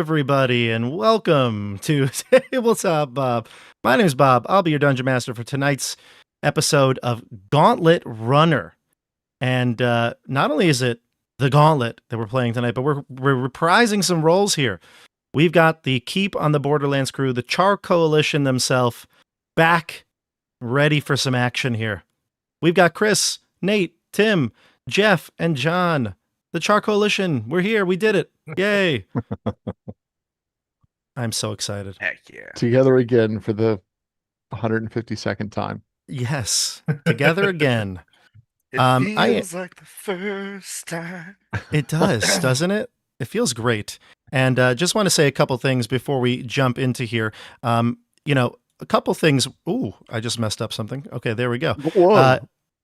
everybody, and welcome to Tabletop Bob. My name is Bob. I'll be your Dungeon Master for tonight's episode of Gauntlet Runner. And not only is it the Gauntlet that we're playing tonight, but we're reprising some roles here. We've got the Keep on the Borderlands crew, the Char Coalition themselves, back, ready for some action here. We've got Chris, Nate, Tim, Jeff, and John. The Char Coalition, we're here. We did it. Yay. I'm so excited. Heck yeah. Together again for the 152nd time. Yes, together again. It feels like the first time. It does, doesn't it? It feels great. And just want to say a couple things before we jump into here. A couple things. Ooh, I just messed up something. Okay, there we go. Whoa.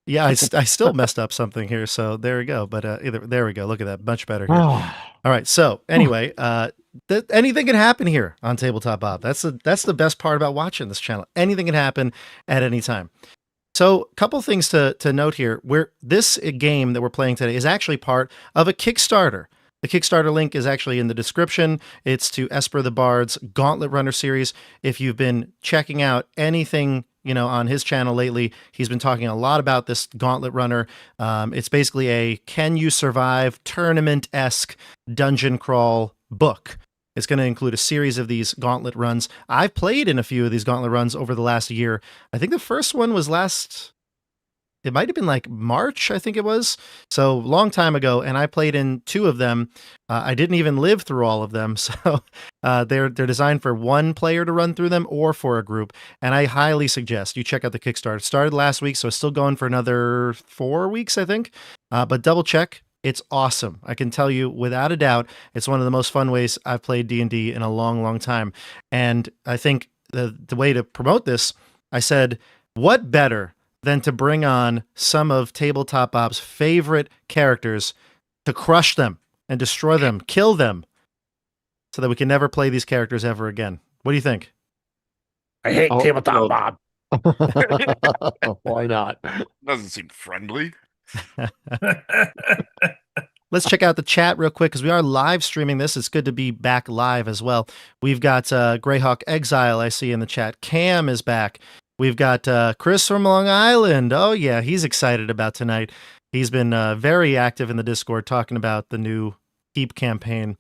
Yeah, I still messed up something here, so there we go. But there we go. Look at that, much better here. All right. So anyway, anything can happen here on Tabletop Bob. That's the best part about watching this channel. Anything can happen at any time. So a couple things to note here. This game that we're playing today is actually part of a Kickstarter. The Kickstarter link is actually in the description. It's to Esper the Bard's Gauntlet Runner series. If you've been checking out anything on his channel lately, he's been talking a lot about this Gauntlet Runner. It's basically a Can You Survive tournament-esque dungeon crawl book. It's going to include a series of these Gauntlet runs. I've played in a few of these Gauntlet runs over the last year. I think the first one was it might have been like March, I think it was. So long time ago, and I played in 2 of them. I didn't even live through all of them. So they're designed for one player to run through them or for a group. And I highly suggest you check out the Kickstarter. It started last week, so it's still going for another 4 weeks, I think. But double check. It's awesome. I can tell you without a doubt, it's one of the most fun ways I've played D&D in a long, long time. And I think the way to promote this, I said, what better than to bring on some of Tabletop Bob's favorite characters to crush them and destroy them, kill them, so that we can never play these characters ever again. What do you think? I hate Tabletop Bob. Why not? Doesn't seem friendly. Let's check out the chat real quick because we are live streaming this. It's good to be back live as well. We've got Greyhawk Exile, I see in the chat. Cam is back. We've got Chris from Long Island. Oh, yeah, he's excited about tonight. He's been very active in the Discord talking about the new Keep campaign.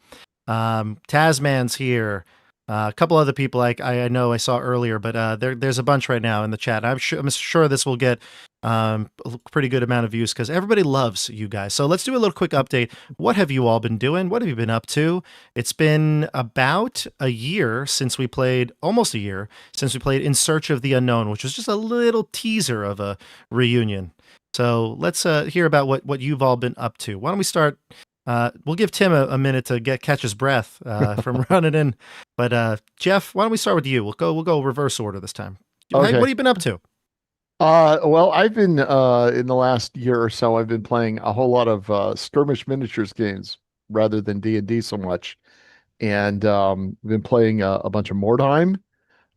Tasman's here. A couple other people I know I saw earlier, but there's a bunch right now in the chat. I'm sure this will get a pretty good amount of views because everybody loves you guys. So let's do a little quick update. What have you all been doing? What have you been up to? It's been about a year since we played, almost a year since we played In Search of the Unknown, which was just a little teaser of a reunion. So let's hear about what you've all been up to. Why don't we start? We'll give Tim a minute to catch his breath from running in. But Jeff, why don't we start with you? We'll go reverse order this time. Okay. What have you been up to? Well, I've been in the last year or so, I've been playing a whole lot of skirmish miniatures games rather than D&D so much, and been playing a bunch of Mordheim.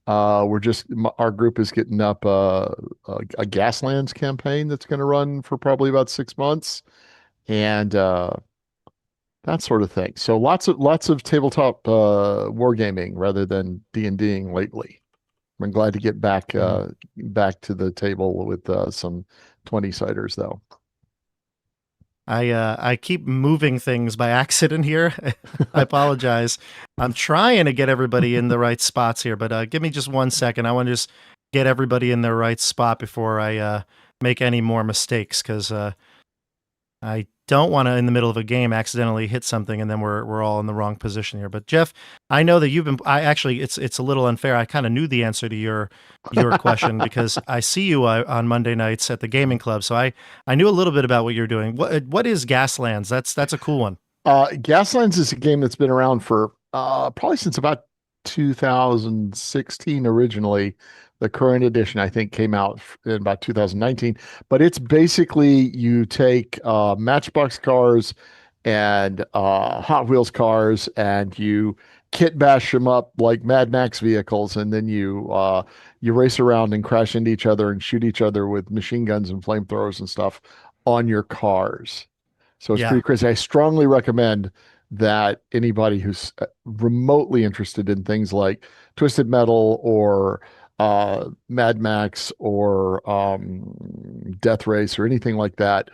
Our group is getting up a Gaslands campaign that's going to run for probably about 6 months, and that sort of thing. So lots of tabletop wargaming rather than D&Ding lately. I'm glad to get back to the table with some 20-siders though. I keep moving things by accident here. I apologize. I'm trying to get everybody in the right spots here, but give me just 1 second. I want to just get everybody in their right spot before I make any more mistakes, because I don't want to, in the middle of a game, accidentally hit something and then we're all in the wrong position here. But Jeff, I know that you've been. It's a little unfair. I kind of knew the answer to your question because I see you on Monday nights at the gaming club, so I knew a little bit about what you're doing. What is Gaslands? That's a cool one. Gaslands is a game that's been around for probably since about 2016 originally. The current edition, I think, came out in about 2019. But it's basically you take Matchbox cars and Hot Wheels cars and you kit bash them up like Mad Max vehicles, and then you race around and crash into each other and shoot each other with machine guns and flamethrowers and stuff on your cars. So it's pretty crazy. I strongly recommend that anybody who's remotely interested in things like Twisted Metal or Mad Max or Death Race or anything like that,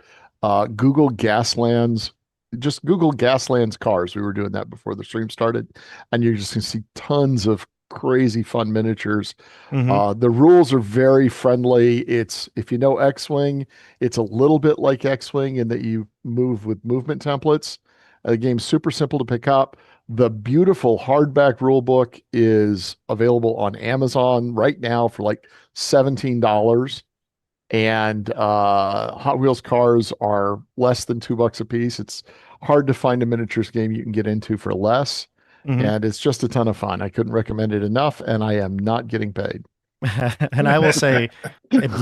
Google Gaslands. Just Google Gaslands cars. We were doing that before the stream started, and you're just gonna see tons of crazy fun miniatures. Hmm. The rules are very friendly. It's if you know X-Wing, it's a little bit like X-Wing in that you move with movement templates. The game's super simple to pick up. The beautiful hardback rule book is available on Amazon right now for like $17. And Hot Wheels cars are less than $2 a piece. It's hard to find a miniatures game you can get into for less. Hmm. And it's just a ton of fun. I couldn't recommend it enough, and I am not getting paid. And I will say,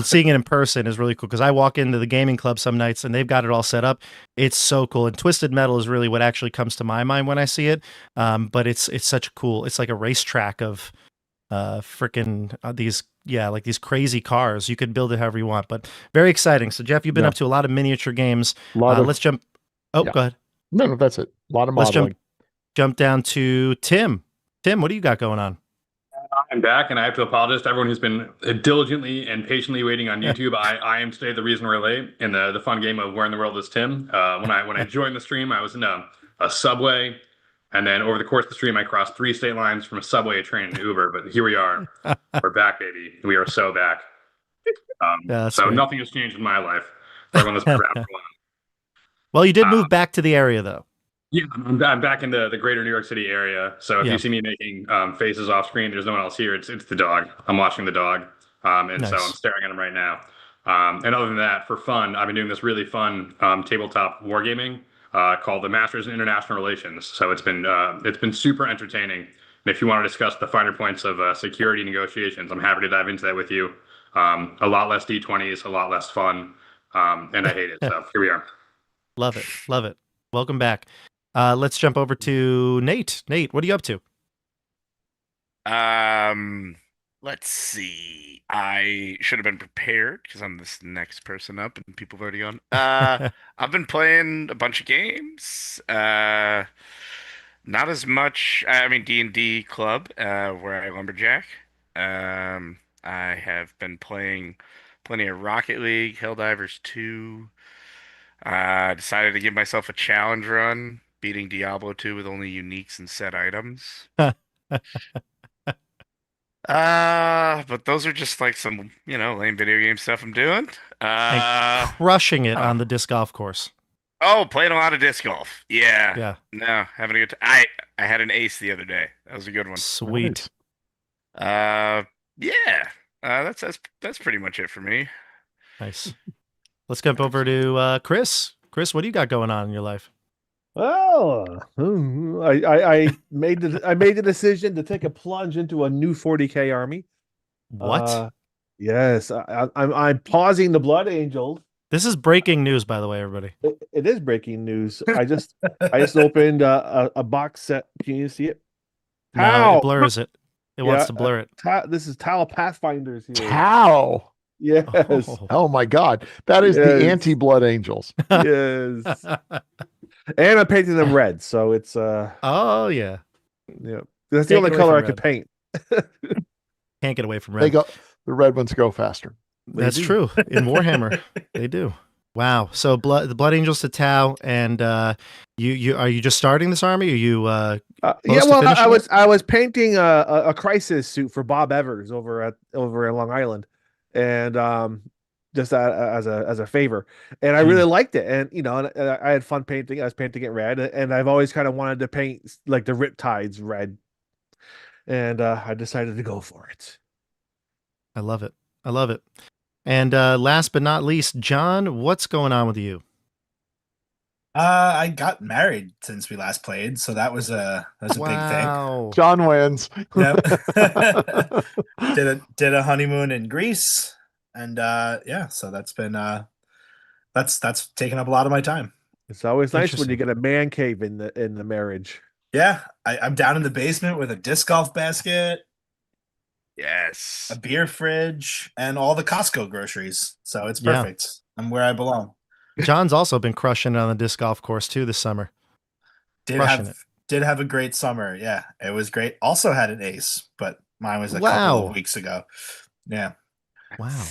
seeing it in person is really cool because I walk into the gaming club some nights and they've got it all set up. It's so cool. And Twisted Metal is really what actually comes to my mind when I see it. But it's such a cool. It's like a racetrack of freaking these like these crazy cars. You can build it however you want, but very exciting. So Jeff, you've been Yeah. up to a lot of miniature games. A lot of Let's jump. Oh, yeah. go ahead. No, that's it. A lot of Let's modeling. jump down to Tim. Tim, what do you got going on? I'm back, and I have to apologize to everyone who's been diligently and patiently waiting on YouTube. I am today the reason we're late in the fun game of Where in the World is Tim. When I joined the stream, I was in a subway, and then over the course of the stream, I crossed 3 state lines from a subway, a train, and Uber. But here we are. We're back, baby. We are so back. So great. nothing has changed in my life for everyone that's been around for a while. Well, you did move back to the area, though. Yeah, I'm back in the greater New York City area. So if you see me making faces off screen, there's no one else here. It's the dog. I'm watching the dog. And so I'm staring at him right now. And other than that, for fun, I've been doing this really fun tabletop wargaming called the Masters in International Relations. So it's been super entertaining. And if you want to discuss the finer points of security negotiations, I'm happy to dive into that with you. A lot less D20s, a lot less fun, and I hate it. So here we are. Love it. Love it. Welcome back. Let's jump over to Nate. Nate, what are you up to? Let's see. I should have been prepared because I'm this next person up and people have already gone. I've been playing a bunch of games. Not as much. I mean, D&D Club, where I lumberjack. I have been playing plenty of Rocket League, Helldivers 2. Decided to give myself a challenge run, beating Diablo 2 with only uniques and set items. But those are just like some, lame video game stuff I'm doing. And crushing it on the disc golf course. Oh, playing a lot of disc golf. Yeah. Yeah. No, having a good time. I had an ace the other day. That was a good one. Sweet. Yeah. That's pretty much it for me. Nice. Let's jump over to Chris. Chris, what do you got going on in your life? Oh, I made the decision to take a plunge into a new 40K army. What? Yes, I'm pausing the Blood Angels. This is breaking news, by the way, everybody. It is breaking news. I just opened a box set. Can you see it? No, it blurs it. It wants to blur it. This is Tau Pathfinders here. Tau. Yes. Oh my God, that is the anti-Blood Angels. Yes. And I'm painting them red, so it's Oh yeah. Yeah. That's the only color I could paint. Can't get away from red. The red ones go faster. That's true. In Warhammer, they do. Wow. So the Blood Angels to Tau, and you are you just starting this army? Are you I was painting a crisis suit for Bob Evers over in Long Island, and just as a favor, and I really liked it, and I had fun painting. I was painting it red, and I've always kind of wanted to paint like the Riptides red, and I decided to go for it. I love it. I love it. And last but not least, John, what's going on with you? I got married since we last played, so that was a big thing. John wins. Yep. did a honeymoon in Greece, and so that's been that's taken up a lot of my time. It's always nice when you get a man cave in the marriage. Yeah, I'm down in the basement with a disc golf basket. Yes. A beer fridge and all the Costco groceries. So it's perfect. I'm where I belong. John's also been crushing it on the disc golf course too this summer. Did have a great summer. Yeah, it was great. Also had an ace, but mine was a couple of weeks ago. Yeah. Wow.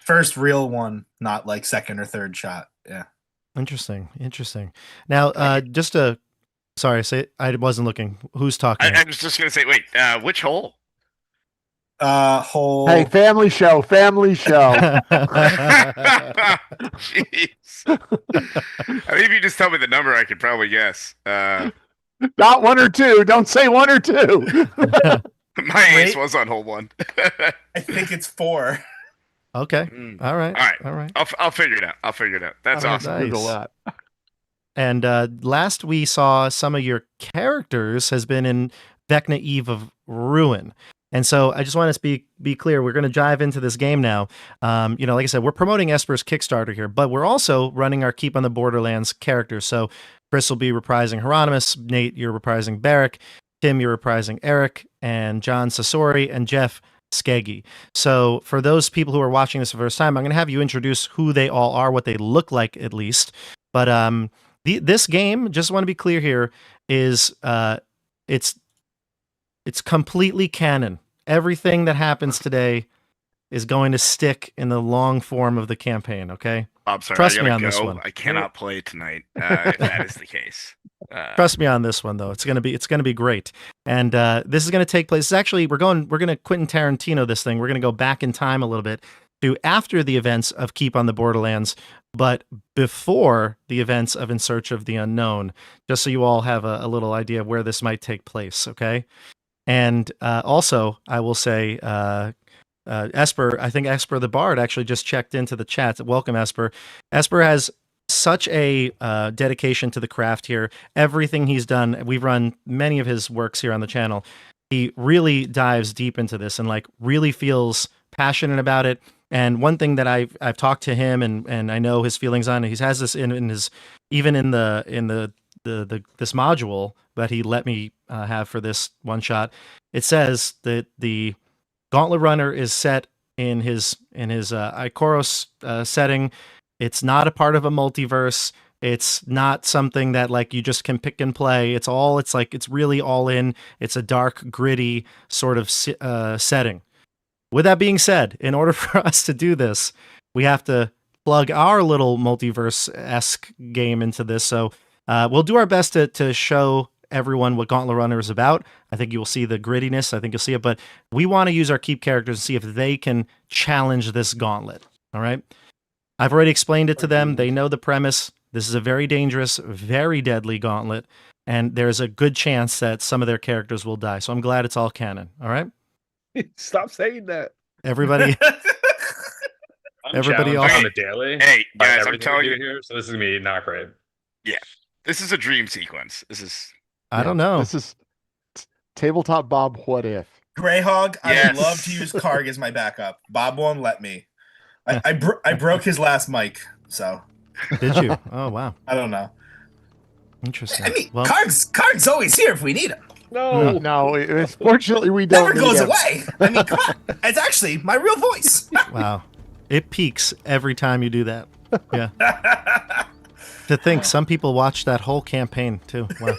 First real one, not like second or third shot. Yeah. Interesting. Now, sorry, I wasn't looking. Who's talking? I was just gonna say, wait, which hole? Hole. Hey, family show. Jeez. I think if you just tell me the number, I could probably guess. Not 1 or 2. Don't say 1 or 2. My ace was on hole 1. I think it's 4. Okay. All right. I'll figure it out. That's awesome. Nice. And last we saw some of your characters has been in Vecna Eve of Ruin. And so I just want to be clear, we're going to dive into this game now. Like I said, we're promoting Esper's Kickstarter here, but we're also running our Keep on the Borderlands characters. So Chris will be reprising Hieronymus, Nate, you're reprising Barrick, Tim, you're reprising Eric, and John Sasori, and Jeff Skeggy. So for those people who are watching this for the first time, I'm going to have you introduce who they all are, what they look like at least. But this game, just want to be clear here, is it's completely canon. Everything that happens today is going to stick in the long form of the campaign, okay? I'm sorry, Trust me on this one. I cannot play tonight if that is the case. Trust me on this one, though. It's gonna be great. And this is gonna take place. We're gonna Quentin Tarantino this thing. We're gonna go back in time a little bit to after the events of Keep on the Borderlands, but before the events of In Search of the Unknown, just so you all have a little idea of where this might take place, okay? And also, I will say, Esper, I think Esper the Bard actually just checked into the chat. Welcome, Esper. Esper has such a dedication to the craft here. Everything he's done, we've run many of his works here on the channel. He really dives deep into this and like really feels passionate about it. And one thing that I've talked to him and I know his feelings on it. He has this in his even in the this module that he let me have for this one shot. It says that the Gauntlet Runner is set in his Ikoros setting. It's not a part of a multiverse. It's not something that like you just can pick and play. It's really all in. It's a dark, gritty sort of setting. With that being said, in order for us to do this, we have to plug our little multiverse-esque game into this. So we'll do our best to show everyone what Gauntlet Runner is about. I think you will see the grittiness. I think you'll see it. But we want to use our Keep characters and see if they can challenge this gauntlet. All right? I've already explained it to them. They know the premise. This is a very dangerous, very deadly gauntlet. And there's a good chance that some of their characters will die. So I'm glad it's all canon. All right? Stop saying that. Everybody else on the daily. Hey, guys, I'm telling you here, so this is gonna be not great. Yeah. This is a dream sequence. I don't know. This is Tabletop Bob, what if? Greyhog, I would love to use Karg as my backup. Bob won't let me. I broke his last mic, so. Did you? Oh, wow. I don't know. Interesting. I mean, Karg's always here if we need him. No, fortunately we don't. Never goes away. I mean, come on. It's actually my real voice. Wow. It peaks every time you do that. Yeah. To think some people watch that whole campaign too. Wow.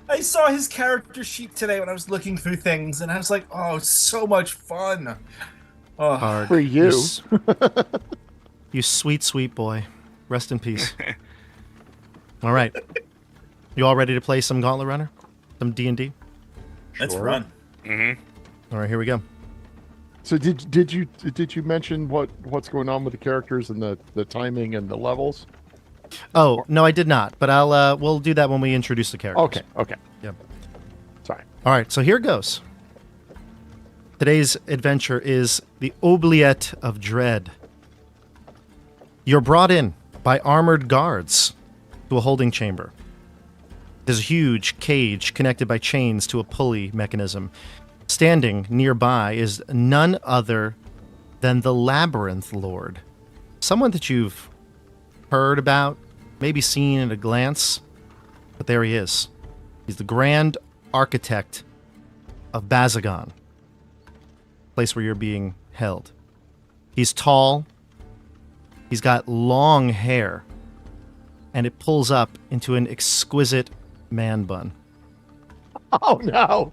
I saw his character sheet today when I was looking through things, and I was like, "Oh, it's so much fun!" Oh, Hard. For you, you sweet, sweet boy. Rest in peace. All right, you all ready to play some Gauntlet Runner, some D&D? Let's run. Mm-hmm. All right, here we go. So did you mention what's going on with the characters and the timing and the levels? Oh, no, I did not, but we'll do that when we introduce the characters. Okay. Yep. Sorry. All right, so here goes. Today's adventure is the Oubliette of Dread. You're brought in by armored guards to a holding chamber. There's a huge cage connected by chains to a pulley mechanism. Standing nearby is none other than the Labyrinth Lord. Someone that you've heard about, maybe seen at a glance, but there he is. He's the Grand Architect of Bazagon, place where you're being held. He's tall. He's got long hair. and it pulls up into an exquisite man bun. Oh, no.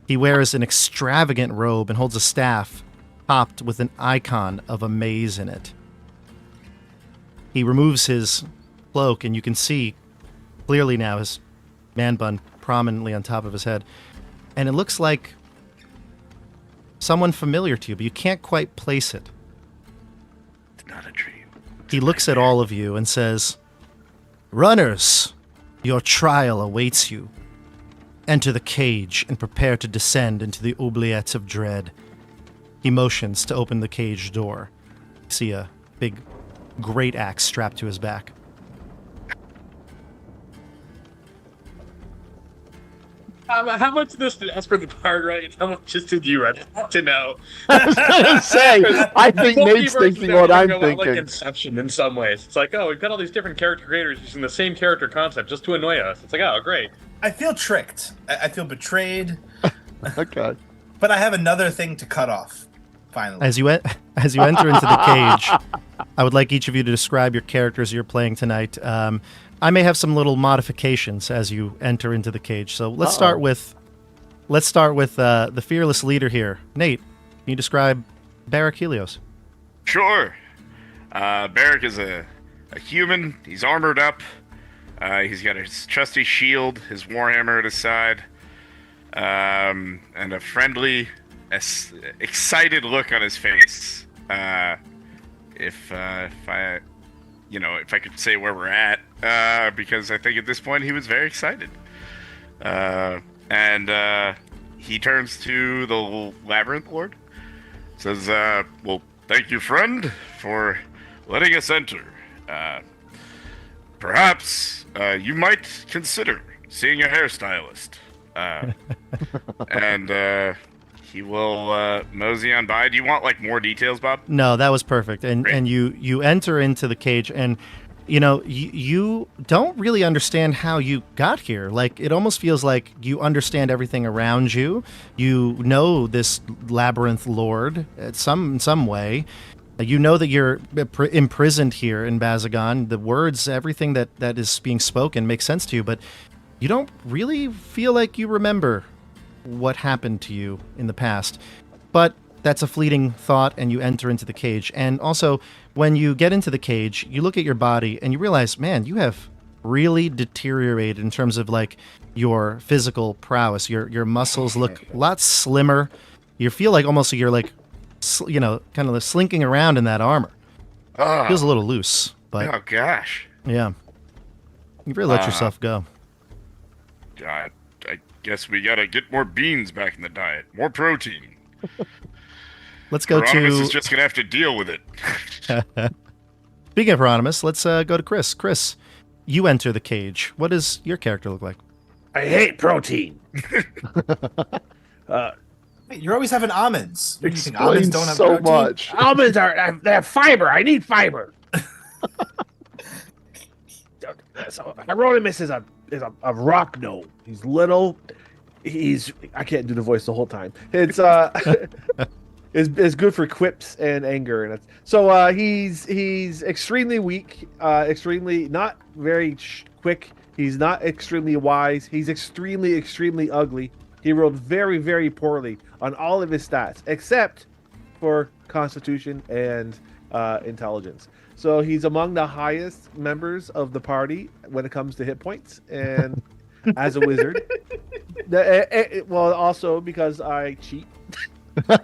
He wears an extravagant robe and holds a staff topped with an icon of a maze in it. He removes his cloak, and you can see clearly now his man bun prominently on top of his head. And it looks like someone familiar to you, but you can't quite place it. It's not a dream. He looks at all of you and says, "Runners, your trial awaits you. Enter the cage and prepare to descend into the oubliettes of dread." He motions to open the cage door. You see a big great axe strapped to his back. How much of this did Esper the Bard write? How much just did you write? To know. I was going to say, I think Nate's thinking what I'm thinking. Like Inception in some ways. It's like, oh, we've got all these different character creators using the same character concept just to annoy us. It's like, oh, great. I feel tricked. I feel betrayed. Okay. But I have another thing to cut off, finally. As you enter into the cage, I would like each of you to describe your characters you're playing tonight. I may have some little modifications as you enter into the cage. So let's start with the fearless leader here. Nate, can you describe Barrack Helios? Sure. Barrack is a human. He's armored up. He's got his trusty shield, his warhammer at his side, and a friendly, excited look on his face. If I could say where we're at, because I think at this point he was very excited. And he turns to the Labyrinth Lord, says, "Well, thank you, friend, for letting us enter. Perhaps you might consider seeing a hairstylist." And he will mosey on by. Do you want more details, Bob? No, that was perfect. And you enter into the cage, and you don't really understand how you got here. It almost feels like you understand everything around you. You know this Labyrinth Lord in some way. You know that you're imprisoned here in Bazagon. The words, everything that is being spoken makes sense to you, but you don't really feel like you remember what happened to you in the past. But that's a fleeting thought, and you enter into the cage. And also, when you get into the cage, you look at your body and you realize, man, you have really deteriorated in terms of your physical prowess. Your muscles look a lot slimmer. You feel like almost you're kind of slinking around in that armor. Feels a little loose, but oh gosh, yeah, you really let yourself go. I guess we gotta get more beans back in the diet, more protein. Let's go Hieronymus to. is just gonna have to deal with it. Speaking of Hieronymus, let's go to Chris. Chris, you enter the cage. What does your character look like? I hate protein. You're always having almonds. You think Explains almonds don't have so protein? much. Almonds they have fiber. I need fiber. So Hieronymus is a rock gnome. He's little. I can't do the voice the whole time. It's is good for quips and anger, and so he's extremely weak, extremely not very quick. He's not extremely wise. He's extremely ugly. He rolled very, very poorly on all of his stats, except for Constitution and Intelligence. So he's among the highest members of the party when it comes to hit points, and as a wizard. Well, also because I cheat. But,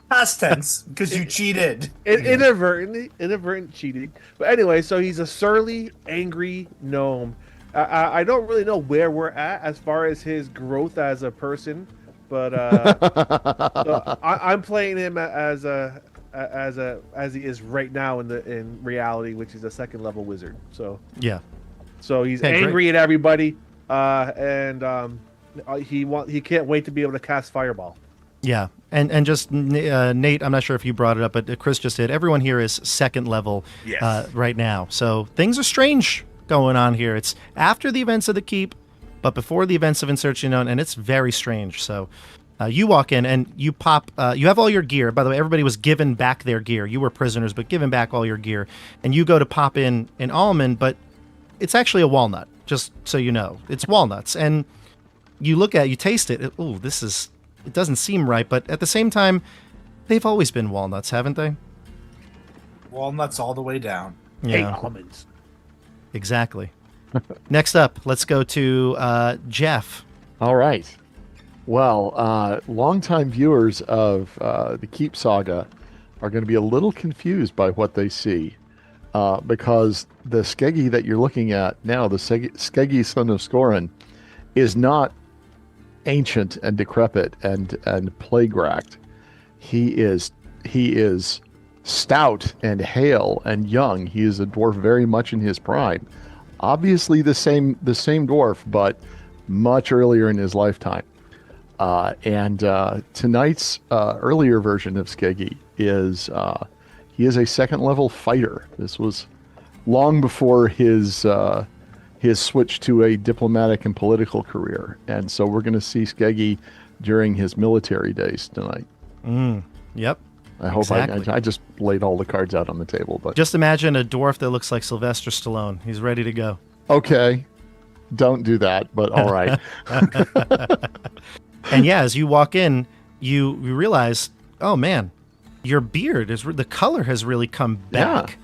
past tense, because you cheated. Inadvertent cheating. But anyway, so he's a surly, angry gnome. I don't really know where we're at as far as his growth as a person, but so I'm playing him as he is right now in reality, which is a second level wizard. So yeah, so he's angry at everybody, and he can't wait to be able to cast Fireball. Yeah, and just Nate, I'm not sure if you brought it up, but Chris just did. Everyone here is second level right now, so things are strange going on here. It's after the events of the Keep, but before the events of Insurgent Unknown, and it's very strange. So You walk in and you pop. You have all your gear. By the way, everybody was given back their gear. You were prisoners, but given back all your gear. And you go to pop in an almond, but it's actually a walnut. Just so you know, it's walnuts. And you look at it, you taste it. Oh, this is. It doesn't seem right, but at the same time, they've always been walnuts, haven't they? Walnuts all the way down. Yeah, almonds. Exactly. Next up, let's go to Jeff. All right. Well, longtime viewers of the Keep Saga are going to be a little confused by what they see, because the Skeggy that you're looking at now, the Skeggy son of Scorin, is not ancient and decrepit and plague-racked. He is stout and hale and young. He is a dwarf very much in his prime. Obviously the same dwarf, but much earlier in his lifetime. And tonight's earlier version of Skeggy is he is a second level fighter. This was long before his switch to a diplomatic and political career, and so we're going to see Skeggy during his military days tonight. Yep. I hope exactly. I just laid all the cards out on the table, but just imagine a dwarf that looks like Sylvester Stallone. He's ready to go. Okay, don't do that, but all right. And yeah, as you walk in, you realize, oh man, your beard the color has really come back. Yeah.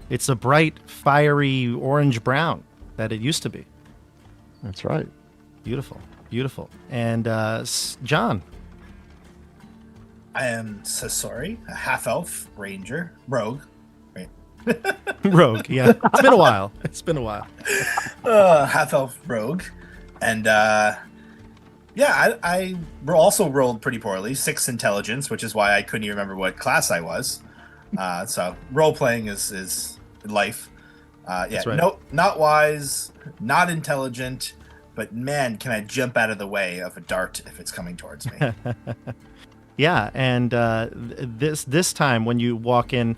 It's a bright, fiery orange brown that it used to be. That's right. Beautiful, beautiful. And John. I am Sasori, a half-elf ranger, rogue. Right? Rogue, yeah. It's been a while. Half-elf rogue. And I also rolled pretty poorly, 6 intelligence, which is why I couldn't even remember what class I was. So role-playing is life. That's right. No, not wise, not intelligent, but man, can I jump out of the way of a dart if it's coming towards me. Yeah, and this time when you walk in,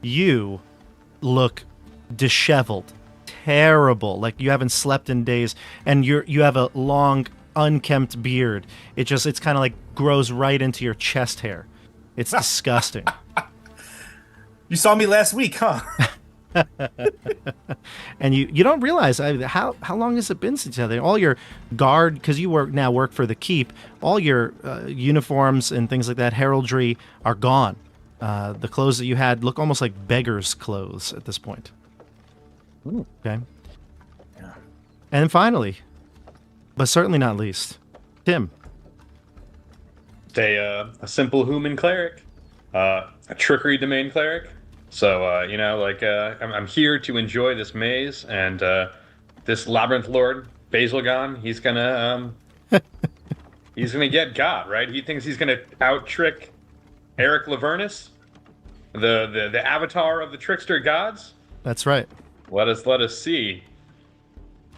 you look disheveled, terrible, like you haven't slept in days, and you have a long, unkempt beard. It's kind of like grows right into your chest hair. It's disgusting. You saw me last week, huh? And you don't realize how long has it been since you had all your guard, because you work for the keep, all your uniforms and things like that, heraldry, are gone. The clothes that you had look almost like beggars' clothes at this point. Ooh. Okay. Yeah. And then finally, but certainly not least, Tim. A simple human cleric, a trickery domain cleric. So, I'm here to enjoy this maze, and this labyrinth lord, Basilgon, he's gonna get got, right? He thinks he's gonna out-trick Eric Lavernus, the avatar of the trickster gods. That's right. Let us see.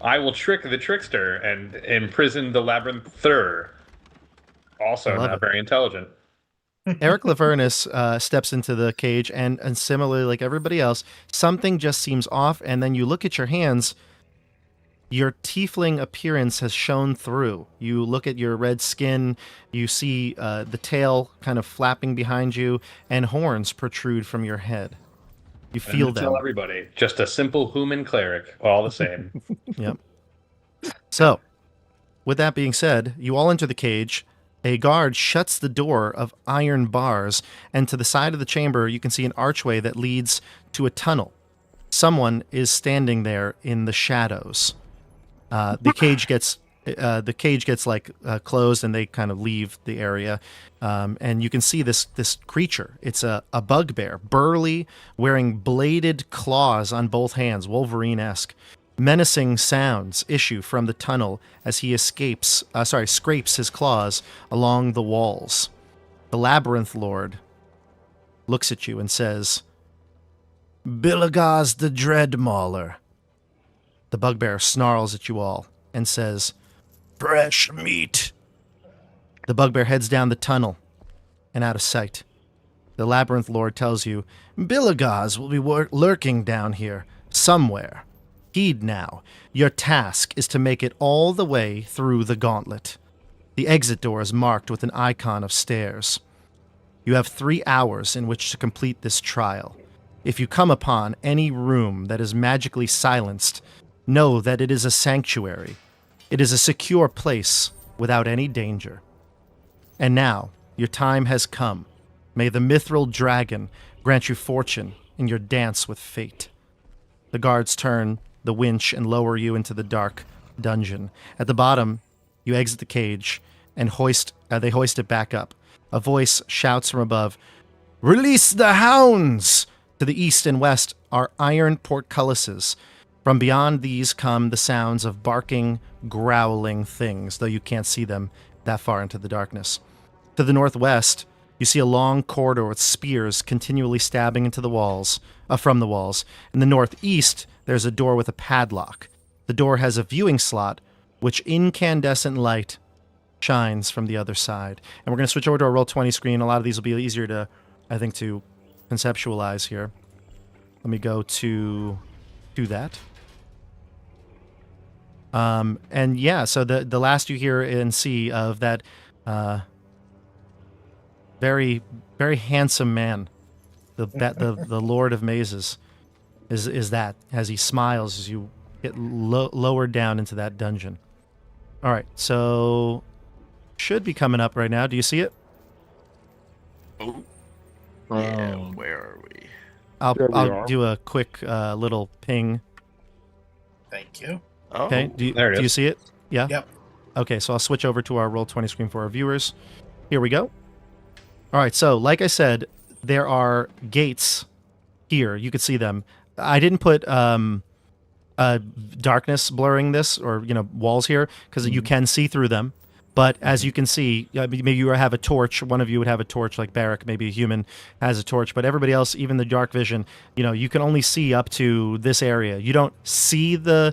I will trick the trickster and imprison the labyrinther. Also not very intelligent. Eric Lavernus steps into the cage, and similarly, like everybody else, something just seems off, and then you look at your hands, your tiefling appearance has shown through. You look at your red skin, you see the tail kind of flapping behind you, and horns protrude from your head. You feel them. Tell everybody, just a simple human cleric, all the same. Yep. So, with that being said, you all enter the cage. A guard shuts the door of iron bars, and to the side of the chamber, you can see an archway that leads to a tunnel. Someone is standing there in the shadows. The cage gets closed, and they kind of leave the area. And you can see this creature. It's a bugbear, burly, wearing bladed claws on both hands, Wolverine-esque. Menacing sounds issue from the tunnel as he scrapes his claws along the walls. The Labyrinth Lord looks at you and says, "Bilagaz the Dread Mauler." The bugbear snarls at you all and says, "Fresh meat." The bugbear heads down the tunnel and out of sight. The Labyrinth Lord tells you, "Bilagaz will be lurking down here somewhere. Heed now. Your task is to make it all the way through the Gauntlet. The exit door is marked with an icon of stairs. You have 3 hours in which to complete this trial. If you come upon any room that is magically silenced, know that it is a sanctuary. It is a secure place without any danger. And now, your time has come. May the mithril dragon grant you fortune in your dance with fate. The guards turn the winch and lower you into the dark dungeon. At the bottom, you exit the cage and they hoist it back up. A voice shouts from above, "Release the hounds!" To the east and west are iron portcullises. From beyond these come the sounds of barking, growling things, though you can't see them that far into the darkness. To the northwest, you see a long corridor with spears continually stabbing into the walls, from the walls. In the northeast, there's a door with a padlock. The door has a viewing slot, which incandescent light shines from the other side. And we're going to switch over to our Roll20 screen. A lot of these will be easier to, I think, to conceptualize here. Let me go to that. And yeah, so the last you hear and see of that very, very handsome man, the Lord of Mazes, is that as he smiles as you get lowered down into that dungeon. All right, so should be coming up right now. Do you see it? Oh, yeah. Where are we? I'll do a quick little ping. Thank you. Oh, Okay, do you see it? Yeah? Yep. Okay, so I'll switch over to our Roll20 screen for our viewers. Here we go. All right, so like I said, there are gates here. You can see them. I didn't put darkness blurring this or, walls here because you can see through them. But as you can see, maybe you have a torch. One of you would have a torch, like Barrick, maybe a human has a torch. But everybody else, even the dark vision, you can only see up to this area. You don't see the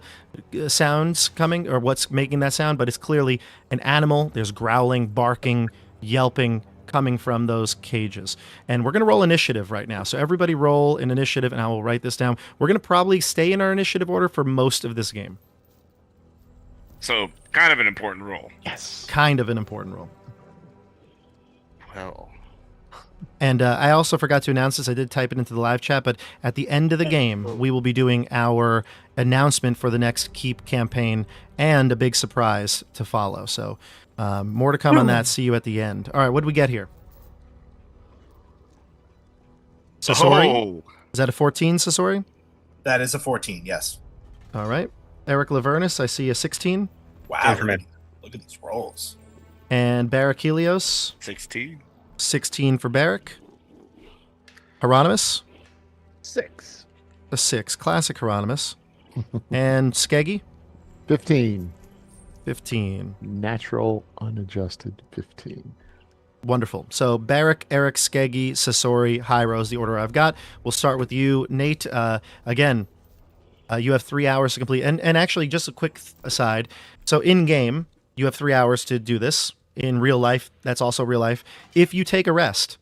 sounds coming or what's making that sound, but it's clearly an animal. There's growling, barking, yelping coming from those cages. And we're going to roll initiative right now. So everybody roll an initiative, and I will write this down. We're going to probably stay in our initiative order for most of this game. So, kind of an important role. Yes. Kind of an important role. Well. And I also forgot to announce this. I did type it into the live chat, but at the end of the game, we will be doing our announcement for the next Keep campaign and a big surprise to follow. So more to come on that. See you at the end. All right, what do we get here? Sasori? Oh. Is that a 14, Sasori? That is a 14, yes. All right. Eric Lavernus, I see a 16. Wow. Look at these rolls. And Barrick Helios? 16. 16 for Barrick. Hieronymus? 6. A 6. Classic Hieronymus. And Skeggy? 15. 15. Natural, unadjusted 15. Wonderful. So Barrick, Eric, Skeggy, Sasori, Hyro is the order I've got. We'll start with you, Nate. Again, you have 3 hours to complete. And actually, just a quick aside. So in-game, you have 3 hours to do this. In real life, that's also real life. If you take a rest,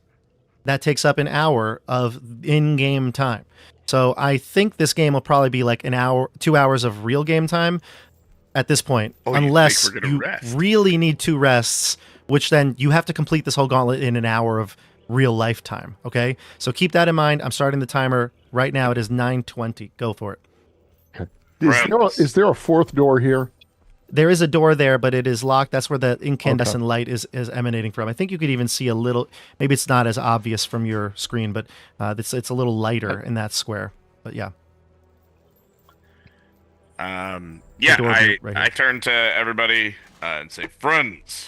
that takes up an hour of in-game time. So I think this game will probably be like an hour, 2 hours of real game time at this point. Unless you really need 2 rests, which then you have to complete this whole gauntlet in an hour of real life time. Okay? So keep that in mind. I'm starting the timer right now. It is 9:20. Go for it. Okay. Is there a fourth door here? There is a door there, but it is locked. That's where the incandescent light is emanating from. I think you could even see a little. Maybe it's not as obvious from your screen, but it's a little lighter in that square. But yeah. I turn to everybody and say, "Friends,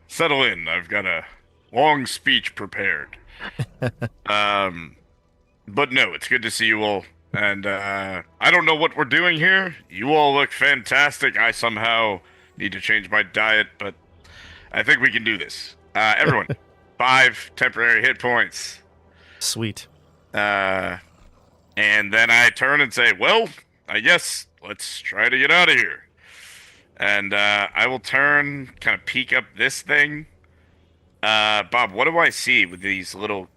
settle in. I've got a long speech prepared." But no, it's good to see you all. And I don't know what we're doing here. You all look fantastic. I somehow need to change my diet, but I think we can do this. Everyone, 5 temporary hit points. Sweet. And then I turn and say, well, I guess let's try to get out of here. And I will turn, kind of peek up this thing. Bob, what do I see with these little,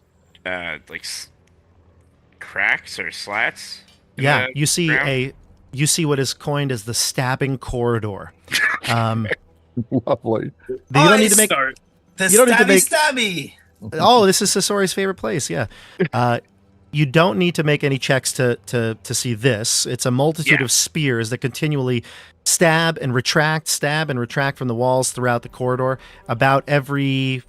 cracks or slats? Yeah, you see what is coined as the stabbing corridor. Lovely. You don't need to make. The You don't need to make. stabby. Oh, this is Sasori's favorite place. Yeah. You don't need to make any checks to see this. It's a multitude of spears that continually stab and retract from the walls throughout the corridor. About every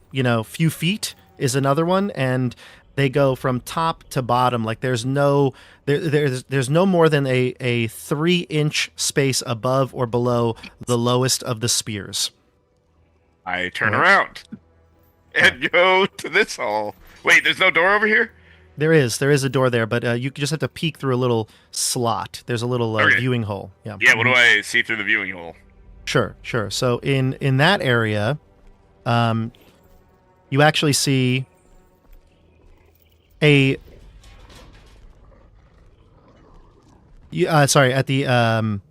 few feet is another one, and they go from top to bottom. Like there's no more than a 3-inch space above or below the lowest of the spears. I turn around and go to this hall. Wait, there's no door over here? There is a door there, but you just have to peek through a little slot. There's a little viewing hole. Yeah. Yeah. What do I see through the viewing hole? Sure. So in that area, you actually see at the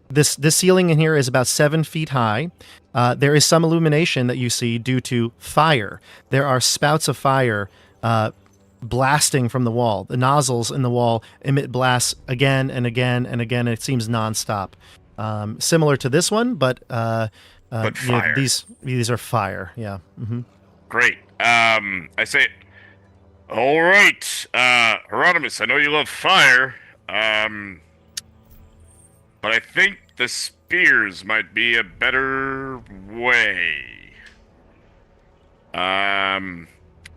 this ceiling in here is about 7 feet high. There is some illumination that you see due to fire. There are spouts of fire blasting from the wall. The nozzles in the wall emit blasts again and again and again, and it seems nonstop. Similar to this one, but fire. These are fire. Yeah. Mm-hmm. Great. I say, all right, Hieronymus, I know you love fire, but I think the spears might be a better way.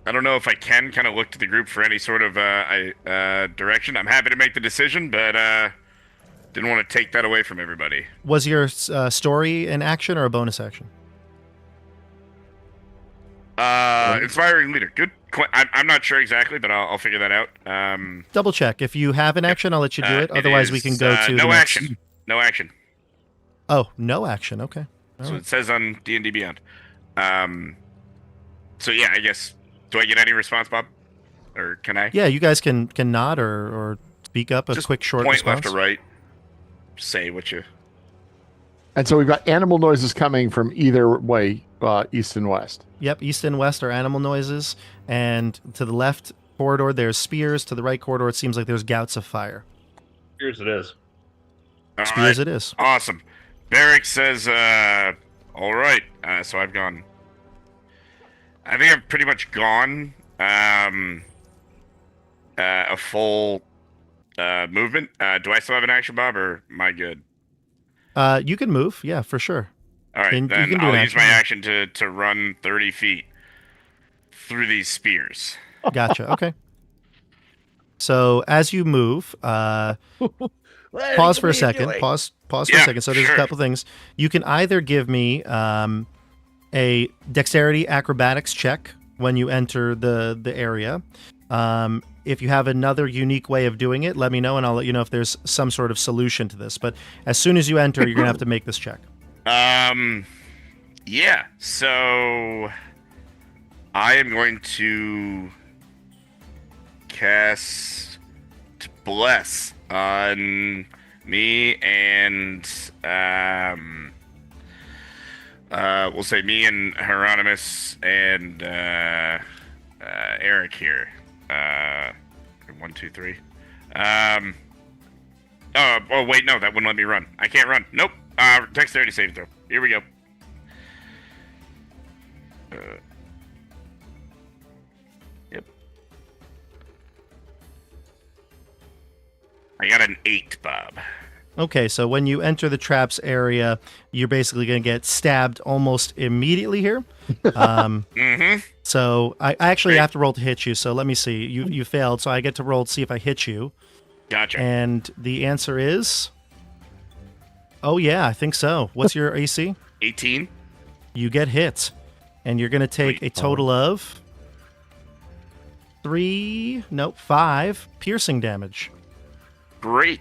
I don't know if I can kind of look to the group for any sort of direction. I'm happy to make the decision, but didn't want to take that away from everybody. Was your story an action or a bonus action? Inspiring leader. Good. I'm not sure exactly, but I'll figure that out. Double check. If you have an action, I'll let you do it. Otherwise, we can go to no action. No action. Oh, no action. Okay. That's what it says on D&D Beyond. So yeah, I guess. Do I get any response, Bob? Or can I? Yeah, you guys can nod or speak up a just quick short point response. Left or right. Say what you. And so we've got animal noises coming from either way, east and west. Yep, east and west are animal noises, and to the left corridor there's spears. To the right corridor, it seems like there's gouts of fire. Spears it is. Spears it is. Awesome. Barrick says, all right. So I've gone. I think I've pretty much gone a full movement. Do I still have an action, Bob, or am I good? You can move, yeah, for sure. All right, then I'll use my action to run 30 feet through these spears. Gotcha, okay. So as you move, pause for a second. Pause for a second. So there's a couple things. You can either give me a dexterity acrobatics check when you enter the area. If you have another unique way of doing it, let me know, and I'll let you know if there's some sort of solution to this. But as soon as you enter, you're going to have to make this check. Yeah. So I am going to cast Bless on me and we'll say me and Hieronymus and Eric here. 1, 2, 3. Oh wait, no, that wouldn't let me run. I can't run. Nope. Dexterity saving throw. Here we go. Yep. I got an 8, Bob. Okay, so when you enter the traps area, you're basically going to get stabbed almost immediately here. So I actually have to roll to hit you, so let me see. You failed, so I get to roll to see if I hit you. Gotcha. And the answer is... Oh, yeah, I think so. What's your AC? 18. You get hit, and you're going to take a total of 5 piercing damage. Great.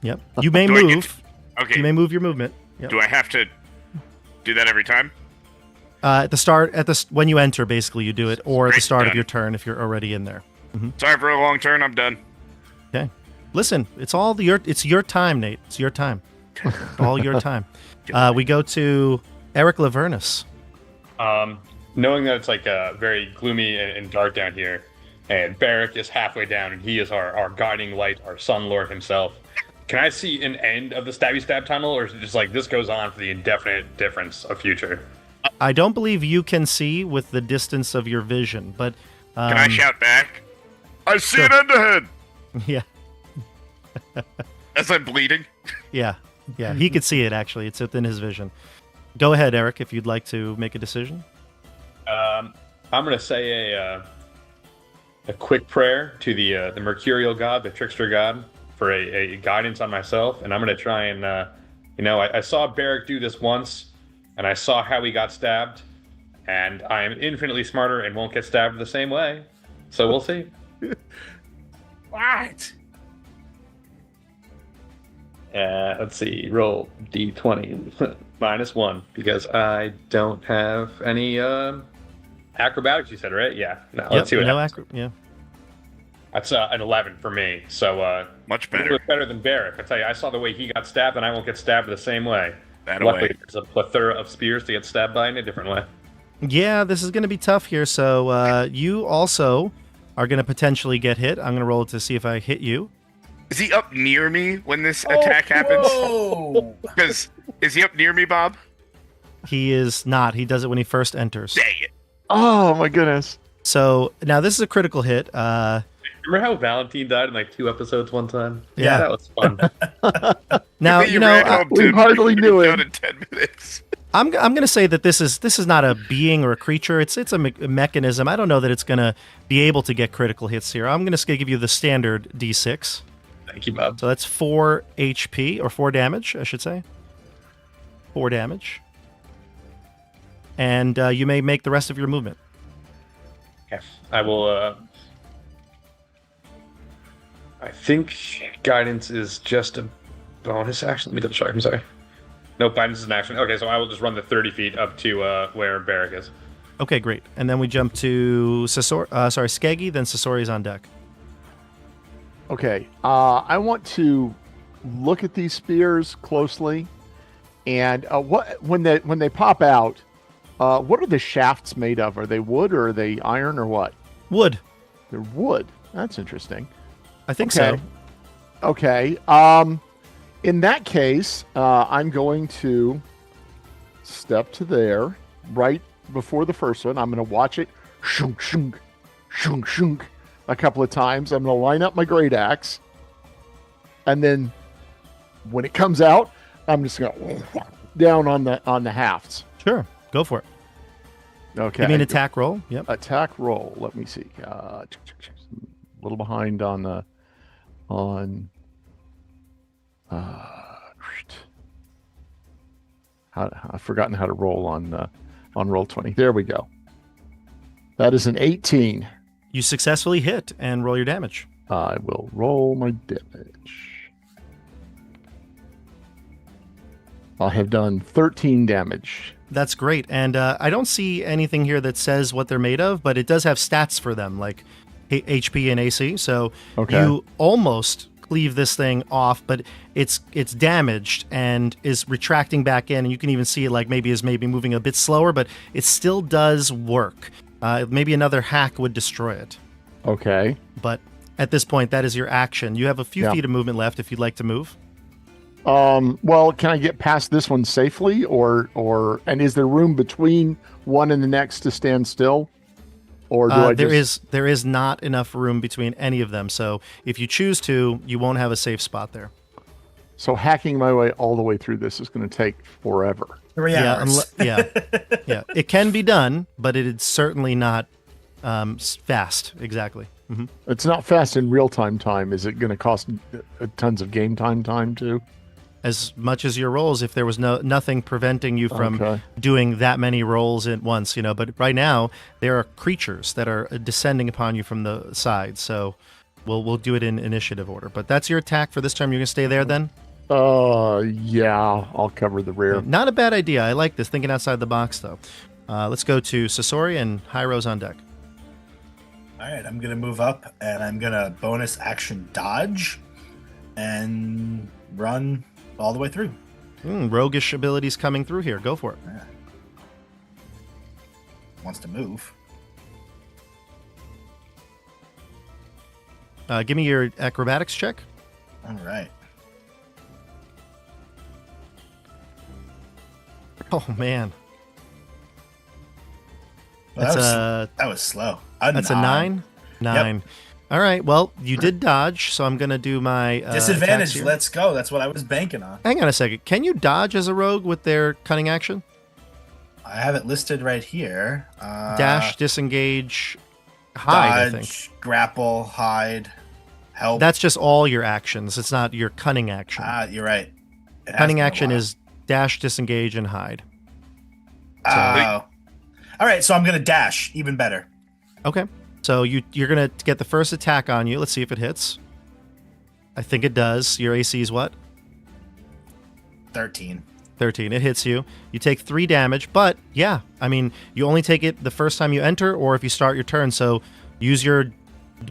Yep. You may move. Okay. You may move your movement. Yep. Do I have to do that every time? At the start, when you enter, basically you do it, or at the start of your turn if you're already in there. Mm-hmm. Sorry for a long turn. I'm done. Okay. Listen, it's your time, Nate. It's your time. All your time. We go to Eric Lavernus. Knowing that it's like very gloomy and dark down here, and Barrick is halfway down, and he is our guiding light, our sun lord himself. Can I see an end of the stabby stab tunnel, or is it just like this goes on for the indefinite difference of future? I don't believe you can see with the distance of your vision, but Can I shout back? I see Sure. an enderhead! yeah, As I'm bleeding. yeah, he could see it actually. It's within his vision. Go ahead, Eric, if you'd like to make a decision. I'm gonna say a quick prayer to the mercurial god, the trickster god, for a guidance on myself, and I'm gonna try and I saw Barrick do this once, and I saw how he got stabbed, and I am infinitely smarter and won't get stabbed the same way. So we'll see. What? Let's see. Roll d20 -1 because I don't have any acrobatics. You said, right? Yeah. No, let's see what happens. Yeah. That's an 11 for me. So Much a better. little bit better than Barrick. I tell you, I saw the way he got stabbed, and I won't get stabbed the same way. That Luckily, away. there's a plethora of spears to get stabbed by in a different way. Yeah, this is going to be tough here. So you also are going to potentially get hit. I'm going to roll it to see if I hit you. Is he up near me when this attack happens? Whoa! Because is he up near me, Bob? He is not. He does it when he first enters. Dang it. Oh my goodness. So now this is a critical hit. Remember how Valentine died in like 2 episodes one time? Yeah. That was fun. Now Then you know ran home we to- hardly knew done him. in 10 minutes. I'm going to say that this is not a being or a creature. It's a mechanism. I don't know that it's going to be able to get critical hits here. I'm going to give you the standard D6. Thank you, Bob. So that's 4 HP, or 4 damage, I should say. 4 damage. And you may make the rest of your movement. Okay. I will. I think guidance is just a bonus action. Let me double check. I'm sorry. No, guidance is an action. Okay, so I will just run the 30 feet up to where Barrick is. Okay, great. And then we jump to Skeggy, then Sasori's on deck. Okay. I want to look at these spears closely, and when they pop out, what are the shafts made of? Are they wood or are they iron or what? Wood. They're wood. That's interesting. I think so. Okay. In that case, I'm going to step to there right before the first one. I'm going to watch it shunk, shunk, shunk, shunk a couple of times. I'm going to line up my great axe. And then when it comes out, I'm just going to down on the hafts. Sure. Go for it. Okay. Give me an attack roll. Yep. Attack roll. Let me see. A little behind on I've forgotten how to roll on Roll20. There we go. That is an 18. You successfully hit and roll your damage. I will roll my damage. I have done 13 damage. That's great. And I don't see anything here that says what they're made of, but it does have stats for them, like HP and AC. So you almost cleave this thing off, but it's damaged and is retracting back in, and you can even see it like maybe moving a bit slower, but it still does work. Maybe another hack would destroy it. Okay. But at this point, that is your action. You have a few feet of movement left if you'd like to move. Well, can I get past this one safely, and is there room between one and the next to stand still? Or do there is not enough room between any of them. So if you choose to, you won't have a safe spot there. So hacking my way all the way through this is going to take forever. 3 hours. Yeah. It can be done, but it is certainly not fast. Exactly. Mm-hmm. It's not fast in real-time time. Is it going to cost tons of game time too? As much as your rolls, if there was nothing preventing you from doing that many rolls at once, but right now there are creatures that are descending upon you from the side, so we'll do it in initiative order. But that's your attack for this time. You're gonna stay there then? Yeah, I'll cover the rear. Not a bad idea. I like this, thinking outside the box though. Let's go to Sasori and Hyro's on deck. All right, I'm gonna move up and I'm gonna bonus action dodge and run all the way through. Roguish abilities coming through here. Go for it. Yeah. Wants to move. Give me your acrobatics check. All right. Oh man. Well, that was slow. That's a 9? 9. Yep. All right. Well, you did dodge, so I'm going to do my disadvantage. Let's go. That's what I was banking on. Hang on a second. Can you dodge as a rogue with their cunning action? I have it listed right here. Dash, disengage, hide, dodge, I think. Grapple, hide, help. That's just all your actions. It's not your cunning action. You're right. Cunning action is dash, disengage, and hide. All right, so I'm going to dash. Even better. Okay. So you're going to get the first attack on you. Let's see if it hits. I think it does. Your AC is what? 13. 13. It hits you. You take 3 damage, but yeah, I mean, you only take it the first time you enter or if you start your turn, so use your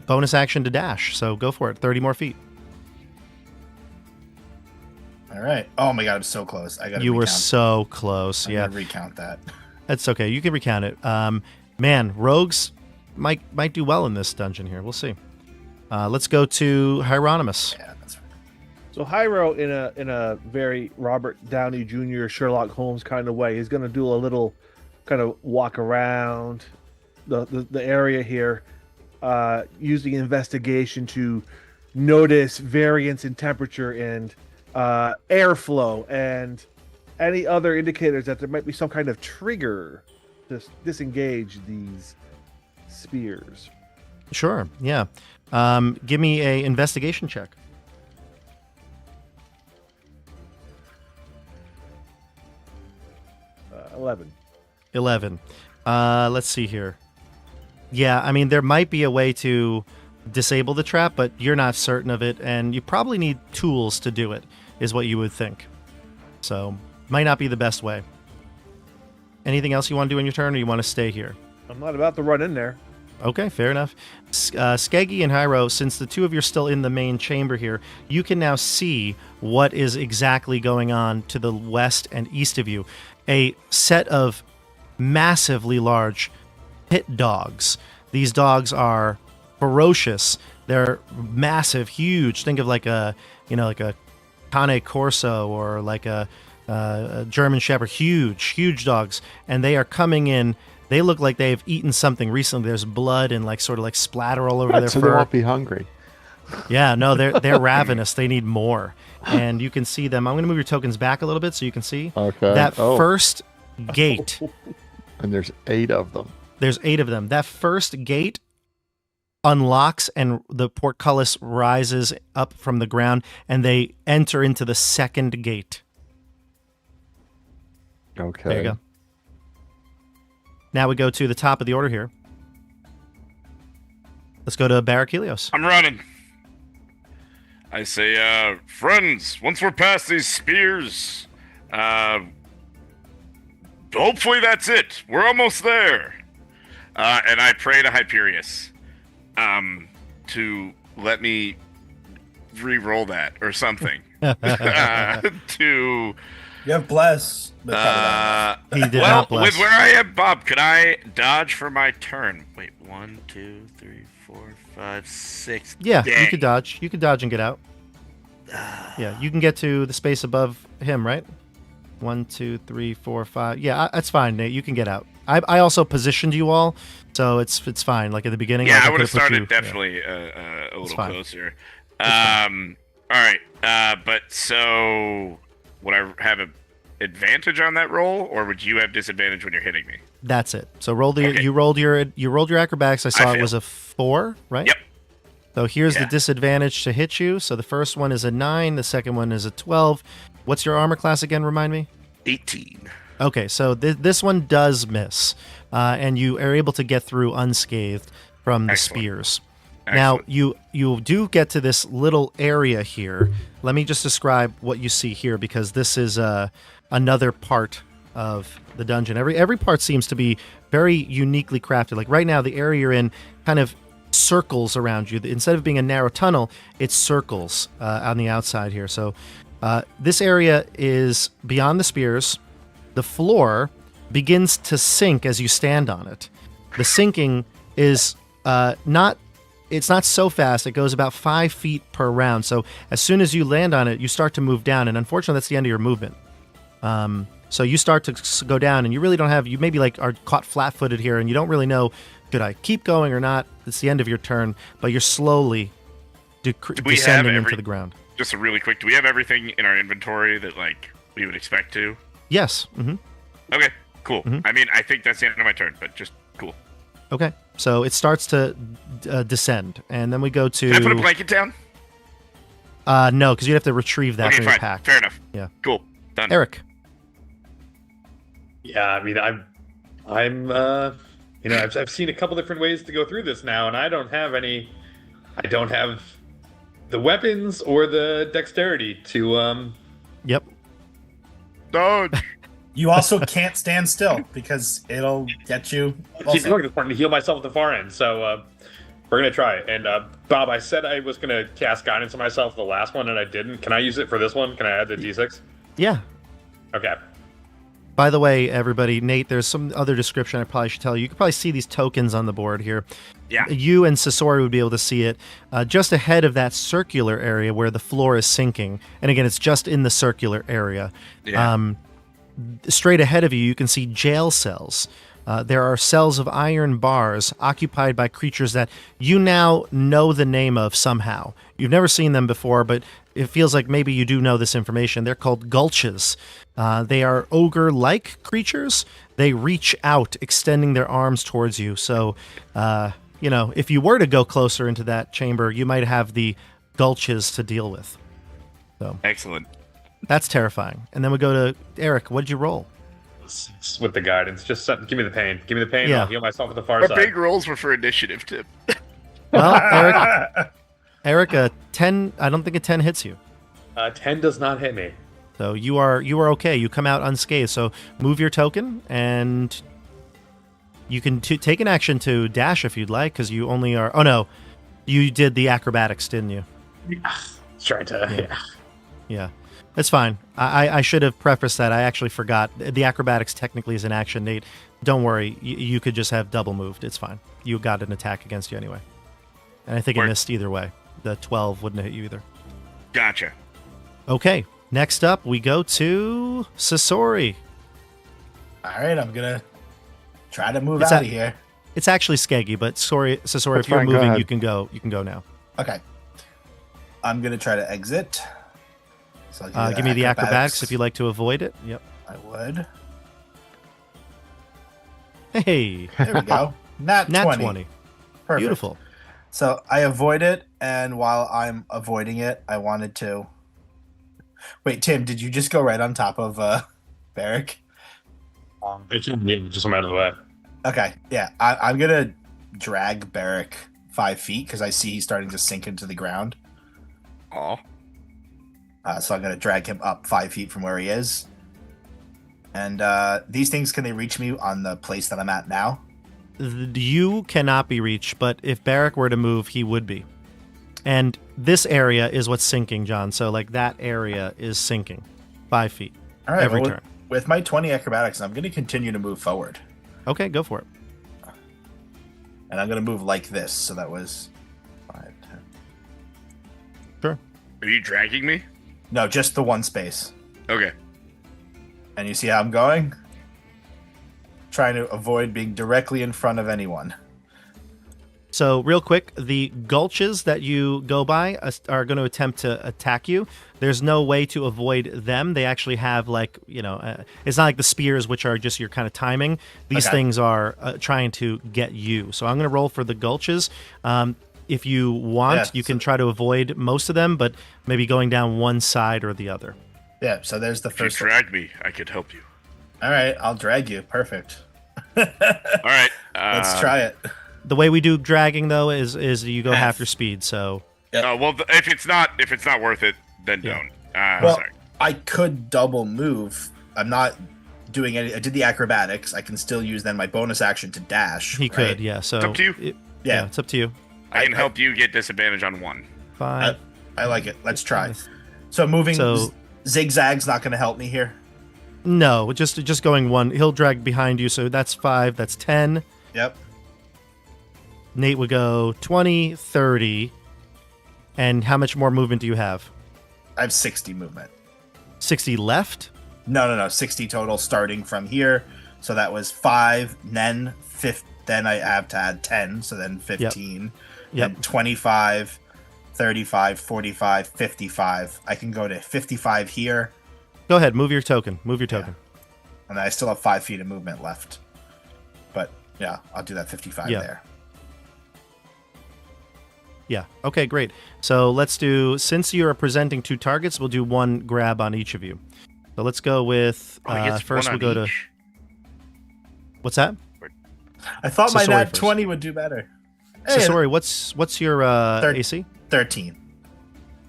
bonus action to dash. So go for it. 30 more feet. All right. Oh my god, I'm so close. I got to You were so close. I'm gonna recount that. That's okay. You can recount it. Man, rogues might do well in this dungeon here. We'll see. Let's go to Hieronymus. Yeah, that's right. So Hyro, in a very Robert Downey Jr. Sherlock Holmes kind of way, is going to do a little kind of walk around the area here, using investigation to notice variance in temperature and airflow and any other indicators that there might be some kind of trigger to disengage these spears. Sure. Yeah. Give me a investigation check. 11. 11. Let's see here. Yeah, I mean, there might be a way to disable the trap, but you're not certain of it, and you probably need tools to do it, is what you would think. So, might not be the best way. Anything else you want to do in your turn, or you want to stay here? I'm not about to run in there. Okay, fair enough. Skeggy and Hyro, since the two of you are still in the main chamber here, you can now see what is exactly going on to the west and east of you. A set of massively large pit dogs. These dogs are ferocious. They're massive, huge. Think of like a Cane Corso or like a German Shepherd. Huge dogs. And they are coming in. They look like they've eaten something recently. There's blood and like sort of like splatter all over their so fur. They won't be hungry. Yeah, no, they're ravenous. They need more. And you can see them. I'm going to move your tokens back a little bit so you can see. Okay. That first gate. And there's 8 of them. There's 8 of them. That first gate unlocks and the portcullis rises up from the ground and they enter into the second gate. Okay. There you go. Now we go to the top of the order here. Let's go to Barakelios. I'm running. I say, friends, once we're past these spears, hopefully that's it. We're almost there. And I pray to Hyperius to let me re-roll that or something. You have bless. He did not bless. With where I am, Bob, could I dodge for my turn? Wait, 1, 2, 3, 4, 5, 6. Yeah, Dang. you could dodge. You could dodge and get out. Yeah, you can get to the space above him, right? 1, 2, 3, 4, 5. Yeah, that's fine, Nate. You can get out. I also positioned you all, so it's fine. Like at the beginning. Yeah, like I would have started definitely a little closer. All right, but so would I have an advantage on that roll, or would you have disadvantage when you're hitting me? That's it. So you rolled your acrobatics. I saw it was a 4, right? Yep. So here's the disadvantage to hit you. So the first one is a 9, the second one is a 12. What's your armor class again? Remind me. 18. Okay, so this one does miss, and you are able to get through unscathed from the spears. Now, you do get to this little area here. Let me just describe what you see here, because this is another part of the dungeon. Every part seems to be very uniquely crafted. Like right now, the area you're in kind of circles around you. Instead of being a narrow tunnel, it circles on the outside here. So this area is beyond the spears. The floor begins to sink as you stand on it. The sinking is it's not so fast. It goes about 5 feet per round. So as soon as you land on it, you start to move down. And unfortunately, that's the end of your movement. So you start to go down, and you really don't have, you maybe like are caught flat-footed here, and you don't really know, should I keep going or not? It's the end of your turn, but you're slowly descending into the ground. Just a really quick, do we have everything in our inventory that like we would expect to? Yes. Mm-hmm. Okay, cool. I mean, I think that's the end of my turn, but just cool. Okay, so it starts to descend, and then we go to... Can I put a blanket down? No, because you'd have to retrieve that from your pack. Fair enough. Yeah. Cool. Done. Eric. Yeah, I mean, I'm I've seen a couple different ways to go through this now, and I don't have the weapons or the dexterity to Yep. Dodge. You also can't stand still because it'll get you. keep going to the point to heal myself at the far end. So we're gonna try it. And Bob, I said I was gonna cast guidance on myself the last one, and I didn't. Can I use it for this one? Can I add the D6? Yeah. Okay. By the way, everybody, Nate, there's some other description I probably should tell you. You can probably see these tokens on the board here. Yeah. You and Sasori would be able to see it just ahead of that circular area where the floor is sinking. And again, it's just in the circular area. Yeah. Straight ahead of you, you can see jail cells. There are cells of iron bars occupied by creatures that you now know the name of somehow. You've never seen them before, but it feels like maybe you do know this information. They're called gulches. They are ogre-like creatures. They reach out, extending their arms towards you. So, if you were to go closer into that chamber, you might have the gulches to deal with. So Excellent. that's terrifying. And then we go to Eric. What did you roll? With the guidance, just give me the pain. Give me the pain. Yeah. I'll heal myself at the far Our side. big rolls were for initiative, Tim. Well, Eric, a 10. I don't think a 10 hits you. 10 does not hit me. So you are okay. You come out unscathed. So move your token, and you can take an action to dash if you'd like, because you only are. Oh no, you did the acrobatics, didn't you? Trying to. Yeah, that's fine. I should have prefaced that. I actually forgot. The acrobatics technically is an action, Nate. Don't worry. You could just have double moved. It's fine. You got an attack against you anyway. And I think it missed either way. The 12 wouldn't hit you either. Gotcha. Okay. Next up, we go to Sasori. All right, I'm gonna try to move out of here. It's actually Skeggy, but Sasori, That's if you're fine, go moving, ahead. you can go. You can go now. Okay. I'm gonna try to exit. So I'll Give me the acrobatics if you'd like to avoid it. Yep. I would. Hey. There we go. Nat 20. Perfect. Beautiful. So I avoid it, and while I'm avoiding it, I wanted to. Wait, Tim, did you just go right on top of Barrick? It's just a matter of the way. Okay, yeah. I'm gonna drag Barrick 5 feet because I see he's starting to sink into the ground. Aw. So I'm gonna drag him up 5 feet from where he is. And these things, can they reach me on the place that I'm at now? You cannot be reached, but if Barrick were to move, he would be. And this area is what's sinking, John. So, like, that area is sinking 5 feet All right, every well, turn. With my 20 acrobatics, I'm going to continue to move forward. Okay, go for it. And I'm going to move like this. So that was 5, 10. Sure. Are you dragging me? No, just the one space. Okay. And you see how I'm going? Trying to avoid being directly in front of anyone. So, real quick, the gulches that you go by are going to attempt to attack you. There's no way to avoid them. They actually have, like, it's not like the spears, which are just your kind of timing. These things are trying to get you. So, I'm going to roll for the gulches. If you want, you can try to avoid most of them, but maybe going down one side or the other. Yeah, so there's the If you first one. drag me, I could help you. All right, I'll drag you. Perfect. All right. Let's try it. The way we do dragging, though, is you go half your speed. So, Well, if it's not worth it, then don't. Well, Sorry. I could double move. I'm not doing any. I did the acrobatics. I can still use then my bonus action to dash. he could, yeah. So It's up to you. Yeah. It's up to you. I can help you get disadvantage on one. 5. I like it. Let's try. So moving zigzag's not going to help me here. No, just going one. He'll drag behind you, so that's 5. That's 10. Yep. Nate would go 20, 30. And how much more movement do you have? I have 60 movement. 60 left? No. 60 total starting from here. So that was 5, then 5. Then I have to add 10, so then 15. Yep. Then 25, 35, 45, 55. I can go to 55 here. Go ahead, move your token. And I still have 5 feet of movement left. But yeah, I'll do that 55 there. Yeah. Okay, great. So let's do, since you are presenting 2 targets, we'll do 1 grab on each of you. So let's go with, first we'll go to... What's that? I thought my nat 20 would do better. Hey, Sasori, what's your AC? 13.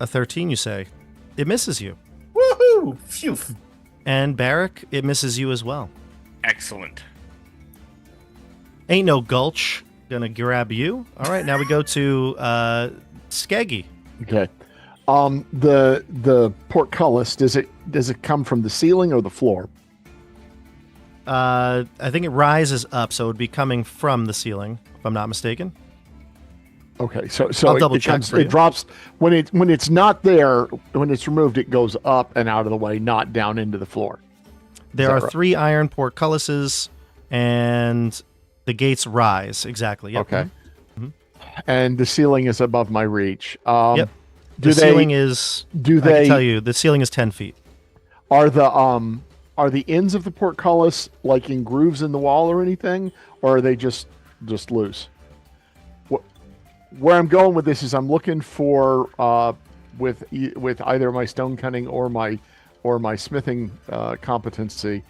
A 13, you say? It misses you. Woohoo! Phew. And Barrick, it misses you as well. Excellent. Ain't no gulch gonna grab you. All right, now we go to Skeggy. Okay. The portcullis, does it come from the ceiling or the floor? I think it rises up, so it would be coming from the ceiling, if I'm not mistaken. Okay, so I'll double check for you. It drops when it's not there. When it's removed, it goes up and out of the way, not down into the floor. There are 3 iron portcullises, and the gates rise. Exactly. Yep. Okay. Mm-hmm. And the ceiling is above my reach. Yep. The ceiling is. I can tell you, the ceiling is 10 feet. Are the ends of the portcullis like in grooves in the wall or anything, or are they just loose? Where I'm going with this is I'm looking for with either my stone cutting or my smithing competency.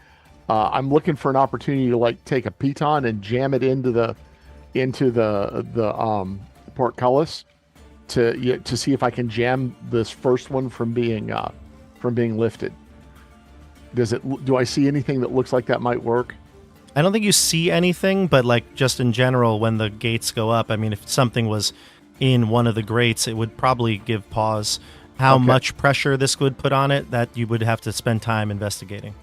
I'm looking for an opportunity to like take a piton and jam it into the portcullis to see if I can jam this first one from being lifted. Do I see anything that looks like that might work? I don't think you see anything, but like just in general, when the gates go up, I mean, if something was in one of the grates, it would probably give pause. How much pressure this would put on it, that you would have to spend time investigating.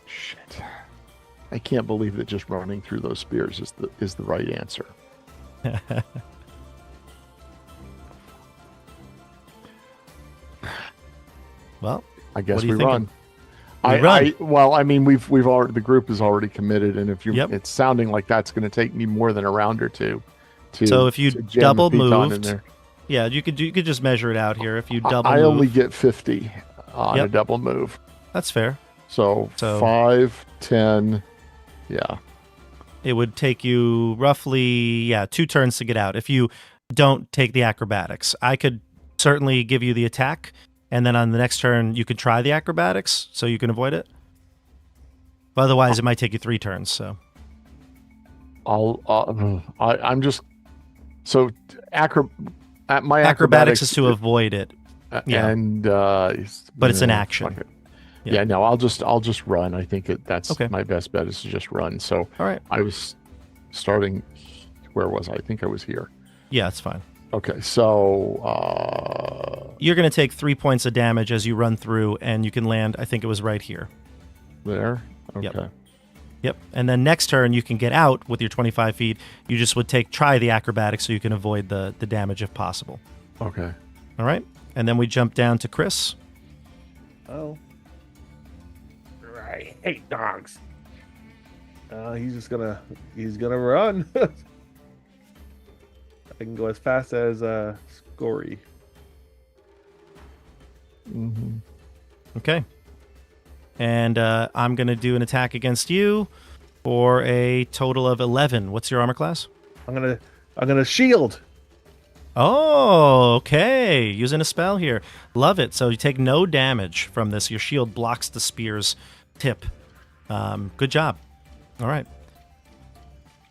Shit. I can't believe that just running through those spears is the right answer. Well, I guess we run. Well, I mean, we've already, the group is already committed, and if it's sounding like that's going to take me more than a round or two. So if you double moved, yeah, you could just measure it out here. If you double, I only get 50 on a double move. That's fair. So 5, 10, yeah. It would take you roughly 2 turns to get out if you don't take the acrobatics. I could certainly give you the attack. And then on the next turn, you could try the acrobatics, so you can avoid it. But otherwise, it might take you 3 turns. So, I'm just my acrobatics is to avoid it. And but it's an action. Yeah, no, I'll just run. I think that's my best bet is to just run. So, all right. I was starting. Where was I? I think I was here. Yeah, it's fine. Okay, so you're going to take 3 points of damage as you run through, and you can land. I think it was right here. There. Okay. Yep. And then next turn, you can get out with your 25 feet. You just would try the acrobatics so you can avoid the damage if possible. Okay. All right. And then we jump down to Chris. Oh. I hate dogs. He's gonna run. I can go as fast as Scory. Mm-hmm. Okay. And I'm going to do an attack against you for a total of 11. What's your armor class? I'm gonna shield. Oh, okay. Using a spell here. Love it. So you take no damage from this. Your shield blocks the spear's tip. Good job. All right.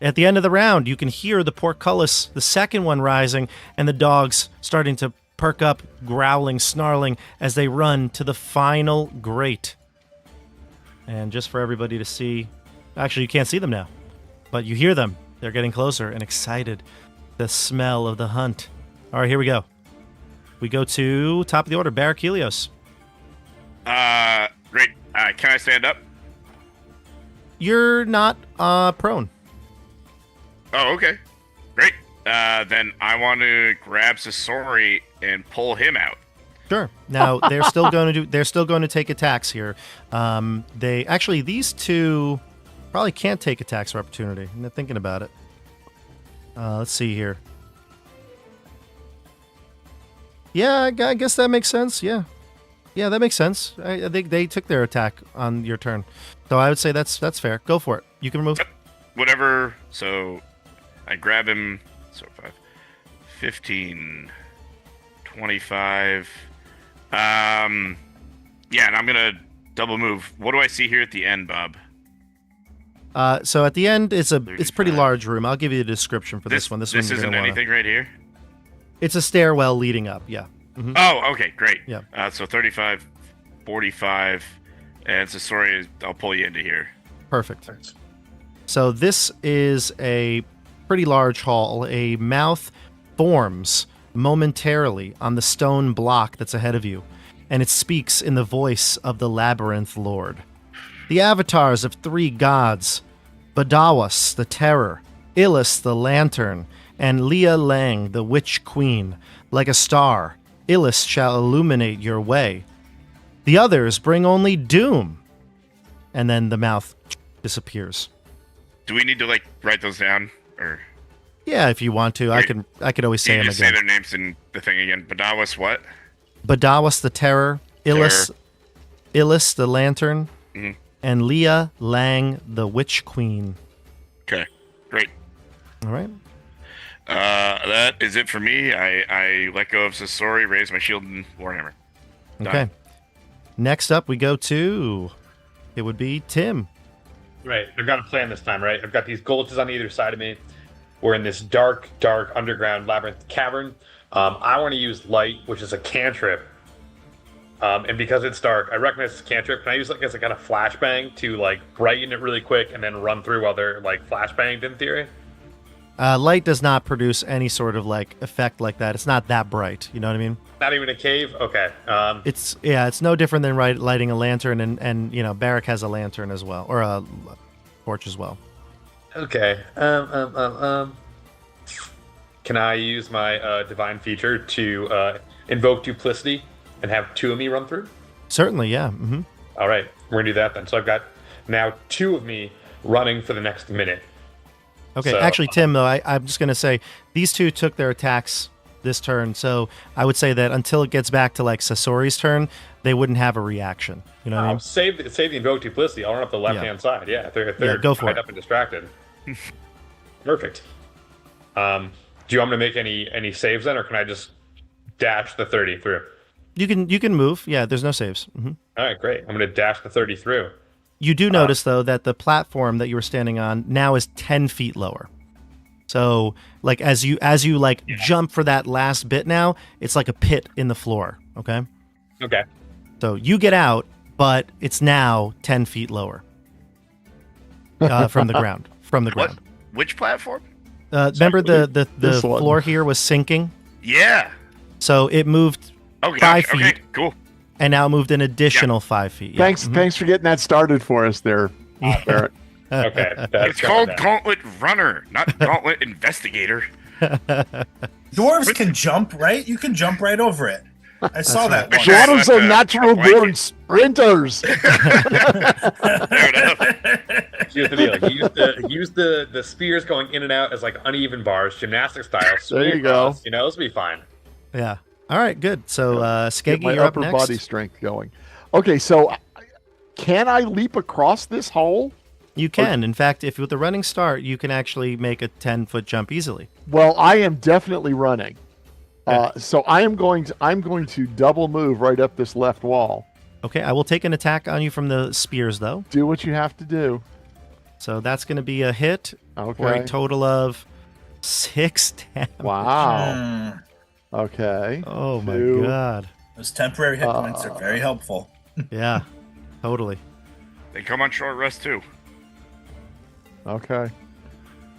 At the end of the round, you can hear the portcullis, the second one rising, and the dogs starting to perk up, growling, snarling, as they run to the final grate. And just for everybody to see, actually, you can't see them now, but you hear them. They're getting closer and excited. The smell of the hunt. All right, here we go. We go to top of the order, Barrick Helios. Great. Can I stand up? You're not prone. Oh, okay. Great. Then I want to grab Sasori and pull him out. Sure. Now they're still going to take attacks here. These two probably can't take attacks of opportunity. I'm not thinking about it. Let's see here. Yeah, I guess that makes sense. Yeah, that makes sense. I think they took their attack on your turn, so I would say that's fair. Go for it. You can remove. Whatever. So I grab him. So 5, 15, 25. Yeah, and I'm gonna double move. What do I see here at the end, Bob? So at the end, it's pretty large room. I'll give you the description for this one. This one isn't anything right here. It's a stairwell leading up. Yeah. Mm-hmm. Oh, okay, great. Yeah. So 35, 45, and so sorry, I'll pull you into here. Perfect. So this is a pretty large hall. A mouth forms momentarily on the stone block that's ahead of you, and it speaks in the voice of the Labyrinth Lord. The avatars of 3 gods, Badawas, the Terror, Illis, the Lantern, and Leah Lang, the Witch Queen, like a star, Illis shall illuminate your way. The others bring only doom. And then the mouth disappears. Do we need to write those down, or? Yeah, if you want to, I could always say them again. Say their names in the thing again. Badawas what? Badawas the Terror, Illis the Lantern, and Leah Lang the Witch Queen. Okay, great. All right. That is it for me. I let go of Sasori, raise my shield, and Warhammer. Done. Okay. Next up, we go to... It would be Tim. Right. I've got a plan this time, right? I've got these gulches on either side of me. We're in this dark underground labyrinth cavern. I want to use light, which is a cantrip. And because it's dark, I recognize it's a cantrip. Can I use as a kind of flashbang to brighten it really quick and then run through while they're flashbanged in theory? Light does not produce any sort of effect like that. It's not that bright. You know what I mean? Not even a cave? Okay. It's no different than lighting a lantern, and Barrack has a lantern as well, or a torch as well. Okay. Can I use my divine feature to invoke duplicity and have 2 of me run through? Certainly, yeah. Mm-hmm. All right, we're gonna do that then. So I've got now 2 of me running for the next minute. Okay, actually, Tim, though, I'm just gonna say these 2 took their attacks this turn, so I would say that until it gets back to Sasori's turn, they wouldn't have a reaction. You know what I mean? Save the invoke duplicity. I'll run up the left-hand side. Yeah, if they're go for tied it. up and distracted. Perfect. Do you want me to make any saves then, or can I just dash the 30 through? You can move. Yeah, there's no saves. Mm-hmm. All right, great. I'm going to dash the 30 through. You do notice, though, that the platform that you were standing on now is 10 feet lower. So, as you jump for that last bit now, it's like a pit in the floor, okay? Okay. So you get out, but it's now 10 feet lower from the ground. What? Which platform? Remember the floor here was sinking? Yeah. So it moved 5 feet. Okay, cool. And now moved an additional 5 feet. Yeah. Thanks for getting that started for us there, Barrett. Okay. It's called Gauntlet Runner, not Gauntlet Investigator. Dwarves can jump, right? You can jump right over it. I saw that. Right. Dwarves are natural born sprinters. Here's the deal. Use the spears going in and out as uneven bars, gymnastic style. There you go. This will be fine. Yeah. All right, good. So, Skeggy, my you're up upper next. body strength going. Okay, so can I leap across this hole? You can. In fact, if with a running start, you can actually make a 10-foot jump easily. Well, I am definitely running. So I'm going to double move right up this left wall. Okay, I will take an attack on you from the spears, though. Do what you have to do. So that's going to be a hit for Okay. a total of 6 damage. Wow. Okay. Oh, my 2. God. Those temporary hit points are very helpful. Yeah, totally. They come on short rest too. Okay.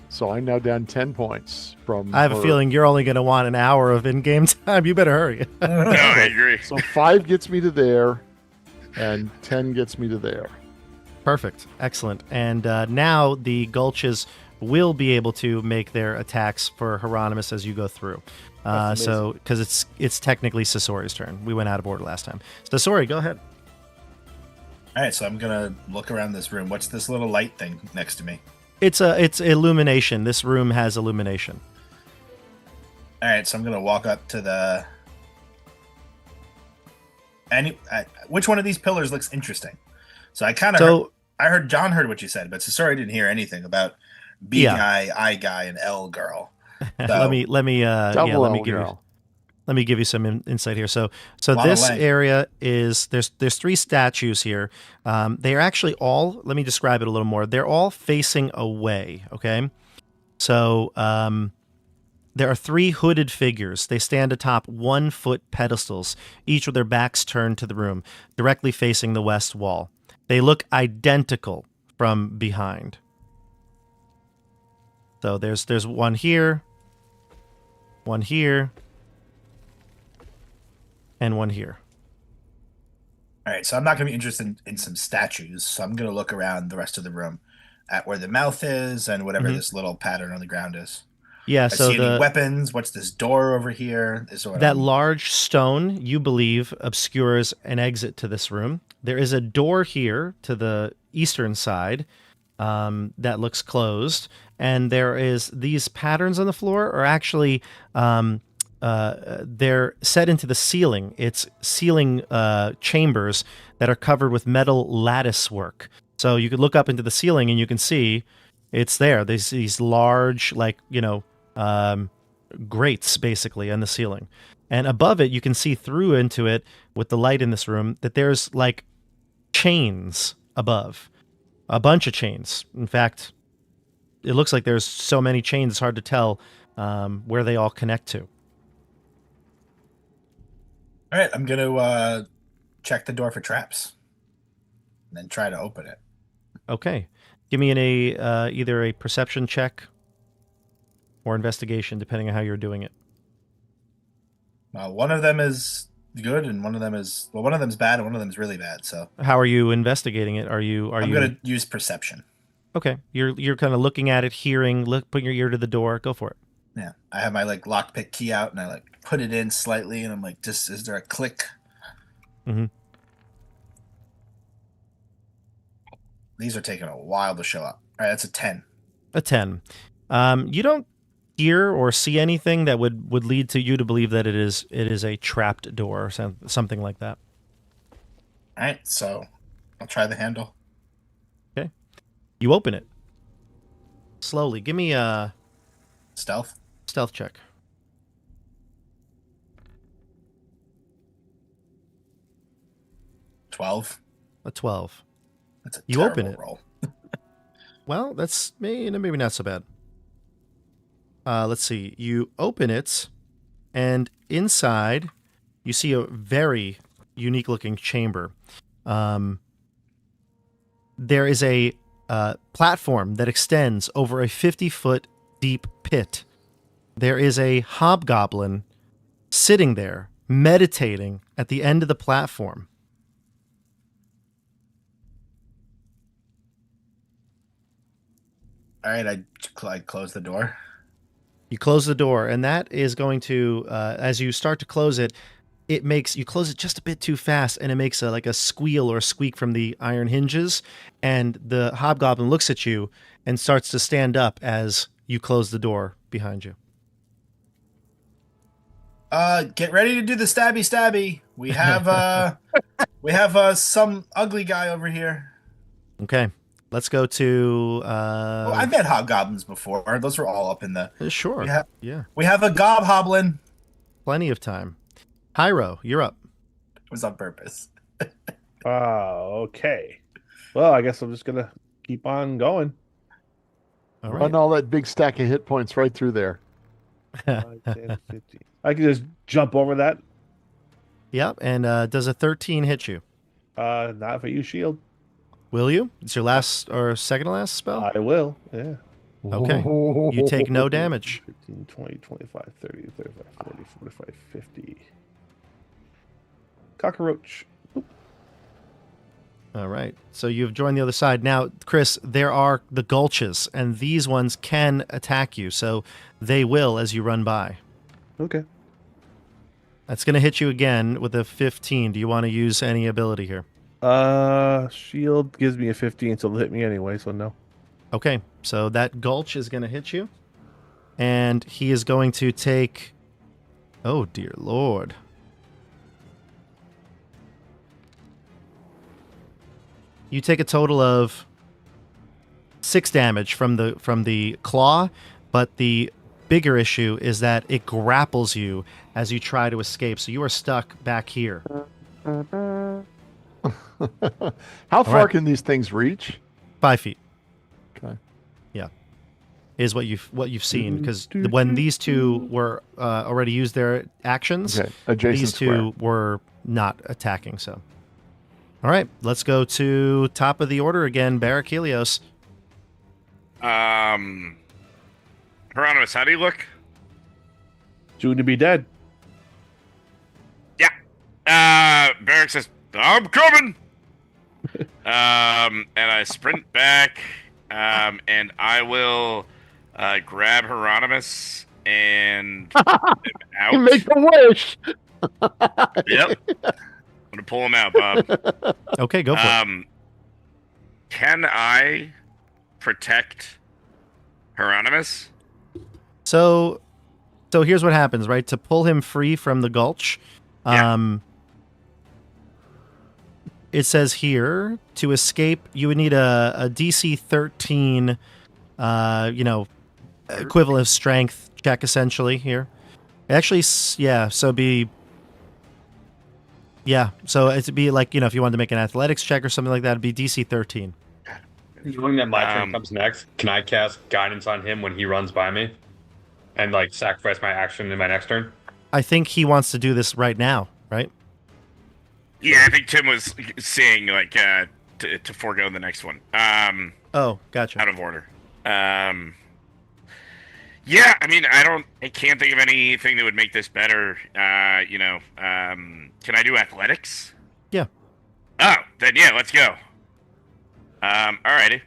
So I'm now down 10 points from. I have a feeling you're only going to want an hour of in-game time. You better hurry. No, I agree. So 5 gets me to there, and 10 gets me to there. Perfect. Excellent. And now the gulches will be able to make their attacks for Hieronymus as you go through. So because it's technically Sasori's turn. We went out of order last time. Sasori, go ahead. All right, so I'm gonna look around this room. What's this little light thing next to me? It's illumination. This room has illumination. All right, so I'm gonna walk up to the. Which one of these pillars looks interesting? So I kind of I heard John heard what you said, but Sasori didn't hear anything about B guy, I guy, and L girl. So, let me give you some insight here. So this area is there's 3 statues here. They are actually all. Let me describe it a little more. They're all facing away. Okay, so there are 3 hooded figures. They stand atop 1-foot pedestals, each with their backs turned to the room, directly facing the west wall. They look identical from behind. So there's one here, and one here. All right, so I'm not going to be interested in some statues, so I'm going to look around the rest of the room at where the mouth is and whatever this little pattern on the ground is. Yeah, I so see any weapons. What's this door over here? That large stone, you believe, obscures an exit to this room. There is a door here to the eastern side that looks closed, and there is these patterns on the floor are actually they're set into the ceiling. It's ceiling chambers that are covered with metal lattice work. So you could look up into the ceiling and you can see it's there. There's these large, grates basically on the ceiling, and above it you can see through into it with the light in this room that there's chains above, a bunch of chains. In fact, it looks like there's so many chains it's hard to tell where they all connect to. All right, I'm gonna check the door for traps and then try to open it. Okay, give me either a perception check or investigation, depending on how you're doing it. One of them is good, and one of them is one of them's bad, and one of them is really bad. So how are you investigating it? I'm going to use perception. Okay, you're kind of looking at it, putting your ear to the door. Go for it. Yeah, I have my lockpick key out, and I put it in slightly, and I'm like, is there a click? Mm-hmm. These are taking a while to show up. All right, that's a 10. A 10. You don't hear or see anything that would lead to you to believe that it is a trapped door or something like that. All right, so I'll try the handle. Okay. You open it. Slowly. Give me a stealth check. A 12. A 12. That's a you open it. Roll. Well, that's maybe not so bad. Let's see. You open it, and inside you see a very unique looking chamber. There is a platform that extends over a 50-foot deep pit. There is a hobgoblin sitting there, meditating at the end of the platform. All right, I close the door. You close the door, and that is going to, as you start to close it, you close it just a bit too fast, and it makes a squeal or a squeak from the iron hinges, and the hobgoblin looks at you and starts to stand up as you close the door behind you. Get ready to do the stabby. We have some ugly guy over here. Okay. Let's go to... well, I've met hobgoblins before. Those were all up in the... Sure, yeah. We have a gobhoblin. Plenty of time. Hyro, you're up. It was on purpose. Okay. Well, I guess I'm just going to keep on going. All right. Run all that big stack of hit points right through there. 5, 10, 50. I can just jump over that. Yep, and does a 13 hit you? Not for you, shield. Will you? It's your last or second to last spell? I will, yeah. Okay. You take no damage. 15, 20, 25, 30, 35, 40, 45, 50. Cockroach. Boop. All right. So you've joined the other side. Now, Chris, there are the gulches, and these ones can attack you. So they will as you run by. Okay. That's going to hit you again with a 15. Do you want to use any ability here? Shield gives me a 15, so it'll hit me anyway, so no. Okay. So that gulch is going to hit you. And he is going to take... Oh, dear Lord. You take a total of 6 damage from the claw, but the bigger issue is that it grapples you as you try to escape. So you are stuck back here. How far can these things reach? 5 feet. Okay. Yeah, is what you've seen, because when these two were already used their actions, these two were not attacking. So. All right, let's go to top of the order again, Barrack Helios. Hieronymus, how do you look? Soon to be dead. Yeah. Barrack says, I'm coming. And I sprint back, and I will grab Hieronymus and out. Make a wish. Yep. I'm gonna pull him out, Bob. Okay, go for it. Can I protect Hieronymus? So here's what happens, right? To pull him free from the gulch, it says here to escape, you would need a DC 13, equivalent strength check essentially here. Actually, yeah. So it'd be like, if you wanted to make an athletics check or something like that, it'd be DC 13. Knowing that my turn comes next, can I cast guidance on him when he runs by me, and like sacrifice my action in my next turn? I think he wants to do this right now, right? Yeah, I think Tim was saying like to forego the next one. Oh, gotcha. Out of order. Yeah, I mean, I can't think of anything that would make this better. Can I do athletics? Yeah. Oh, then yeah, let's go. Alrighty.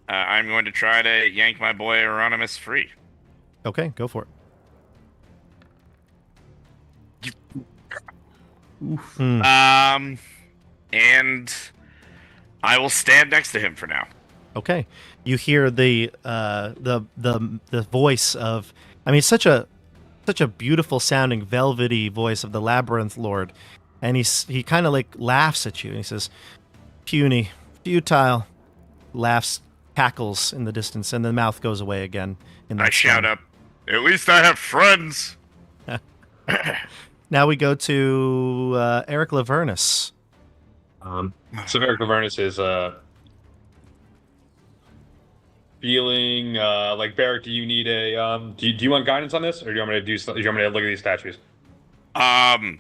I'm going to try to yank my boy Hieronymus free. Okay, go for it. And I will stand next to him for now. Okay. You hear the voice of, I mean, such a beautiful sounding velvety voice of the Labyrinth Lord, and he kind of like laughs at you and he says, "Puny, futile," laughs, cackles in the distance, and the mouth goes away again. I shout up, "At least I have friends." Now we go to Eric Lavernus. So Eric Lavernus is feeling like, Barrack, do you need a do you want guidance on this, or do you want me to look at these statues? I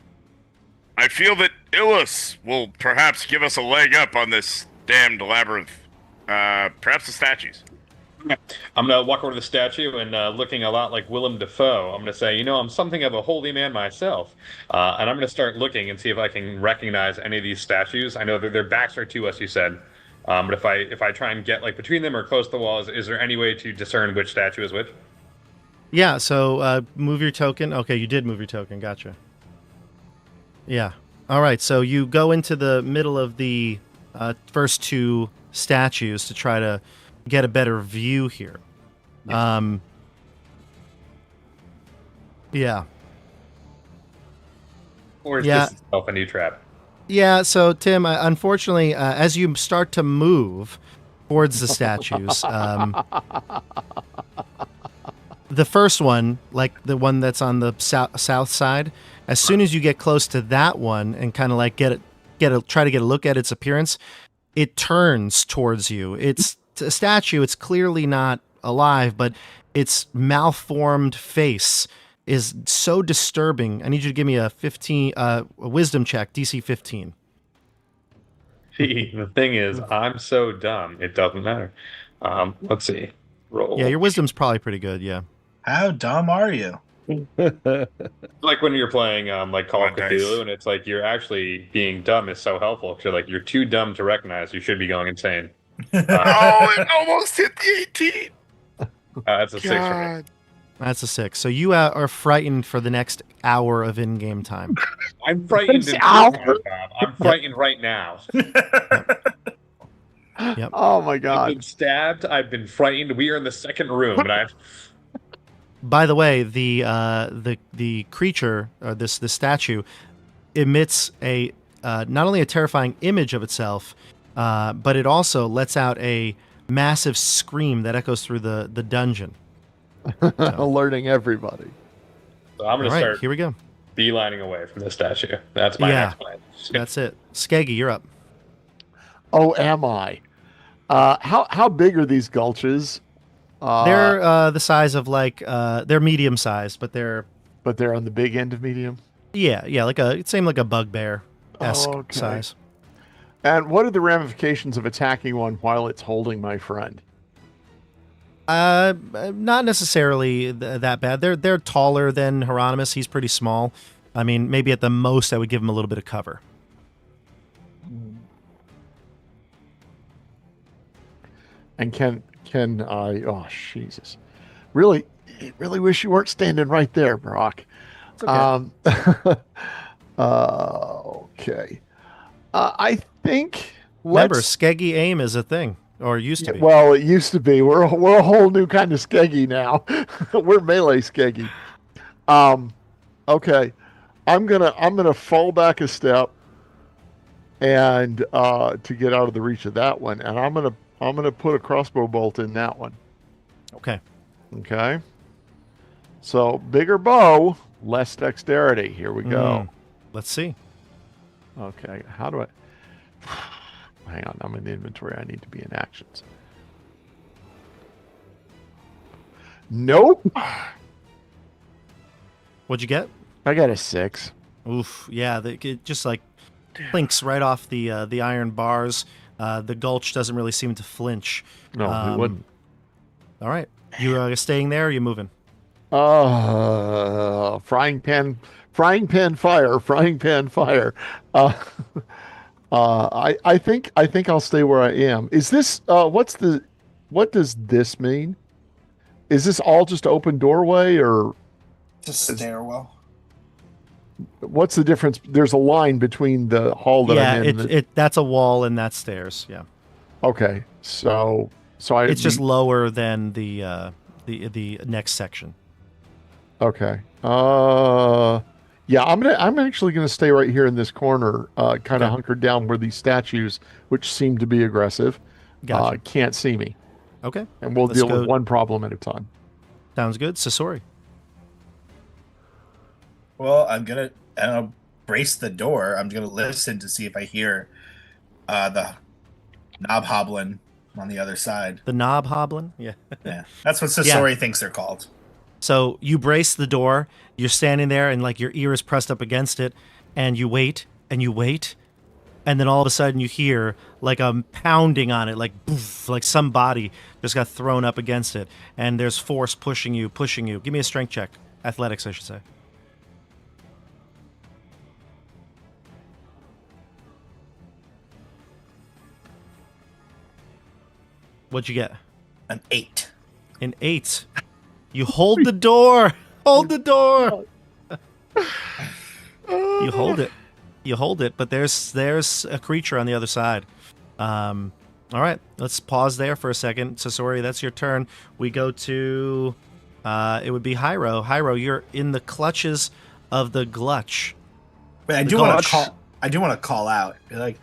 feel that Illus will perhaps give us a leg up on this damned labyrinth. Perhaps the statues. I'm gonna walk over to the statue and looking a lot like Willem Dafoe, I'm gonna say, I'm something of a holy man myself, and I'm gonna start looking and see if I can recognize any of these statues. I know that their backs are to us, you said. But if I try and get like between them or close to the walls, is there any way to discern which statue is which? Yeah, so move your token. Okay, you did move your token. Gotcha. Yeah. All right, so you go into the middle of the first two statues to try to get a better view here. Yes. Yeah. Or is this itself a new trap? Yeah, so Tim, unfortunately, as you start to move towards the statues, the first one, like the one that's on the south side, as soon as you get close to that one and kind of like try to get a look at its appearance, it turns towards you. It's a statue. It's clearly not alive, but its malformed face is so disturbing. I need you to give me a wisdom check, DC 15. See, the thing is, I'm so dumb, it doesn't matter. Let's see. Roll. Yeah, your wisdom's probably pretty good, yeah. How dumb are you? Like when you're playing like Call of Dice. Cthulhu, and it's like you're actually being dumb is so helpful because you're too dumb to recognize you should be going insane. Oh, it almost hit the 18. That's a 6 for me. That's a 6. So you are frightened for the next hour of in-game time. I'm frightened. I'm frightened right now. Yep. Oh my God. I've been stabbed. I've been frightened. We are in the second room, and I've. By the way, the creature, or this statue, emits a not only a terrifying image of itself, but it also lets out a massive scream that echoes through the dungeon, alerting everybody. So I'm going to start. Here we go. Beelining away from the statue. That's my next plan. That's it. Skeggy, you're up. Oh, am I? How big are these gulches? They're the size of they're medium sized, but they're on the big end of medium. Yeah, like a bugbear-esque size. And what are the ramifications of attacking one while it's holding my friend? Not necessarily that bad. They're taller than Hieronymus. He's pretty small. I mean, maybe at the most I would give him a little bit of cover. And can I? Oh, Jesus! Really wish you weren't standing right there, Brock. It's okay. Okay. I think. Remember, skeggy aim is a thing, or used to be. Well, it used to be. We're a whole new kind of skeggy now. We're melee skeggy. Okay. I'm gonna fall back a step, and to get out of the reach of that one, and I'm gonna put a crossbow bolt in that one. Okay. Okay. So bigger bow, less dexterity. Here we go. Let's see. Okay. How do I? Hang on. I'm in the inventory. I need to be in actions. Nope. What'd you get? I got a 6. Oof. Yeah. It just clinks right off the iron bars. The gulch doesn't really seem to flinch. No, it wouldn't. All right. You staying there or are you moving? Frying pan fire. I think I'll stay where I am. Is this what does this mean? Is this all just open doorway or it's a stairwell? What's the difference? There's a line between the hall that I'm in. That's a wall and that's stairs. Yeah. Okay. So it's just lower than the next section. Okay. Yeah, I'm actually gonna stay right here in this corner, kind of hunkered down where these statues, which seem to be aggressive, can't see me. Okay. And we'll deal with one problem at a time. Sounds good. Sasori. Well, I'm gonna brace the door. I'm gonna listen to see if I hear the knob hoblin on the other side. The knob hoblin? Yeah. Yeah. That's what Sasori thinks they're called. So you brace the door, you're standing there and your ear is pressed up against it, and you wait, and then all of a sudden you hear a pounding on it, boof, like somebody just got thrown up against it, and there's force pushing you. Give me a strength check. Athletics, I should say. What'd you get? An 8. An 8. You hold the door. Hold the door. You hold it, but there's a creature on the other side. All right, let's pause there for a second. Sasori, that's your turn. We go to it would be Hyro. Hyro, you're in the clutches of the glutch. But I do want to call out. Be like,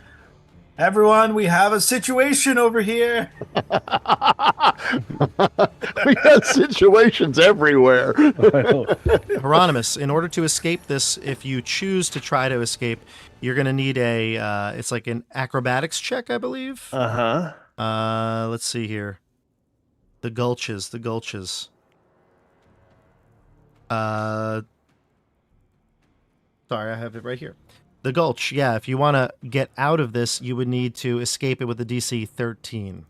everyone, we have a situation over here. We got situations everywhere. Hieronymus, in order to escape this, if you choose to try to escape, you're going to need it's like an acrobatics check, I believe. Let's see here. The gulches. Sorry, I have it right here. The gulch, yeah. If you want to get out of this, you would need to escape it with a DC 13.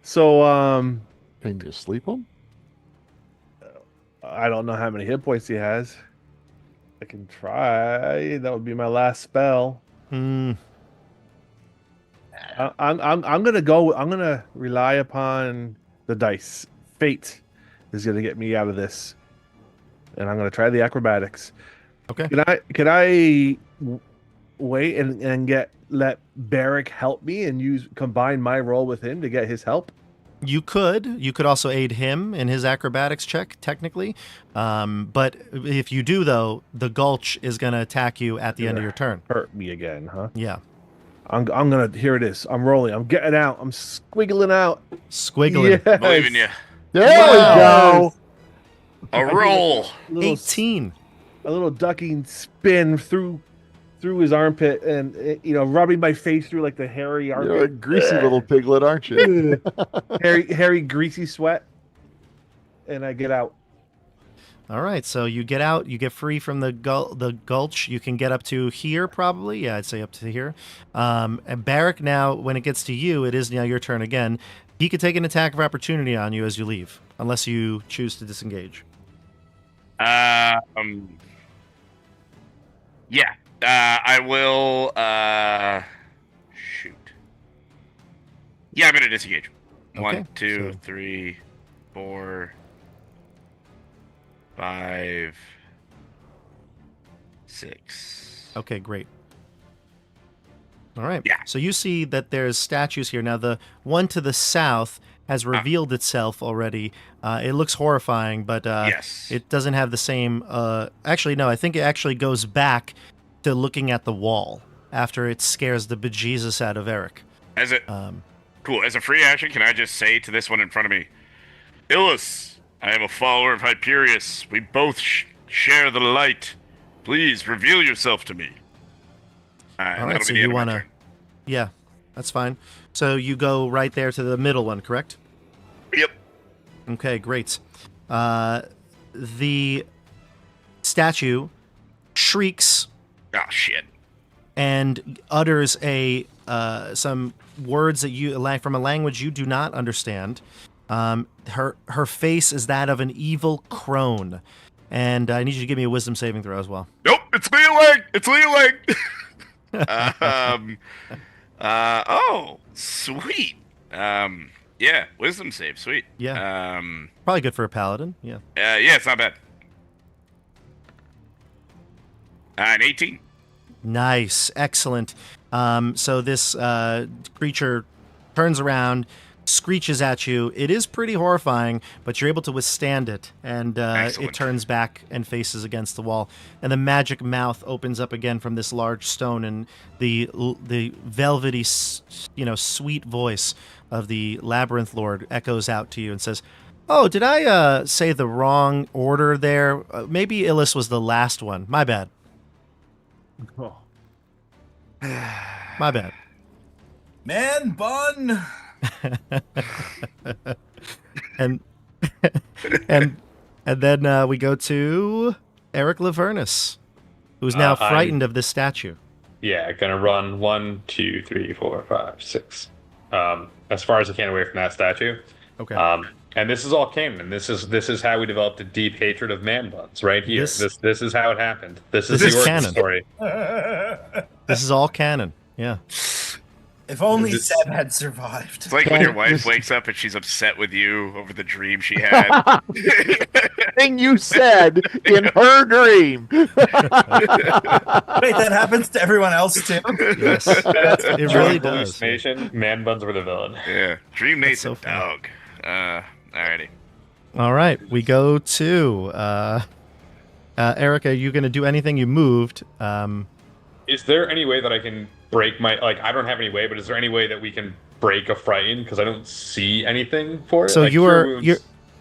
So, can you sleep them? I don't know how many hit points he has. I can try. That would be my last spell. I'm gonna go. I'm gonna rely upon the dice. Fate is gonna get me out of this, and I'm gonna try the acrobatics. Okay. Can I wait and let Barrick help me and combine my roll with him to get his help? You could also aid him in his acrobatics check, technically. But if you do, though, the Gulch is going to attack you at the end of your turn. Hurt me again, huh? Yeah. I'm gonna. Here it is. I'm rolling. I'm getting out. I'm squiggling out. Squiggling. Yes. Believe in you. There we go. A roll. 18. A little ducking spin through his armpit, and rubbing my face through like the hairy armpit. You're a greasy little piglet, aren't you? hairy, greasy sweat, and I get out. All right, so you get out, you get free from the Gulch. You can get up to here, probably. Yeah, I'd say up to here. And Barrick, now, when it gets to you, it is now your turn again. He could take an attack of opportunity on you as you leave, unless you choose to disengage. Yeah. I will. Shoot. Yeah, I'm gonna disengage. Okay, 1, 2, 3, 4, 5, 6. Okay, great. All right. Yeah. So you see that there's statues here. Now, the one to the south has revealed itself already. It looks horrifying, but Yes. it doesn't have the same... actually, no, I think it actually goes back to looking at the wall after it scares the bejesus out of Eric. Cool. As a free action, can I just say to this one in front of me, Illus, I am a follower of Hyperius. We both share the light. Please reveal yourself to me. All right, so you want to... Yeah, that's fine. So you go right there to the middle one, correct? Yep. Okay, great. The statue shrieks... Oh, shit. And utters some words that from a language you do not understand. Her face is that of an evil crone. And I need you to give me a wisdom saving throw as well. Nope, it's Leolang! It's Leolang! Oh, sweet. Yeah, wisdom save, sweet. Yeah. Probably good for a paladin, yeah. Yeah, it's not bad. An 18. Nice, excellent. So this creature turns around, screeches at you. It is pretty horrifying, but you're able to withstand it, and it turns back and faces against the wall. And the magic mouth opens up again from this large stone, and the velvety, sweet voice of the Labyrinth Lord echoes out to you and says, "Oh, did I say the wrong order there? Maybe Illus was the last one. My bad." Oh. My bad. Man bun. and then we go to Eric Lavernus, who's now frightened of this statue. Yeah, gonna run 1, 2, 3, 4, 5, 6. As far as I can away from that statue. Okay. And this is all canon. This is how we developed a deep hatred of man buns right here. This is how it happened. This is the origin story. This is all canon. Yeah. If only Seb had survived. It's like when your wife wakes up and she's upset with you over the dream she had. Thing you said in her dream. Wait, that happens to everyone else too? Yes. It really does. Man buns were the villain. Yeah. Dream Nate's so a dog. Alrighty. All right. We go to Eric, are you going to do anything? You moved. Is there any way that I can break my... I don't have any way, but is there any way that we can break a frighten? Because I don't see anything for it. So you're...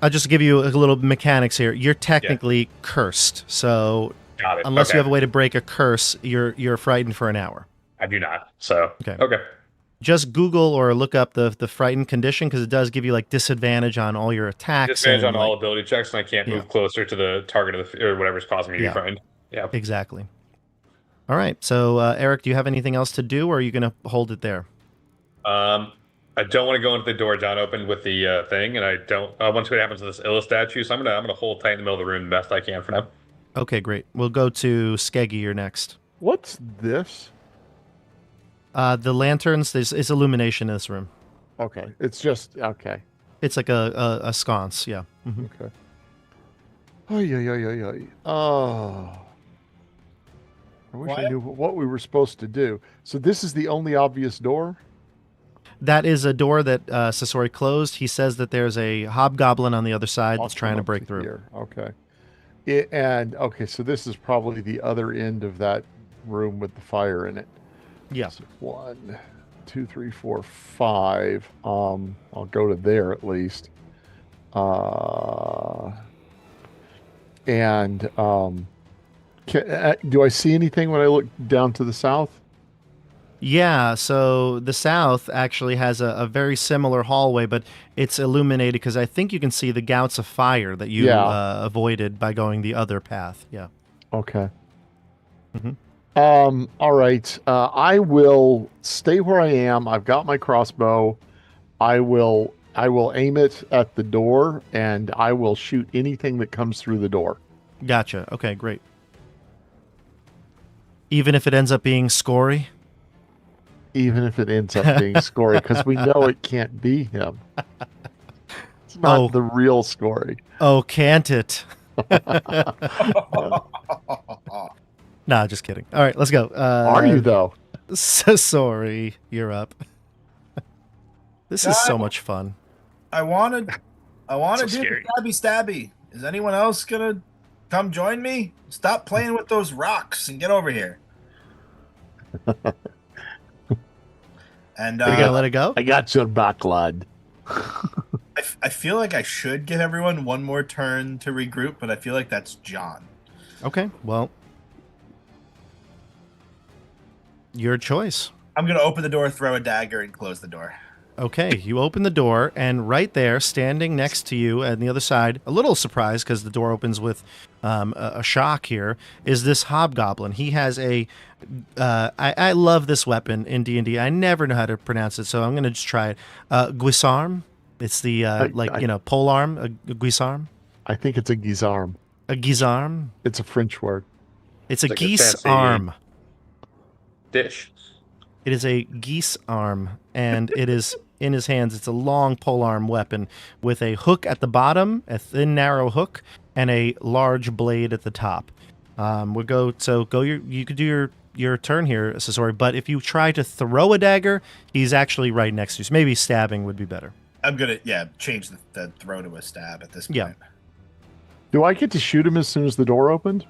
I'll just give you a little mechanics here. You're technically cursed. So Got it. Unless you have a way to break a curse, you're frightened for an hour. I do not. So okay. Just Google or look up the frightened condition, because it does give you disadvantage on all your attacks. Disadvantage on all ability checks, and I can't move closer to the target of or whatever's causing me to be frightened. Yeah. Exactly. All right. So Eric, do you have anything else to do, or are you going to hold it there? I I don't want to go into the door John opened with the thing, and I don't want to see what happens to this Illa statue. So I'm gonna hold tight in the middle of the room the best I can for now. Okay, great. We'll go to Skeggy. You're next. What's this? The lanterns. It's illumination in this room. Okay, it's just okay. It's like a sconce. Yeah. Mm-hmm. Okay. Oh yeah. Oh. I wish I knew what we were supposed to do. So this is the only obvious door? That is a door that Sasori closed. He says that there's a hobgoblin on the other side that's trying to break through. Here. Okay. Okay, so this is probably the other end of that room with the fire in it. Yeah. So 1, 2, 3, 4, 5. I'll go to there at least. Do I see anything when I look down to the south? Yeah, so the south actually has a very similar hallway, but it's illuminated because I think you can see the gouts of fire that you avoided by going the other path. Yeah. Okay. Mm-hmm. All right. I will stay where I am. I've got my crossbow. I will aim it at the door, and I will shoot anything that comes through the door. Gotcha. Okay, great. Even if it ends up being Scory? Even if it ends up being Scory, because we know it can't be him. It's not the real Scory. Oh, can't it? Nah, just kidding. All right, let's go. Are you, though? Sorry, you're up. This is so much fun. I want to So do scary. the stabby. Is anyone else going to come join me? Stop playing with those rocks and get over here. And Are you gonna let it go? I got your back, lad. I feel like I should give everyone one more turn to regroup, but I feel like that's John. Okay, well, your choice. I'm going to open the door, throw a dagger, and close the door. Okay, you open the door, and right there, standing next to you on the other side, a little surprised because the door opens with a shock here, is this hobgoblin. He has I love this weapon in D&D. I never know how to pronounce it, so I'm going to just try it. Guisarme. It's the, polearm, a guisarme. I think it's a guisarme. A guisarme? It's a French word. It's a geese arm. Dish. It is a geese arm, and it is in his hands. It's a long polearm weapon with a hook at the bottom, a thin, narrow hook, and a large blade at the top. You could do your turn here, Sasori, but if you try to throw a dagger, he's actually right next to you. So maybe stabbing would be better. I'm going to, change the throw to a stab at this point. Yeah. Do I get to shoot him as soon as the door opened?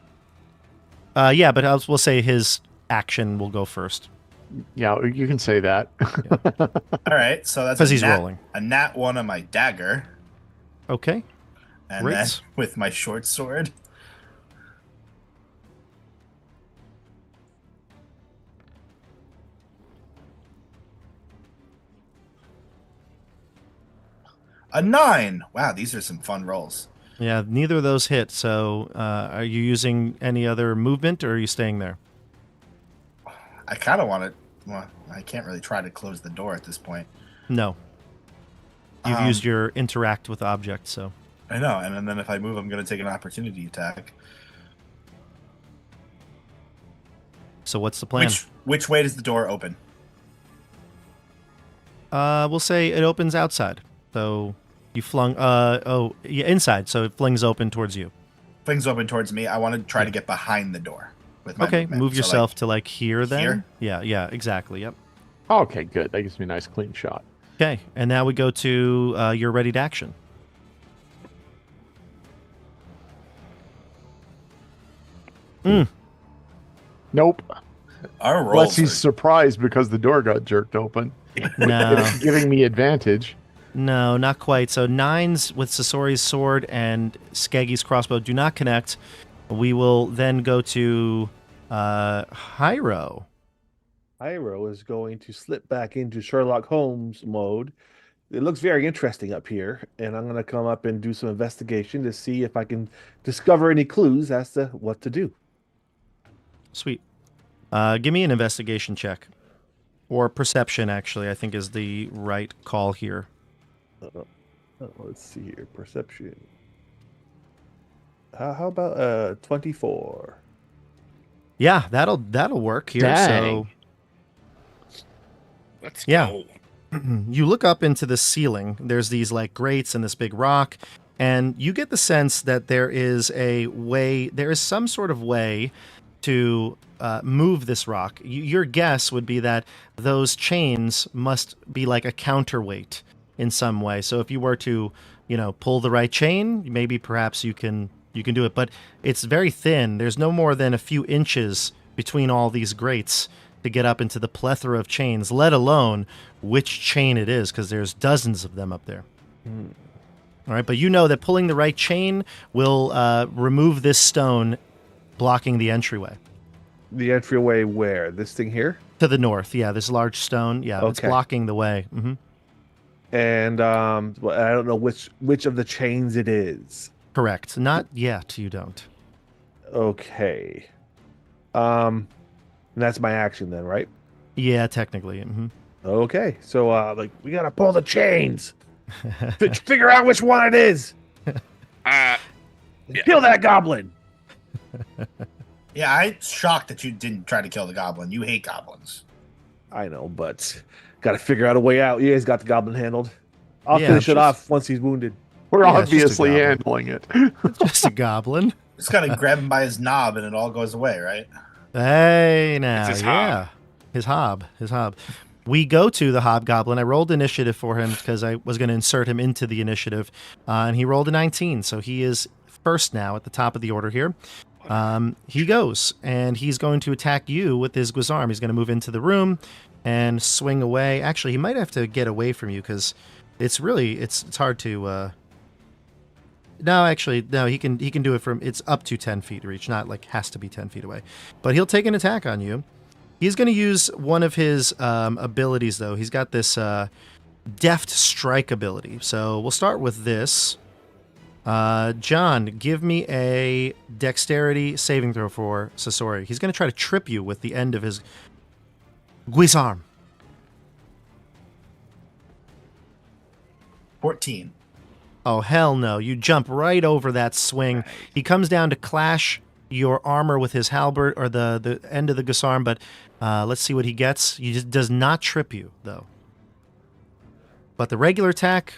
Yeah, but we'll say his action will go first. Yeah, you can say that. Yeah. All right, so that's because he's rolling. A nat 1 on my dagger. Okay. And then with my short sword. A 9. Wow, these are some fun rolls. Yeah, neither of those hit. So are you using any other movement, or are you staying there? I kind of want to. Well, I can't really try to close the door at this point. No. You've used your interact with object, so. I know, and then if I move, I'm going to take an opportunity attack. So what's the plan? Which way does the door open? We'll say it opens outside. So you flung. Inside. So it flings open towards you. Flings open towards me. I want to try to get behind the door. Okay, move yourself to here then. Here? Yeah, exactly. Yep. Okay, good. That gives me a nice clean shot. Okay, and now we go to your ready to action. Nope. Our rolls. Unless he's surprised because the door got jerked open. No. It's giving me advantage. No, not quite. So 9s with Sasori's sword and Skeggy's crossbow do not connect. We will then go to Hyro. Hyro is going to slip back into Sherlock Holmes mode. It looks very interesting up here, and I'm going to come up and do some investigation to see if I can discover any clues as to what to do. Sweet. Give me an investigation check. Or perception, actually, I think is the right call here. Let's see here. Perception. How about 24? Yeah, that'll work here. Dang. So Let's yeah. go. You look up into the ceiling. There's these like grates and this big rock, and you get the sense that there is some sort of way to move this rock. Your guess would be that those chains must be like a counterweight in some way. So if you were to, pull the right chain, maybe perhaps you can do it. But it's very thin. There's no more than a few inches between all these grates to get up into the plethora of chains, let alone which chain it is, because there's dozens of them up there. All right, but you know that pulling the right chain will remove this stone blocking the entryway. The entryway where? This thing here? To the north, yeah, this large stone. Yeah, It's blocking the way. Mm-hmm. And I don't know which of the chains it is. Correct. Not yet, you don't. Okay. That's my action then, right? Yeah, technically. Mm-hmm. Okay, so we gotta pull the chains. Figure out which one it is. Kill that goblin. Yeah, I'm shocked that you didn't try to kill the goblin. You hate goblins. I know, but gotta figure out a way out. You guys got the goblin handled. I'll finish it off once he's wounded. We're obviously handling it. It's just a goblin. Just gotta grab him by his knob and it all goes away, right? Hey, now, It's his hob. His hob. We go to the hobgoblin. I rolled initiative for him because I was going to insert him into the initiative, and he rolled a 19, so he is first now at the top of the order here. He goes, and he's going to attack you with his guisarme. He's going to move into the room and swing away. Actually, he might have to get away from you because it's hard to... No, he can do it from... It's up to 10 feet reach, not like has to be 10 feet away. But he'll take an attack on you. He's going to use one of his abilities, though. He's got this deft strike ability. So we'll start with this. John, give me a dexterity saving throw for Sasori. He's going to try to trip you with the end of his guisarme. 14. Oh, hell no. You jump right over that swing. He comes down to clash your armor with his halberd or the end of the guisarme, but let's see what he gets. He just does not trip you, though. But the regular attack,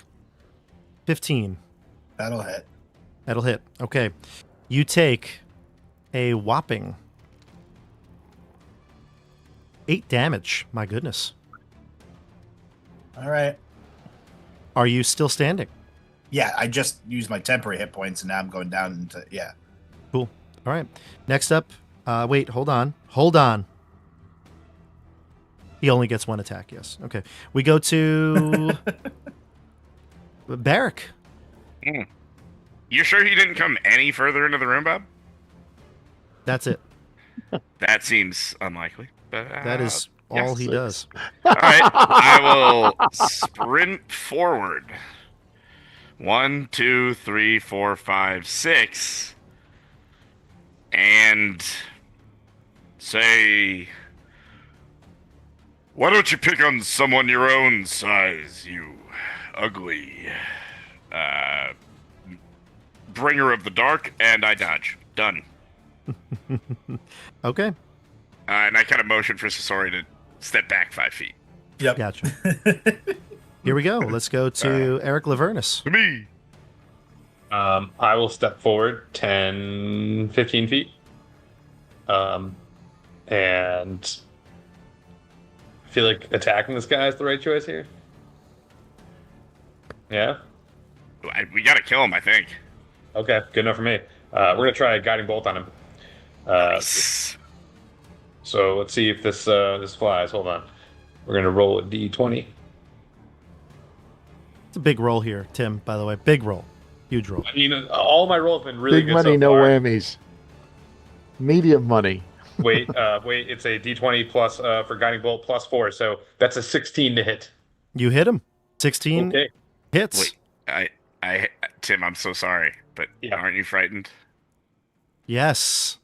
15. That'll hit. That'll hit. Okay. You take a whopping 8 damage. My goodness. All right. Are you still standing? Yeah, I just used my temporary hit points and now I'm going down into... Yeah. Cool. All right. Next up... wait, hold on. Hold on. He only gets one attack, yes. Okay. We go to... Barrick. You sure he didn't come any further into the room, Bob? That's it. That seems unlikely. But, that is all he does. All right. I will sprint forward. 1, 2, 3, 4, 5, 6. And say, why don't you pick on someone your own size, you ugly bringer of the dark, and I dodge. Done. Okay. And I kind of motion for Sasori to step back 5 feet. Yep. Gotcha. Here we go. Let's go to Eric Lavernus. To me. I will step forward 10, 15 feet. And I feel like attacking this guy is the right choice here. Yeah? We gotta kill him, I think. Okay, good enough for me. We're going to try a guiding bolt on him. Nice. So let's see if this flies. Hold on. We're going to roll a d20. It's a big roll here, Tim, by the way. Big roll. Huge roll. I mean, all my rolls have been really big good money, so no far. whammies. Medium money. Wait, it's a d20 plus for guiding bolt plus 4, so that's a 16 to hit. You hit him. 16 Okay. hits. Wait, Tim, I'm so sorry, but aren't you frightened? Yes.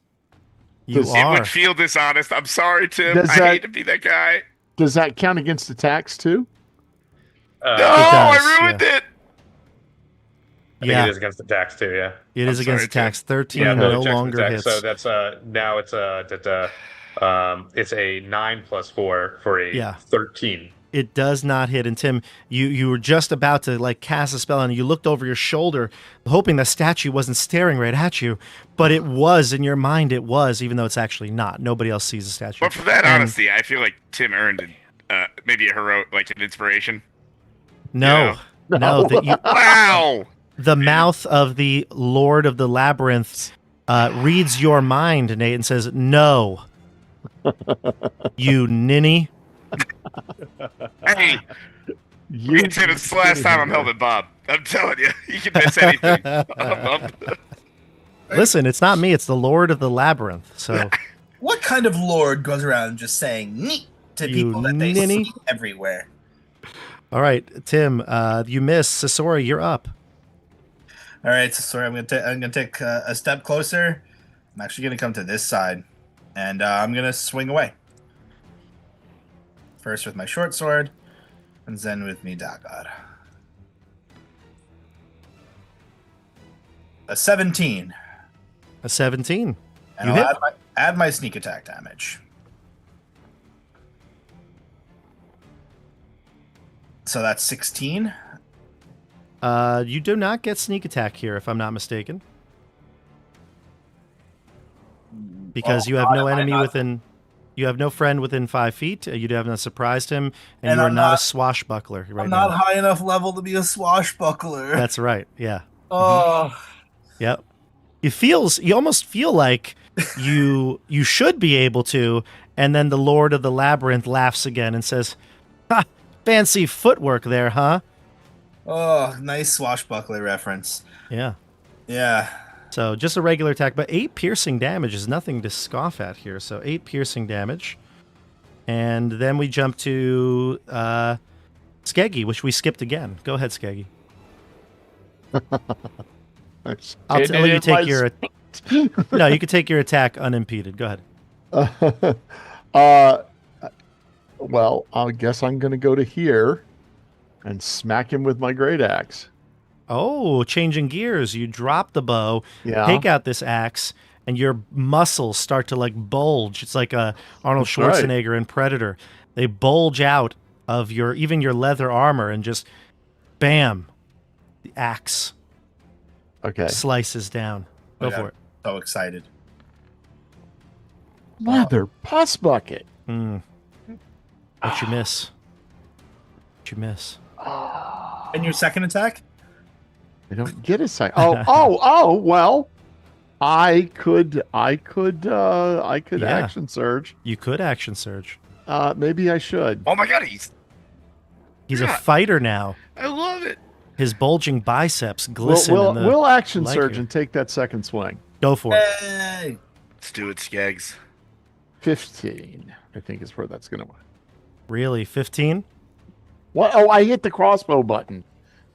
You It are. would feel dishonest. I'm sorry, Tim. I hate to be that guy. Does that count against attacks too? No, I ruined it. I think it is against attacks too. Yeah, it is against attacks. 13 no longer hits. So that's now it's a 9 + 4 for a 13. It does not hit. And Tim, you were just about to like cast a spell, and you looked over your shoulder, hoping the statue wasn't staring right at you, but it was in your mind. It was, even though it's actually not. Nobody else sees the statue. But for that honesty, I feel like Tim earned maybe a heroic, like an inspiration. No. Wow. The mouth of the Lord of the Labyrinth reads your mind, Nate, and says, "No, you ninny." Hey, it's the last time I'm helping Bob. I'm telling you, he can miss anything. Listen, it's not me. It's the Lord of the Labyrinth. So, what kind of lord goes around just saying "neat" to people that they see everywhere? All right, Tim, you missed. Sasori, you're up. All right, Sasori, I'm gonna take a step closer. I'm actually gonna come to this side, and I'm gonna swing away. First with my short sword, and then with me dagger. A 17. A 17. And I'll add my sneak attack damage. So that's 16. You do not get sneak attack here, if I'm not mistaken. Because you have no enemy within... You have no friend within 5 feet. You haven't surprised him, and you are not a swashbuckler right I'm now. not high enough level to be a swashbuckler. That's right. Yeah. Oh. Yep. You almost feel like you should be able to, and then the Lord of the Labyrinth laughs again and says, "Ha, fancy footwork there, huh?" Oh, nice swashbuckler reference. Yeah. Yeah. So just a regular attack, but 8 piercing damage is nothing to scoff at here. So 8 piercing damage. And then we jump to Skeggy, which we skipped again. Go ahead, Skeggy. I'll let you take your... No, you can take your attack unimpeded. Go ahead. Well, I guess I'm going to go to here and smack him with my great axe. Oh, changing gears. You drop the bow, take out this axe, and your muscles start to like bulge. It's like Arnold Schwarzenegger in Predator. They bulge out of even your leather armor, and just bam, the axe slices down. Go for it. So excited. Leather pus bucket. What you miss? What you miss? And your second attack? I don't get a second. Well, I could action surge. You could action surge. Maybe I should. Oh my god, he's a fighter now. I love it. His bulging biceps glisten. We'll action surge and take that second swing. Go for it. Hey. Let's do it, Skeggs. 15, I think is where that's going to. Really, 15? What? Oh, I hit the crossbow button.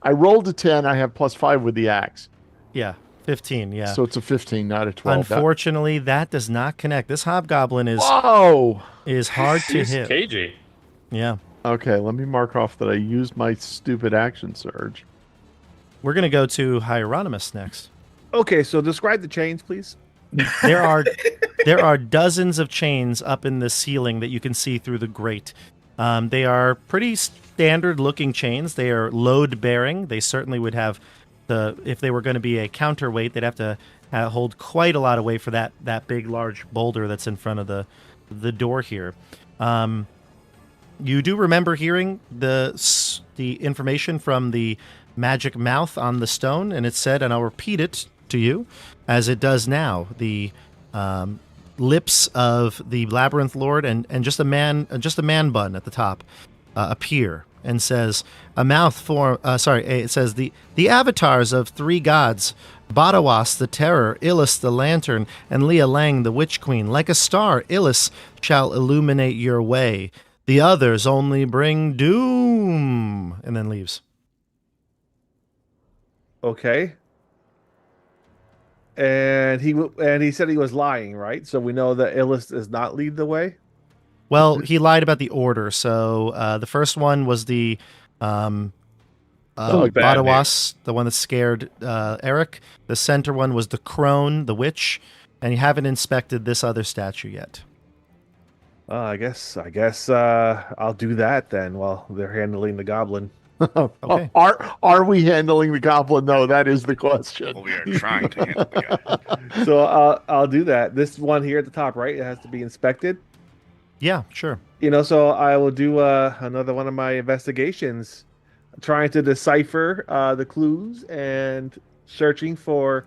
I rolled a 10. I have +5 with the axe. Yeah, 15. Yeah. So it's a 15, not a 12. Unfortunately, that does not connect. This hobgoblin is hard to hit. Cagey. Yeah. Okay, let me mark off that I used my stupid action surge. We're gonna go to Hieronymus next. Okay, so describe the chains, please. There are dozens of chains up in the ceiling that you can see through the grate. They are pretty standard-looking chains. They are load-bearing. They certainly would have if they were going to be a counterweight, they'd have to hold quite a lot of weight for that big, large boulder that's in front of the door here. You do remember hearing the information from the magic mouth on the stone, and it said, and I'll repeat it to you, as it does now, the lips of the Labyrinth Lord and just a man bun at the top appear and says, it says the avatars of 3 gods, Badawas the Terror, Illis the Lantern, and Leah Lang the Witch Queen. Like a star, Illis shall illuminate your way. The others only bring doom. And then leaves. Okay. And he said he was lying, right? So we know that Illis does not lead the way. Well, he lied about the order. So the first one was the Badawas, the one that scared Eric. The center one was the crone, the witch, and you haven't inspected this other statue yet. I guess I'll do that then while they're handling the goblin. Okay. Are we handling the goblin? No, that is the question. Well, we are trying to handle the goblin. So I'll do that. This one here at the top, right? It has to be inspected. Yeah, sure. So I will do another one of my investigations, trying to decipher the clues and searching for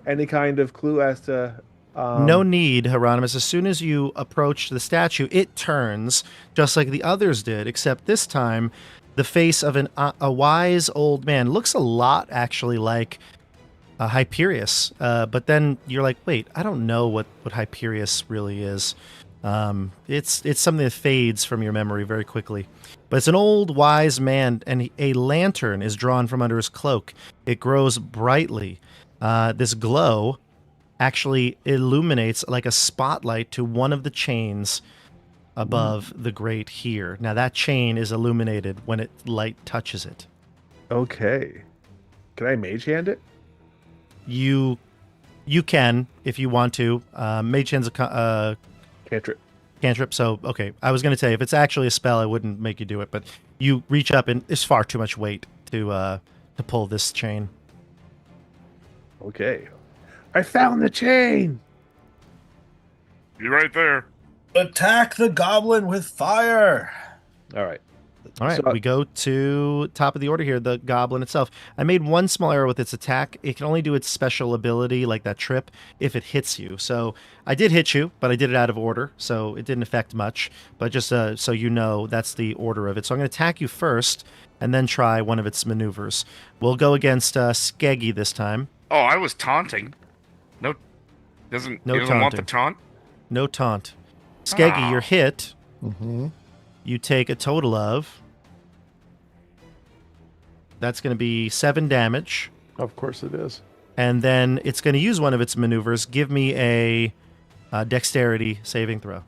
any kind of clue as to. No need, Hieronymus. As soon as you approach the statue, it turns just like the others did, except this time the face of a wise old man looks a lot actually like Hyperius. But then you're like, wait, I don't know what Hyperius really is. It's something that fades from your memory very quickly. But it's an old wise man, and a lantern is drawn from under his cloak. It grows brightly. This glow actually illuminates like a spotlight to one of the chains above the grate here. Now that chain is illuminated when light touches it. Okay. Can I mage hand it? You can if you want to. Mage hand's a cantrip. So okay, I was gonna say if it's actually a spell, I wouldn't make you do it, but you reach up and it's far too much weight to pull this chain. Okay. I found the chain. You're right there. Attack the goblin with fire. All right. So, we go to top of the order here, the goblin itself. I made one small error with its attack. It can only do its special ability, like that trip, if it hits you. So I did hit you, but I did it out of order, so it didn't affect much. But just so you know, that's the order of it. So I'm going to attack you first, and then try one of its maneuvers. We'll go against Skeggy this time. Oh, I was taunting. No, doesn't want the taunt? No taunt. Skeggy, you're hit. Mm-hmm. You take a total of... That's going to be 7 damage. Of course it is. And then it's going to use one of its maneuvers. Give me a dexterity saving throw.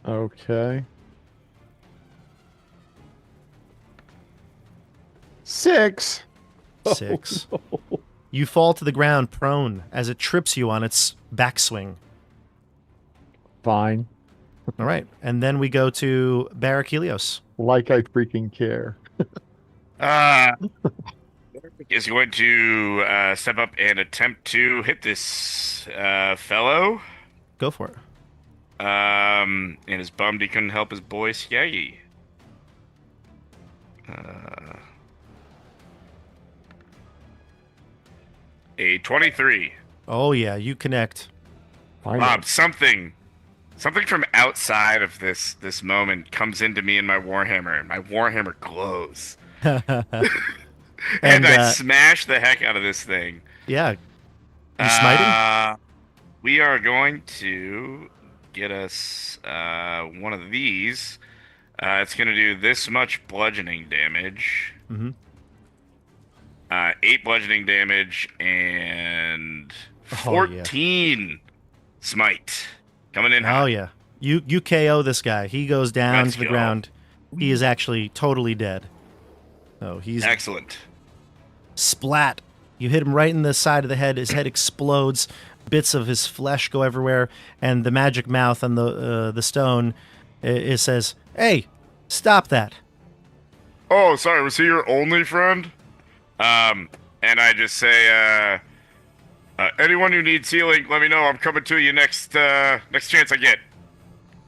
Okay. 6. 6. Oh, no. You fall to the ground prone as it trips you on its backswing. Fine. All right. And then we go to Barakelios. Like I freaking care. Is going to step up and attempt to hit this fellow. Go for it. And is bummed he couldn't help his boy Skaggy. A 23. Oh yeah, you connect. Bob, something from outside of this moment comes into me in my Warhammer, and my Warhammer glows. and I smash the heck out of this thing. Yeah. You smiting? We are going to get us one of these. It's going to do this much bludgeoning damage. Mm-hmm. 8 bludgeoning damage and 14 smite. Coming in hot. Oh, yeah. You KO this guy. He goes down to the ground. He is actually totally dead. Oh, he's... Excellent. Splat. You hit him right in the side of the head. His head explodes. Bits of his flesh go everywhere. And the magic mouth on the stone, it says, "Hey, stop that." Oh, sorry. Was he your only friend? And I just say, anyone who needs healing, let me know. I'm coming to you next chance I get.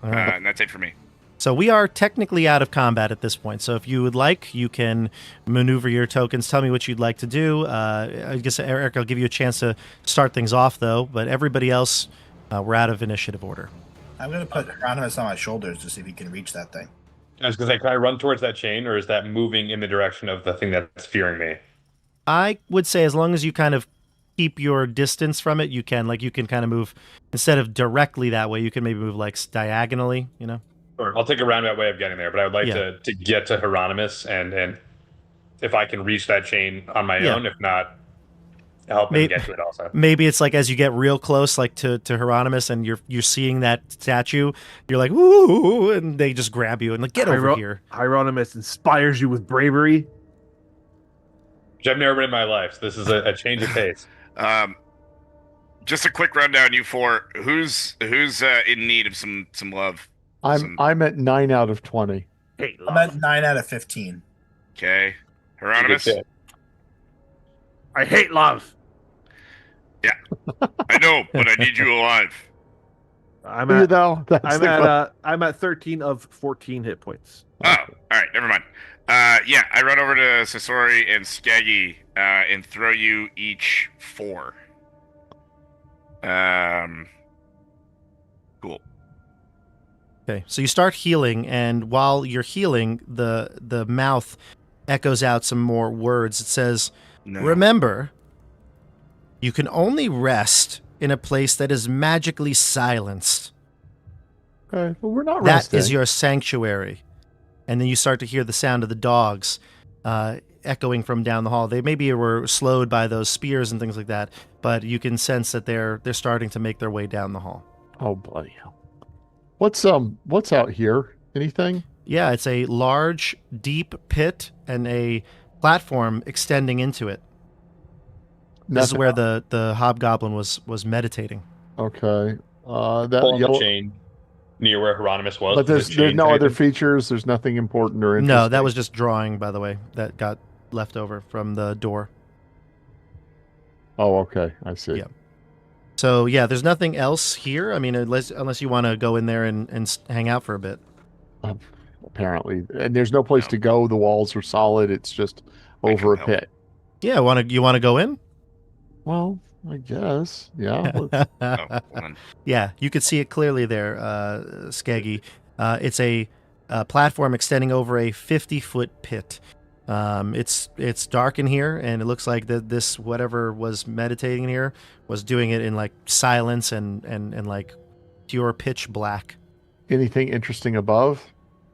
And that's it for me. So we are technically out of combat at this point. So if you would like, you can maneuver your tokens. Tell me what you'd like to do. I guess, Eric, I'll give you a chance to start things off, though. But everybody else, we're out of initiative order. I'm going to put Hieronymus on my shoulders to see if he can reach that thing. I was going to say, can I run towards that chain, or is that moving in the direction of the thing that's fearing me? I would say as long as you kind of keep your distance from it, you can. Like, you can kind of move, instead of directly that way, you can maybe move, like, diagonally, you know? Or I'll take a roundabout way of getting there, but I would like to get to Hieronymus, and if I can reach that chain on my own. If not, help him get to it also. Maybe it's like as you get real close, like to Hieronymus, and you're seeing that statue, you're like, ooh, and they just grab you and like, get over here. Hieronymus inspires you with bravery. Which I've never been in my life. So this is a change of pace. Just a quick rundown, you four. Who's in need of some love? I'm at 9 out of 20. I'm at 9 out of 15. Okay, Hieronymus. I hate love. Yeah, I know, but I need you alive. I'm at 13 of 14 hit points. Oh, all right, never mind. Yeah, I run over to Sasori and Skaggy and throw you each 4. Cool. Okay, so you start healing, and while you're healing, the mouth echoes out some more words. It says, remember, you can only rest in a place that is magically silenced. Okay, well, we're not resting. That is your sanctuary. And then you start to hear the sound of the dogs echoing from down the hall. They maybe were slowed by those spears and things like that, but you can sense that they're starting to make their way down the hall. Oh, bloody hell. What's out here? Anything? Yeah, it's a large, deep pit and a platform extending into it. This is where the hobgoblin was meditating. Okay. That yellow chain near where Hieronymus was. But there's no other features. There's nothing important or interesting. No, that was just drawing, by the way, that got left over from the door. Oh, okay. I see. Yeah. So, yeah, there's nothing else here. I mean, unless you want to go in there and hang out for a bit. Apparently. And there's no place to go. The walls are solid. It's just over a pit. Yeah, you want to go in? Well, I guess. Yeah. Yeah, you could see it clearly there, Skaggy. It's a platform extending over a 50-foot pit. It's dark in here, and it looks like this whatever was meditating in here was doing it in like silence and like pure pitch black. Anything interesting above,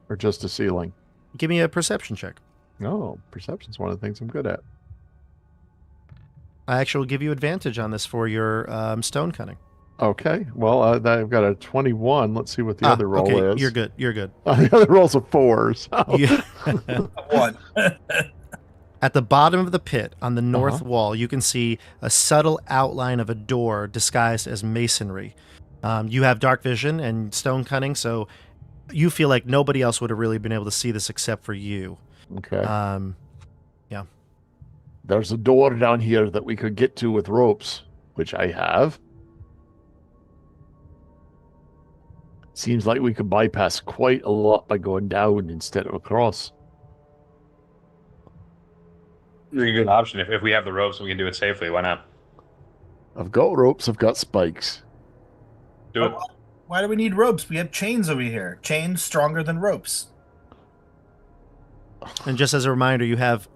or just a ceiling? Give me a perception check. Oh, perception's one of the things I'm good at. I actually will give you advantage on this for your stone cutting. Okay. Well, I've got a 21. Let's see what the other roll is. You're good. You're good. The other roll's a 4. So. Yeah. 1. At the bottom of the pit, on the north wall, you can see a subtle outline of a door disguised as masonry. You have dark vision and stone cutting, so you feel like nobody else would have really been able to see this except for you. Okay. Yeah. There's a door down here that we could get to with ropes, which I have. Seems like we could bypass quite a lot by going down instead of across. It's a good option. If we have the ropes and we can do it safely, why not? I've got ropes. I've got spikes. Do it. Why do we need ropes? We have chains over here. Chains stronger than ropes. And just as a reminder, you have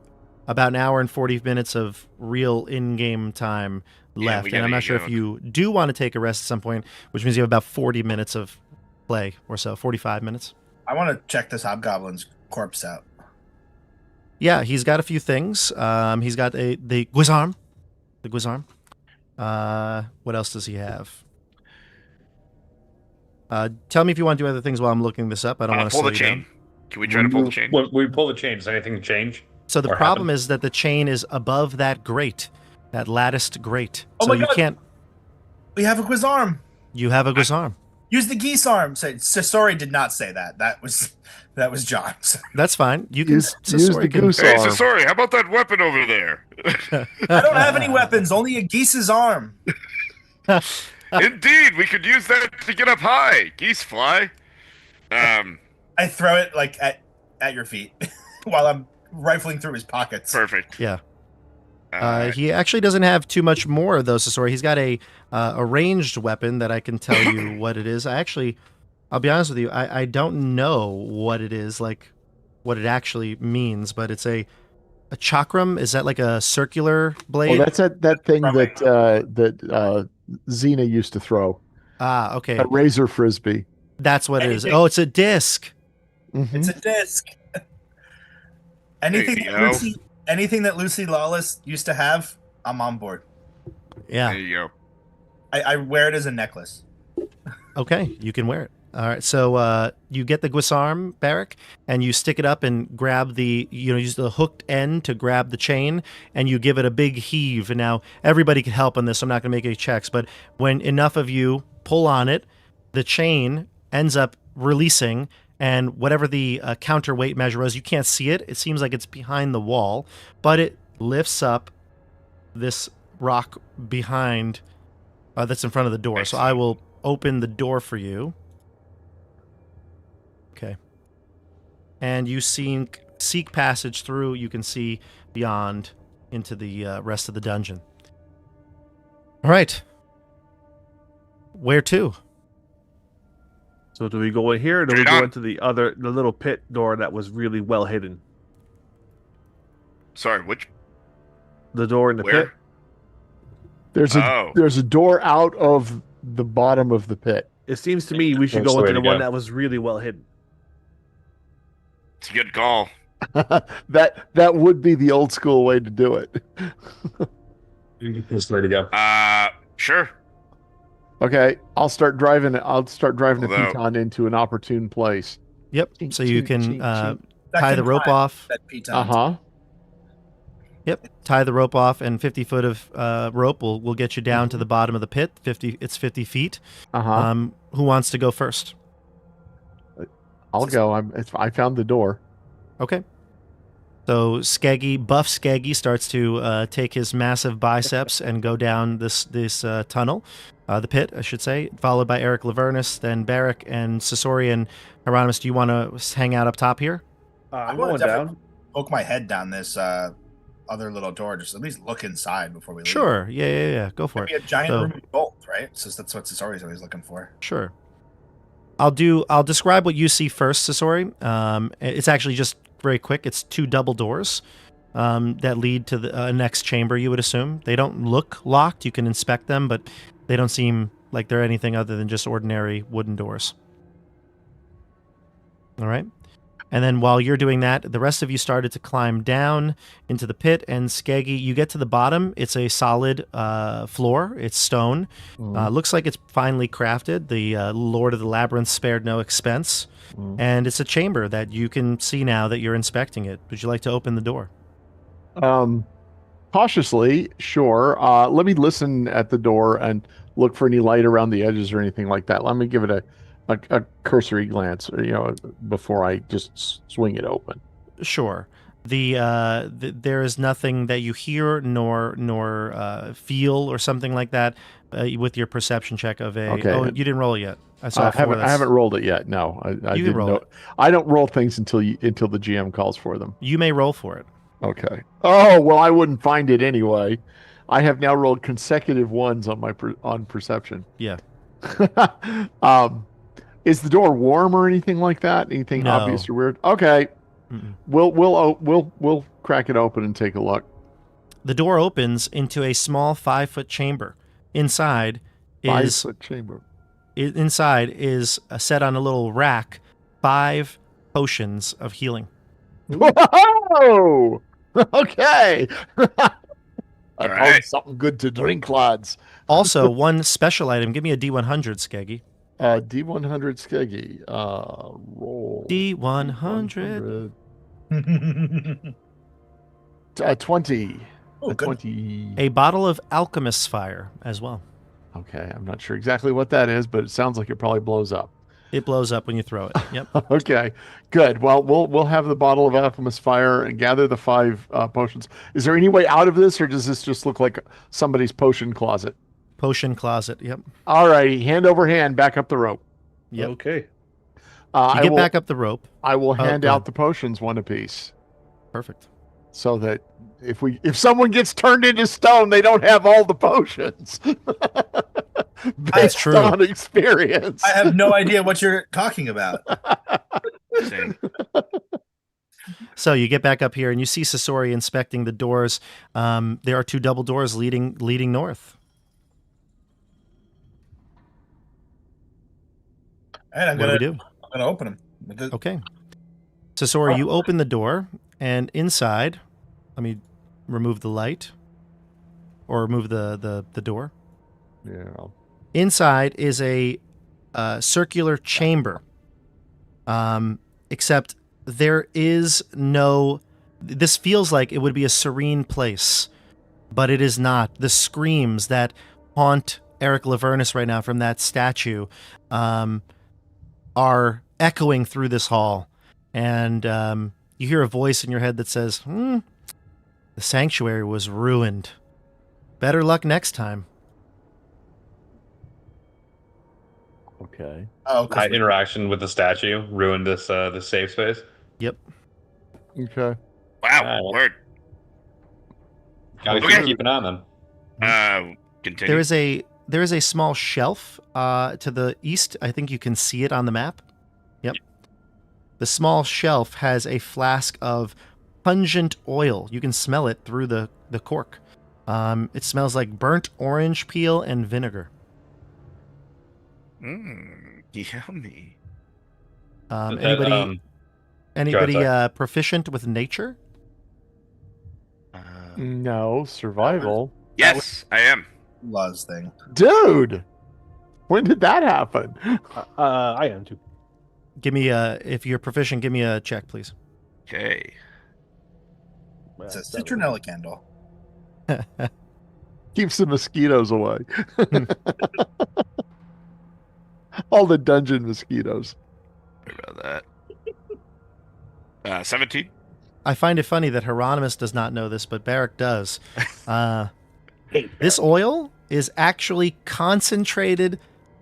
about an hour and 40 minutes of real in-game time left. And I'm not sure if you do want to take a rest at some point, which means you have about 40 minutes of play or so, 45 minutes. I want to check this hobgoblin's corpse out. Yeah, he's got a few things. He's got the guisarme. The guisarme. What else does he have? Tell me if you want to do other things while I'm looking this up. I don't want to pull slow the you chain. down. Can we try to pull the chain? When we pull the chain, does anything change? So the problem is that the chain is above that grate, that latticed grate. Oh so my you God. can't. We have a guisarme. You have a guisarme. Use the geese arm. Sasori did not say that. That was John. That's fine. You can use the goose Hey, arm. Sasori, how about that weapon over there? I don't have any weapons. Only a geese's arm. Indeed, we could use that to get up high. Geese fly. I throw it like at your feet while I'm rifling through his pockets. Perfect. Yeah. He actually doesn't have too much more, though, Sasori. He's got a ranged weapon that I can tell you what it is. I'll be honest with you, I don't know what it is, like what it actually means, but it's a chakram. Is that like a circular blade? Oh, that's that thing that Xena used to throw. Ah, okay. A razor frisbee. That's what it is. Oh, it's a disc. Mm-hmm. It's a disc. Anything that Lucy Lawless used to have, I'm on board. Yeah. There you go. I wear it as a necklace. Okay, you can wear it. All right, so you get the guisarme, Barrick, and you stick it up and grab use the hooked end to grab the chain, and you give it a big heave. And now everybody can help on this. So I'm not going to make any checks, but when enough of you pull on it, the chain ends up releasing, and whatever the counterweight measure is, you can't see it. It seems like it's behind the wall, but it lifts up this rock behind that's in front of the door. Excellent. So I will open the door for you. Okay. And you seek passage through. You can see beyond into the rest of the dungeon. All right. Where to? So do we go in here, or do we go into the little pit door that was really well hidden? Sorry, which? The door in the pit? There's a door out of the bottom of the pit. It seems to me we should go into the one that was really well hidden. It's a good call. That would be the old school way to do it. That's the way to go. Sure. Okay, I'll start driving the Patron into an opportune place. Yep. So you can tie the rope off. Yep. Tie the rope off, and 50 foot of rope will get you down to the bottom of the pit. 50 feet. Who wants to go first? I'll go. I found the door. Okay. So Buff Skeggy starts to take his massive biceps and go down this tunnel, the pit, I should say, followed by Eric Lavernus, then Barrick, and Sasori and Hieronymus. Do you want to hang out up top here? I'm going down. Poke my head down this other little door, just at least look inside before we leave. Sure. Yeah. Go for it. Maybe a giant room of gold, right? So that's what Sasori's always looking for. Sure. I'll describe what you see first, Sasori. It's actually just very quick. It's 2 double doors that lead to the next chamber, you would assume. They don't look locked. You can inspect them, but they don't seem like they're anything other than just ordinary wooden doors. All right. And then while you're doing that, the rest of you started to climb down into the pit. And Skeggy, you get to the bottom. It's a solid floor. It's stone. Looks like it's finely crafted. The Lord of the Labyrinth spared no expense. And it's a chamber that you can see now that you're inspecting it. Would you like to open the door? Cautiously, sure. Let me listen at the door and look for any light around the edges or anything like that. Let me give it a cursory glance, before I just swing it open. Sure. There is nothing that you hear nor feel or something like that with your perception check of a. Okay. Oh, you didn't roll it yet. I haven't rolled it yet. No, I didn't roll it. I don't roll things until the GM calls for them. You may roll for it. Okay. Oh well, I wouldn't find it anyway. I have now rolled consecutive ones on my on perception. Yeah. Is the door warm or anything like that? Anything obvious or weird? Okay. Mm-mm. We'll crack it open and take a look. The door opens into a small 5-foot chamber. Inside is 5-foot chamber. Inside is set on a little rack 5 potions of healing. Whoa! Okay. I found something good to drink, lads. Also, one special item. Give me a D100, Skeggy. D100 Skeggy. Roll. D100. 20. Oh, 20. A bottle of Alchemist's Fire as well. Okay, I'm not sure exactly what that is, but it sounds like it probably blows up. It blows up when you throw it. Yep. Okay, good. Well, we'll have the bottle of Alchemist's Fire and gather the 5 potions. Is there any way out of this, or does this just look like somebody's potion closet? Potion closet. Yep. All righty, hand over hand, back up the rope. Yep. Okay. You get back up the rope. I will hand out the potions one apiece. Perfect. So that if someone gets turned into stone, they don't have all the potions. That's true. On experience. I have no idea what you're talking about. Same. So you get back up here and you see Sasori inspecting the doors. There are 2 double doors leading north. And I'm gonna open them. Okay. Sasori, you open the door, and inside, let me remove the light. or move the door. Yeah. Inside is a circular chamber. Except there is no... This feels like it would be a serene place, but it is not. The screams that haunt Eric Lavernus right now from that statue are echoing through this hall. And you hear a voice in your head that says, the sanctuary was ruined. Better luck next time. Okay. Oh, interaction with the statue ruined this safe space. Yep. Okay. Wow. Word. Gotta keep an eye on them. Continue. There is a small shelf to the east. I think you can see it on the map. Yep. The small shelf has a flask of pungent oil. You can smell it through the cork. It smells like burnt orange peel and vinegar. Yummy. Anybody proficient with nature? No, survival. Yes, I am. Laws thing. Dude, when did that happen? I am too. Give me if you're proficient, give me a check, please. Okay. It's a citronella candle. Keeps the mosquitoes away. All the dungeon mosquitoes. Sorry about that. 17. I find it funny that Hieronymus does not know this, but Barrick does. This oil is actually concentrated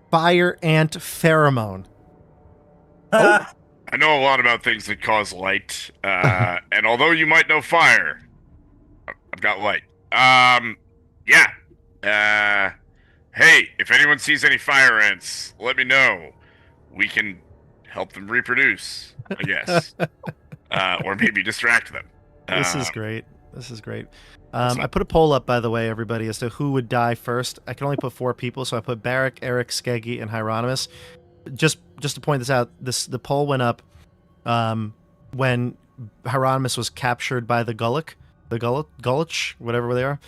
fire ant pheromone. I know a lot about things that cause light, and although you might know fire, I've got light. Yeah. Hey, if anyone sees any fire ants, let me know. We can help them reproduce, I guess. Or maybe distract them. This is great. I put a poll up, by the way, everybody, as to who would die first. I can only put 4 people, so I put Barrick, Eric, Skeggy, and Hieronymus. Just to point this out, the poll went up when Hieronymus was captured by the Gullich, whatever they are.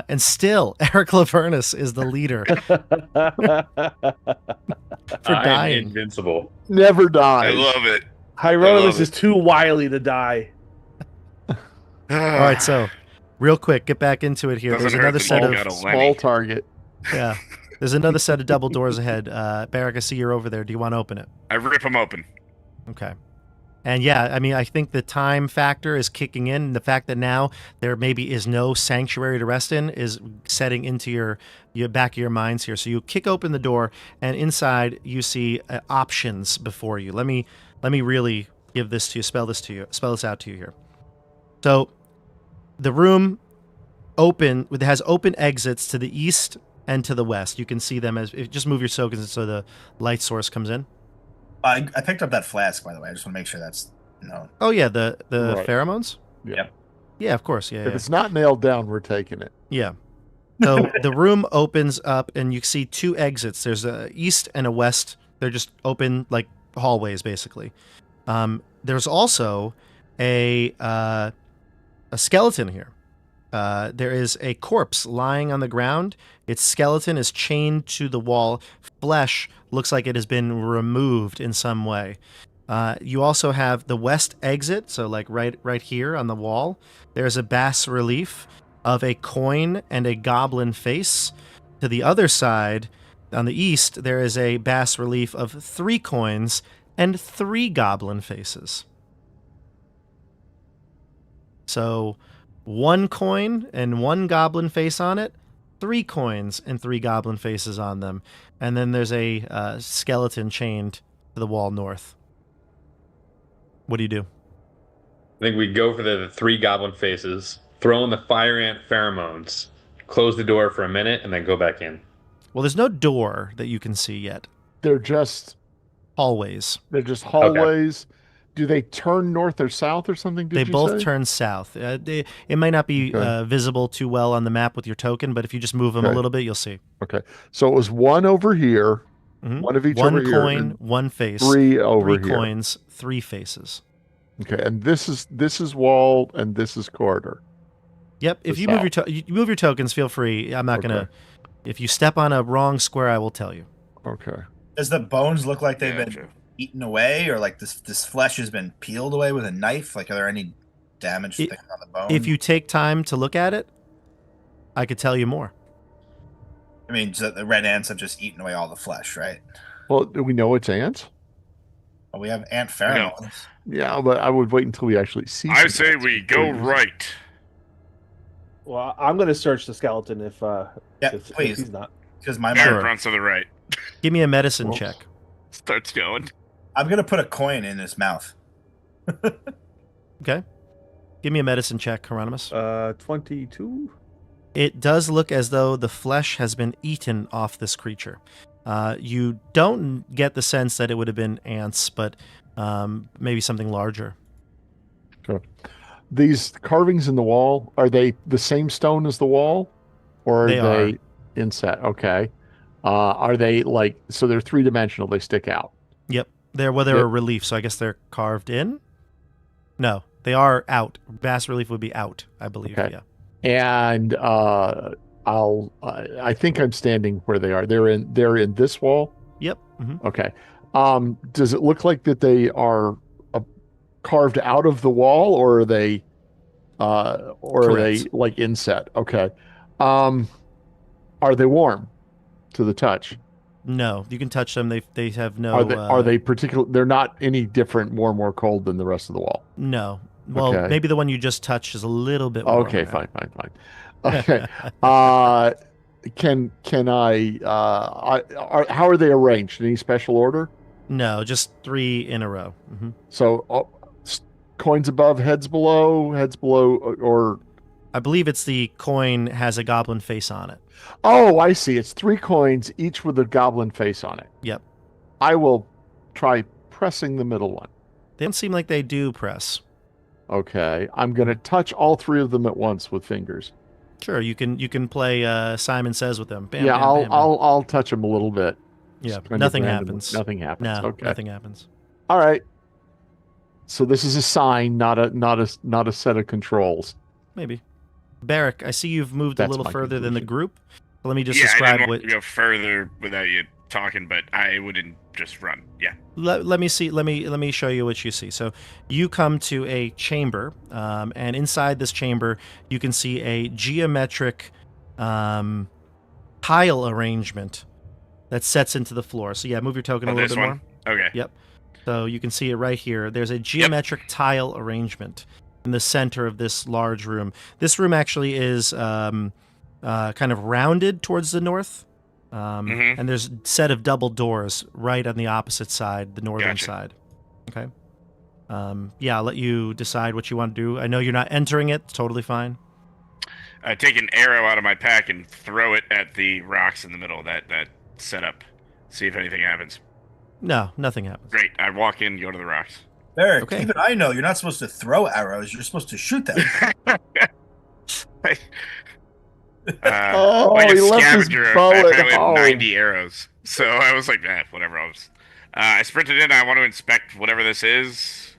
And still, Eric Lavernus is the leader. For dying. Invincible. Never dies. I love it. Hieronymus is too wily to die. All right, so real quick, get back into it here. There's another set of small target. Yeah, there's another set of double doors ahead. Barrick, I see you're over there. Do you want to open it? I rip them open. Okay. And yeah, I mean, I think the time factor is kicking in. The fact that now there maybe is no sanctuary to rest in is setting into your back of your minds here. So you kick open the door, and inside you see options before you. Let me really give this to you. Spell this out to you here. So the room has open exits to the east and to the west. You can see them just move your tokens so the light source comes in. I picked up that flask, by the way. I just want to make sure that's known. Oh yeah, the Right. pheromones. Yeah. Yeah, of course. Yeah. If it's not nailed down, we're taking it. Yeah. So the room opens up, and you see 2 exits. There's a east and a west. They're just open like hallways, basically. There's also a skeleton here. There is a corpse lying on the ground. Its skeleton is chained to the wall. Flesh looks like it has been removed in some way. You also have the west exit, so like right here on the wall, there's a bas relief of a coin and a goblin face. To the other side, on the east, there is a bas relief of 3 coins and 3 goblin faces. So 1 coin and 1 goblin face on it, 3 coins and 3 goblin faces on them. And then there's a skeleton chained to the wall north. What do you do? I think we go for the 3 goblin faces, throw in the fire ant pheromones, close the door for a minute, and then go back in. Well, there's no door that you can see yet. They're just hallways. They're just hallways. Okay. Do they turn north or south or something? They both turn south. It might not be visible too well on the map with your token, but if you just move them a little bit, you'll see. Okay. So it was 1 over here, one of each over here. 1 coin, 1 face. 3 over 3 here. coins, 3 faces. Okay, and this is wall and this is corridor. Yep. If you move your tokens, feel free. I'm not gonna. If you step on a wrong square, I will tell you. Okay. Does the bones look like they've been eaten away, or like this flesh has been peeled away with a knife? Like, are there any damaged things on the bone? If you take time to look at it, I could tell you more. I mean, so the red ants have just eaten away all the flesh, right? Well, do we know it's ants? Well, we have ant pheromones. Yeah, but I would wait until we actually see. I say we go right. Well, I'm going to search the skeleton if please. He's not. Because my Barrett runs to the right. Give me a medicine check. Starts going. I'm going to put a coin in his mouth. Okay. Give me a medicine check, Hieronymus. 22. It does look as though the flesh has been eaten off this creature. You don't get the sense that it would have been ants, but maybe something larger. Sure. These carvings in the wall, are they the same stone as the wall? Or are they inset? Okay. Are they so they're three-dimensional, they stick out? Yep. They're a relief, so I guess they're carved in? No, they are out. Bas relief would be out, I believe. Okay. Yeah. And I think I'm standing where they are. They're in this wall? Yep. Mm-hmm. Okay. Does it look like that they are carved out of the wall, or are they like inset? Okay. Are they warm to the touch? No, you can touch them. They have no. Are they particular? They're not any different, warm or cold than the rest of the wall. No. Well, maybe the one you just touched is a little bit warmer. Okay, fine. Okay. Can I? How are they arranged? In any special order? No, just 3 in a row. Mm-hmm. So coins above, heads below, or I believe it's the coin has a goblin face on it. Oh, I see. It's 3 coins, each with a goblin face on it. Yep. I will try pressing the middle one. They don't seem like they do press. Okay. I'm going to touch all 3 of them at once with fingers. Sure, you can play Simon Says with them. Bam, yeah, bam, I'll touch them a little bit. Yeah, nothing happens. Nothing happens. No, okay. Nothing happens. All right. So this is a sign, not a set of controls. Maybe. Barrick, I see you've moved a little further than the group. So let me just I describe didn't want to go further without you talking, but I wouldn't just run. Yeah. Let me see. Let me show you what you see. So you come to a chamber, and inside this chamber, you can see a geometric tile arrangement that sets into the floor. So yeah, move your token a little bit more. Okay. Yep. So you can see it right here. There's a geometric tile arrangement in the center of this large room. This room actually is kind of rounded towards the north. And there's a set of double doors right on the opposite side, the northern side. Okay. I'll let you decide what you want to do. I know you're not entering it. It's totally fine. I take an arrow out of my pack and throw it at the rocks in the middle of that setup. See if anything happens. No, nothing happens. Great. I walk in, go to the rocks. Barrick, even I know you're not supposed to throw arrows. You're supposed to shoot them. Like he a left his scavenger, bow I at apparently home. had 90 arrows. So I was like, whatever. I sprinted in. I want to inspect whatever this is.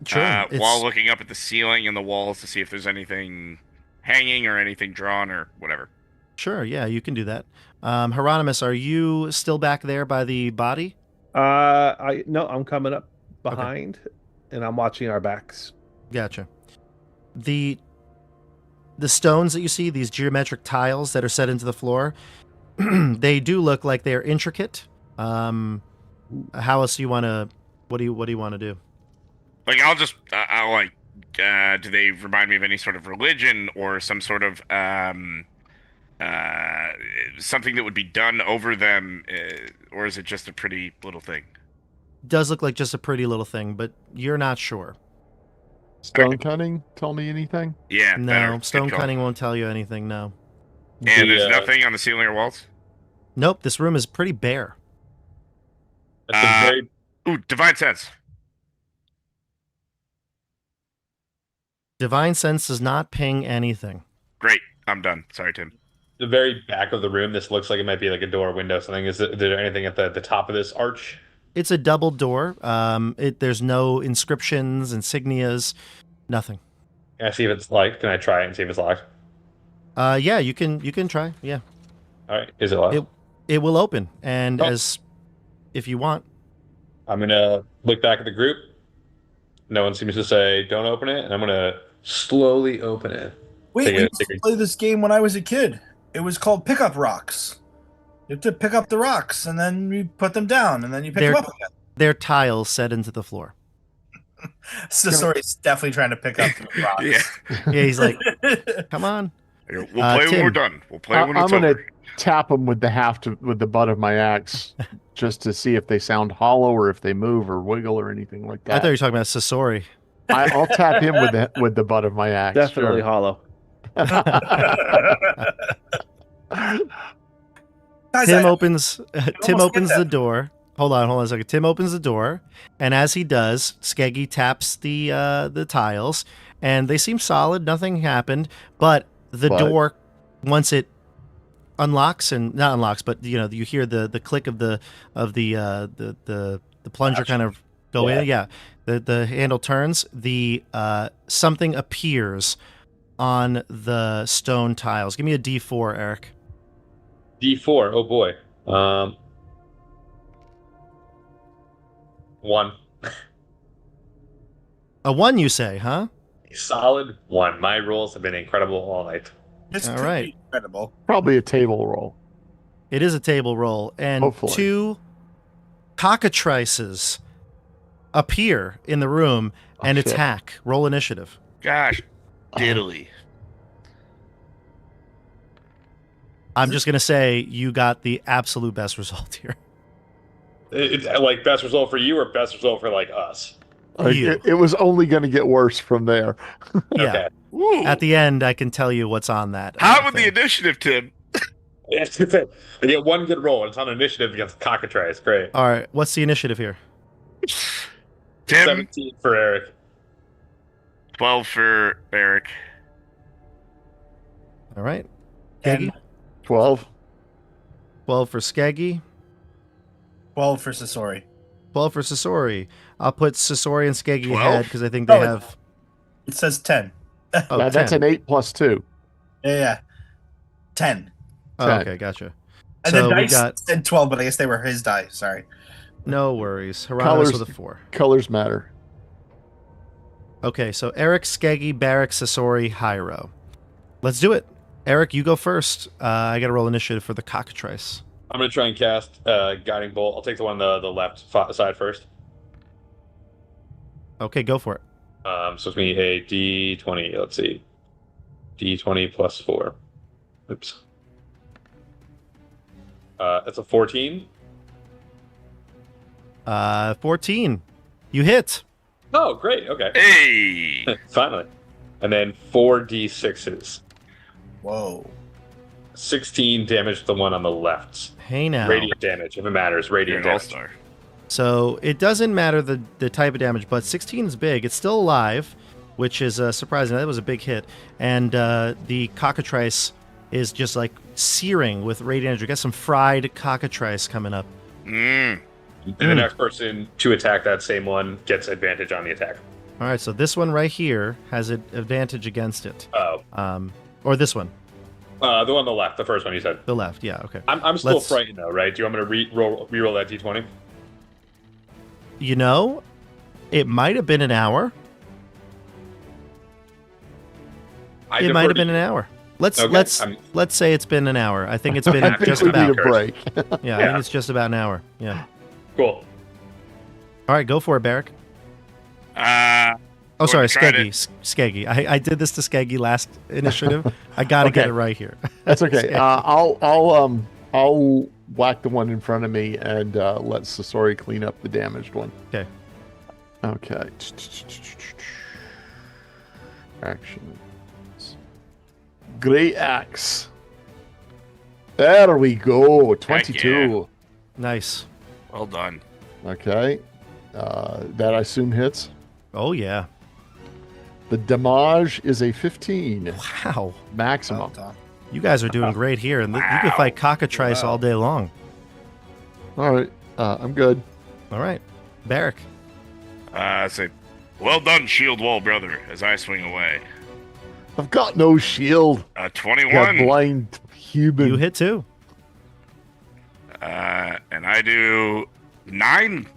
Sure. While looking up at the ceiling and the walls to see if there's anything hanging or anything drawn or whatever. Sure, yeah, you can do that. Hieronymus, are you still back there by the body? No, I'm coming up behind, and I'm watching our backs. Gotcha. The stones that you see, these geometric tiles that are set into the floor, they do look like they are intricate. How else do you want to? What do you want to do? Like I'll do they remind me of any sort of religion or some sort of something that would be done over them, or is it just a pretty little thing? Does look like just a pretty little thing, but you're not sure. Stone cutting tell me anything? Yeah. No, stone cutting won't tell you anything, no. And there's nothing on the ceiling or walls? Nope, this room is pretty bare. Divine Sense. Divine Sense does not ping anything. Great, I'm done. Sorry, Tim. The very back of the room, this looks like it might be like a door, window, something. Is there anything at the top of this arch? It's a double door. There's no inscriptions, insignias, nothing. Can I see if it's locked? Can I try it and see if it's locked? Yeah, you can try. Yeah. All right. Is it locked? It will open, and as if you want, I'm gonna look back at the group. No one seems to say don't open it, and I'm gonna slowly open it. Wait, we used to play this game when I was a kid. It was called Pick Up Rocks. You have to pick up the rocks, and then you put them down, and then you pick them up again. They're tiles set into the floor. Sasori's definitely trying to pick up the rocks. Yeah, he's like, come on. We'll play when we're done. We'll play when it's I'm gonna over. tap them with the butt of my axe just to see if they sound hollow or if they move or wiggle or anything like that. I thought you were talking about Sasori. I'll tap him with the butt of my axe. Definitely hollow. Tim opens the door. Hold on a second. Tim opens the door, and as he does, Skeggy taps the tiles, and they seem solid. Nothing happened, but the door, once it unlocks and not unlocks, but you hear the click of the plunger kind of go in. Yeah, the handle turns. The something appears on the stone tiles. Give me a D4, Eric. D4. Oh boy. 1. A 1, you say, huh? A solid 1. My rolls have been incredible all night. This all could right. be incredible. Probably a table roll. It is a table roll, and Hopefully. 2 cockatrices appear in the room and attack. Roll initiative. Gosh, diddly. I'm just going to say you got the absolute best result here. It's like best result for you or best result for like us? It was only going to get worse from there. Yeah. Okay. At the end, I can tell you what's on that. How with the initiative, Tim? I get 1 good roll. It's on initiative against cockatrice. Great. All right. What's the initiative here? Tim. 17 for Eric. 12 for Eric. All right. And Skeggy? 12. 12 for Skeggy. 12 for Sasori. 12 for Sasori. I'll put Sasori and Skeggy 12? ahead because I think they have... It says 10. Oh, That's 10. an 8 plus 2. Yeah. 10. Oh, 10. okay, gotcha. And So then we dice got... said 12, but I guess they were his die. Sorry. No worries. Hieronymus Colors- with a 4. Colors matter. Okay, so Eric, Skeggy, Barrick, Sasori, Hyro. Let's do it. Eric, you go first. I got to roll initiative for the cockatrice. I'm going to try and cast Guiding Bolt. I'll take the one on the left side first. Okay, go for it. So it's me a D20. Let's see. D20 plus 4. Oops. That's a 14. 14. You hit. Oh, great. Okay. Hey! Finally. And then 4d6s. Whoa. 16 damage to the one on the left. Hey now. Radiant damage, if it matters. You're Radiant an damage. all-star. So it doesn't matter the type of damage, but 16 is big. It's still alive, which is surprising. That was a big hit. And the cockatrice is just like searing with radiant energy. Got some fried cockatrice coming up. Mm. And the next person to attack that same one gets advantage on the attack. All right, so this one right here has an advantage against it. Oh. Or this one. The one on the left, the first one you said. The left, yeah, okay. I'm still frightened though, right? Do you want me to re-roll that d20? You know, it might have been an hour. It might have been an hour. Let's say it's been an hour. I think it's been I think just we about. need a break. Yeah, I think it's just about an hour. Yeah. Cool. All right, go for it, Barrick. Oh, sorry, Skeggy. Skeggy. I did this to Skeggy last initiative. I got to get it right here. That's okay. I'll whack the one in front of me and let Sasori clean up the damaged one. Okay. Okay. Action. Great axe. There we go. 22. Nice. Well done. Okay. That I assume hits. Oh, yeah. The damage is a 15. Wow. Maximum. You guys are doing great here, and you can fight cockatrice all day long. All right. I'm good. All right. Barrick. I say, well done, shield wall brother, as I swing away. I've got no shield. 21. Got blind human. You hit too. And I do 9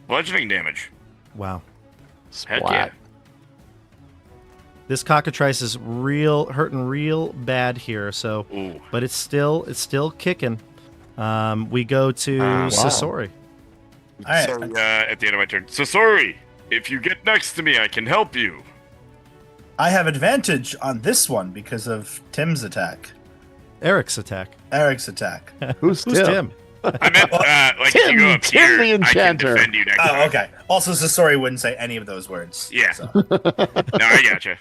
bludgeoning damage. Wow. Splat. Heck yeah. This cockatrice is hurting real bad here. So, Ooh. but it's still kicking. We go to Sasori. All right. So, at the end of my turn. So sorry. If you get next to me, I can help you. I have advantage on this one because of Tim's attack. Eric's attack. Eric's attack. Who's Who's Tim? I meant, like, if you go up Tim here, the I can Enchanter. defend you next Oh, time. okay. Also, Sasori wouldn't say any of those words. Yeah. So, No, I gotcha.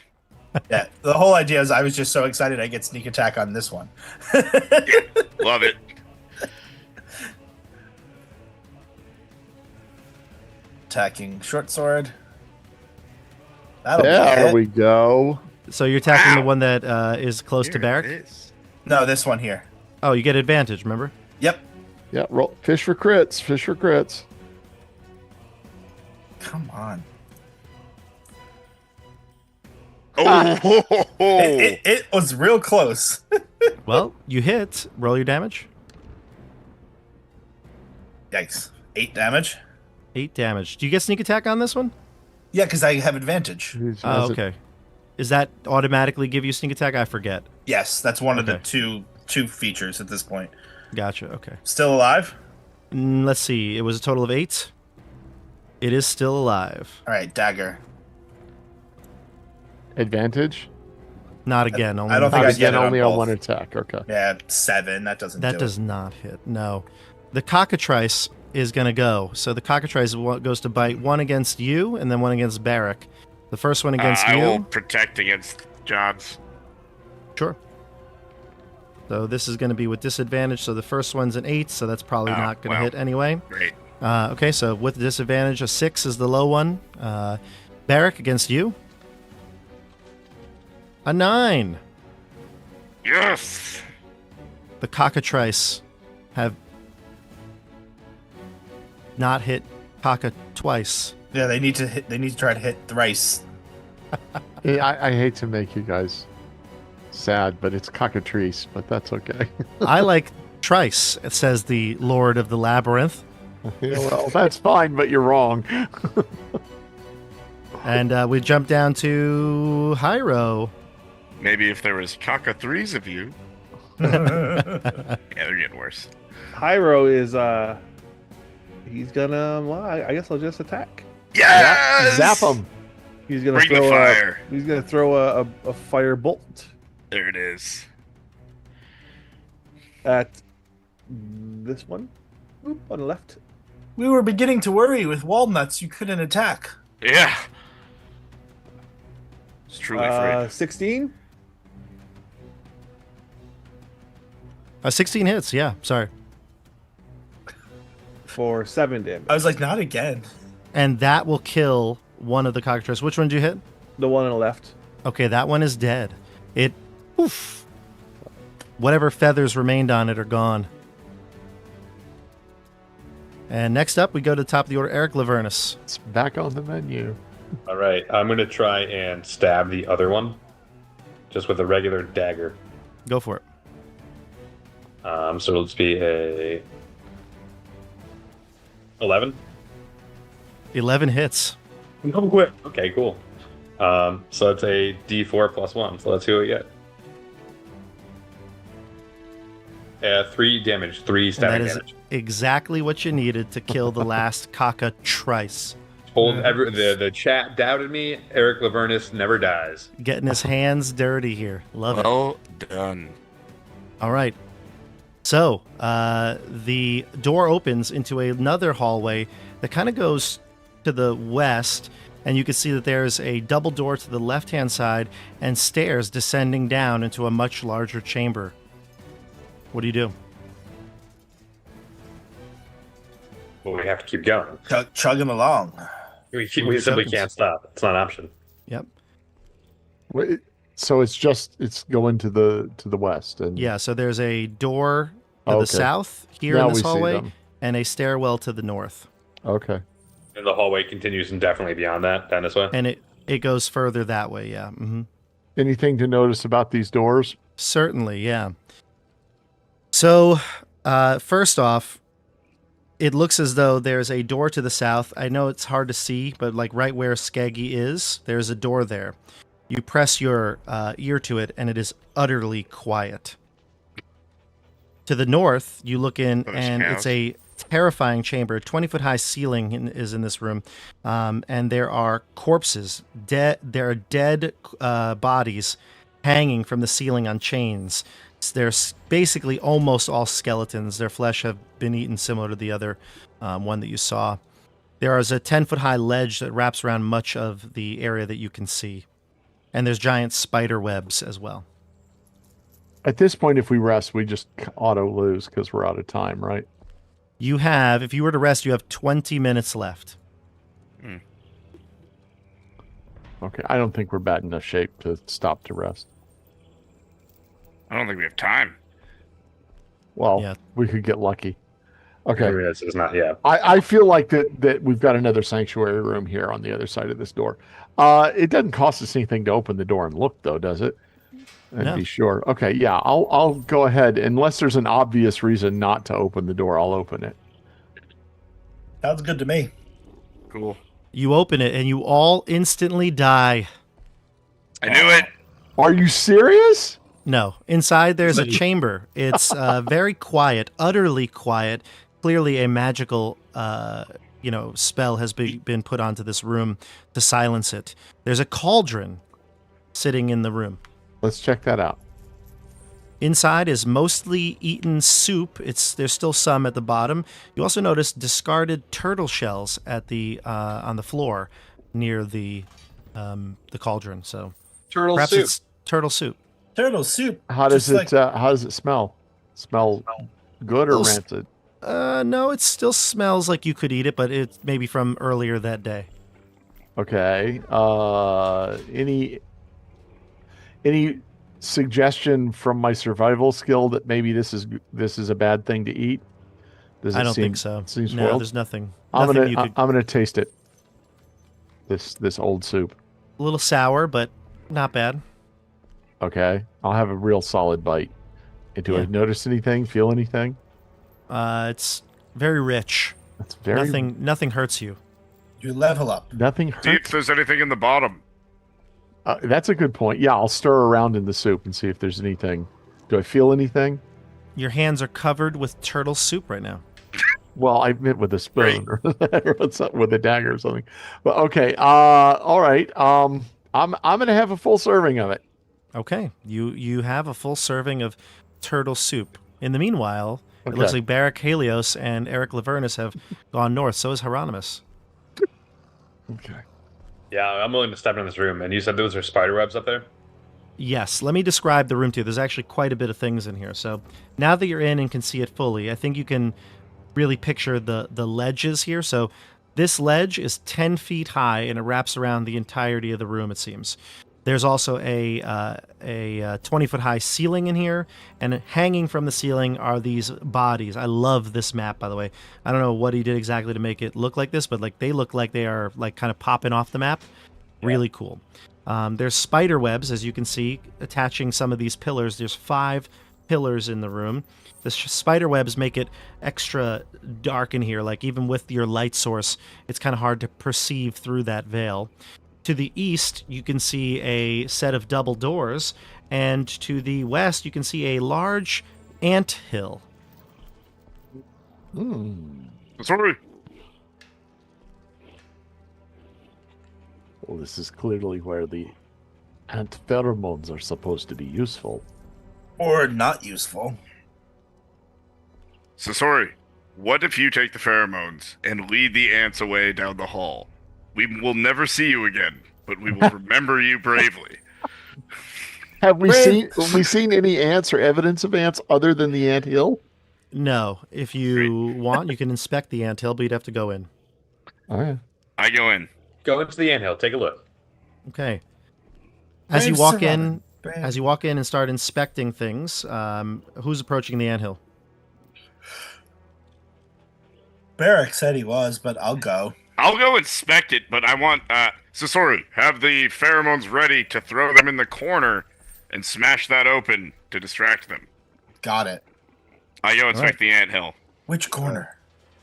yeah. The whole idea is I was just so excited I get sneak attack on this one. Love it. Attacking short sword. That'll be There it. we go. So you're attacking Wow. the one that is close to Here Barrack? it is. No, this one here. Oh, you get advantage, remember? Yep. Yeah, roll. Fish for crits. Fish for crits. Come on. Oh, It was real close. Well, you hit. Roll your damage. Yikes. 8 damage. 8 damage. Do you get sneak attack on this one? Yeah, because I have advantage. Who's- Oh, has it- okay. Is that automatically give you sneak attack? I forget. Yes, that's one of the Okay. two features at this point. Gotcha. Okay. Still alive? Let's see. It was a total of 8. It is still alive. All right, dagger. Advantage? Not again. Only I don't think one. I get Again, it on only on both. one attack. Okay. Yeah, 7. That doesn't That do does it. not hit. No. The cockatrice is going to go. So the cockatrice goes to bite one against you and then one against Barrack. The first one against I you. will protect against Johns. Sure. So this is going to be with disadvantage. So the first one's an 8, so that's probably Oh, not going to well. hit anyway. Great. Okay, so with disadvantage, a 6 is the low one. Barrack against you. A 9. Yes. The cockatrice have not hit Kaka twice. Yeah, they need to hit. They need to try to hit thrice. Yeah, I hate to make you guys sad, but it's cockatrice, but that's okay. I like trice, says the Lord of the Labyrinth. Yeah, well, that's fine, but you're wrong. And we jump down to Hyro. Maybe if there was cockathrees of you. Yeah, they're getting worse. Hyro is he's gonna well, I guess I'll just attack. Yes! Zap him. He's gonna Bring the throw fire. he's gonna throw a fire bolt There it is. at this one. Oop, on the left. We were beginning to worry with walnuts. You couldn't attack. Yeah. It's truly afraid. 16. 16 hits, yeah, sorry. For 7 damage. I was like, not again. And that will kill one of the cockatrices. Which one did you hit? The one on the left. Okay, that one is dead. Oof. Whatever feathers remained on it are gone. And next up, we go to the top of the order, Eric Lavernus. It's back on the menu. All right, I'm going to try and stab the other one just with a regular dagger. Go for it. So let's be a 11. 11 hits. Oh, quick. Okay, cool. So that's a D4 plus 1. So let's see what we get. 3 damage, 3 And that static is damage. exactly what you needed to kill the last cockatrice. The chat doubted me. Eric Lavernus never dies. Getting his hands dirty here. Love it. Well done. All right. So the door opens into another hallway that kind of goes to the west, and you can see that there's a double door to the left-hand side and stairs descending down into a much larger chamber. What do you do? Well, we have to keep going. Chugging along. We simply can't stop. It's not an option. Yep. Wait, so it's going to the west, and Yeah, so there's a door to Okay. the south here Now in this we see hallway them. and a stairwell to the north. Okay. And the hallway continues indefinitely beyond that, down this way. And it goes further that way, yeah. Anything to notice about these doors? Certainly, yeah. So, first off, it looks as though there's a door to the south. I know it's hard to see, but like right where Skaggy is, there's a door there. You press your ear to it, and it is utterly quiet. To the north, you look in, and it's a terrifying chamber. 20-foot-high ceiling is in this room, and there are corpses. There are dead bodies hanging from the ceiling on chains. They're basically almost all skeletons. Their flesh have been eaten, similar to the other one that you saw. There is a 10-foot-high ledge that wraps around much of the area that you can see. And there's giant spider webs as well. At this point, if we rest, we just auto lose because we're out of time, right? You have, if you were to rest, you have 20 minutes left. Okay, I don't think we're bad enough shape to stop to rest. I don't think we have time. Well, yeah. We could get lucky. Okay. It's not, yeah. I feel like that we've got another sanctuary room here on the other side of this door. It doesn't cost us anything to open the door and look, though, does it? And be sure. Okay, yeah, I'll go ahead. Unless there's an obvious reason not to open the door, I'll open it. Sounds good to me. Cool. You open it, and you all instantly die. I knew it. Are you serious? No. Inside, there's a chamber. It's very quiet, utterly quiet. Clearly, a magical, spell has been put onto this room to silence it. There's a cauldron sitting in the room. Let's check that out. Inside is mostly eaten soup. There's still some at the bottom. You also notice discarded turtle shells at the on the floor near the cauldron. So turtle perhaps soup. It's turtle soup. Turtle soup. How does it smell? Smell good or rancid? No, it still smells like you could eat it, but it's maybe from earlier that day. Okay. Any suggestion from my survival skill that maybe this is a bad thing to eat? I don't think so. Seems no, spoiled? there's nothing. I'm gonna taste it. This old soup. A little sour, but not bad. Okay, I'll have a real solid bite. Do I notice anything? Feel anything? It's very rich. That's very nothing hurts you. You level up. Nothing hurts. See if there's anything in the bottom. That's a good point. Yeah, I'll stir around in the soup and see if there's anything. Do I feel anything? Your hands are covered with turtle soup right now. Well, I meant with a spoon or with a dagger or something. But okay, all right. I'm gonna have a full serving of it. Okay, you have a full serving of turtle soup. In the meanwhile, it looks like Barak Helios and Eric Lavernus have gone north. So is Hieronymus. Okay. Yeah, I'm willing to step in this room. And you said those are spider webs up there? Yes. Let me describe the room to you. There's actually quite a bit of things in here. So now that you're in and can see it fully, I think you can really picture the ledges here. So this ledge is 10 feet high, and it wraps around the entirety of the room, it seems. There's also a 20-foot-high ceiling in here, and hanging from the ceiling are these bodies. I love this map, by the way. I don't know what he did exactly to make it look like this, but like they look like they are like kind of popping off the map. Really cool. There's spider webs, as you can see, attaching some of these pillars. There's 5 pillars in the room. The spider webs make it extra dark in here. Like even with your light source, it's kind of hard to perceive through that veil. To the east, you can see a set of double doors, and to the west, you can see a large ant hill. Sorry. Well, this is clearly where the ant pheromones are supposed to be useful. Or not useful. So sorry. What if you take the pheromones and lead the ants away down the hall? We will never see you again, but we will remember you bravely. Have we seen any ants or evidence of ants other than the ant hill? No. If you want, you can inspect the ant hill, but you'd have to go in. All right. I go in. Go into the anthill. Take a look. Okay. As you walk in and start inspecting things, who's approaching the anthill? Barak said he was, but I'll go. I'll go inspect it, but I want Sasori, have the pheromones ready to throw them in the corner and smash that open to distract them. Got it. I go inspect the anthill. Which corner?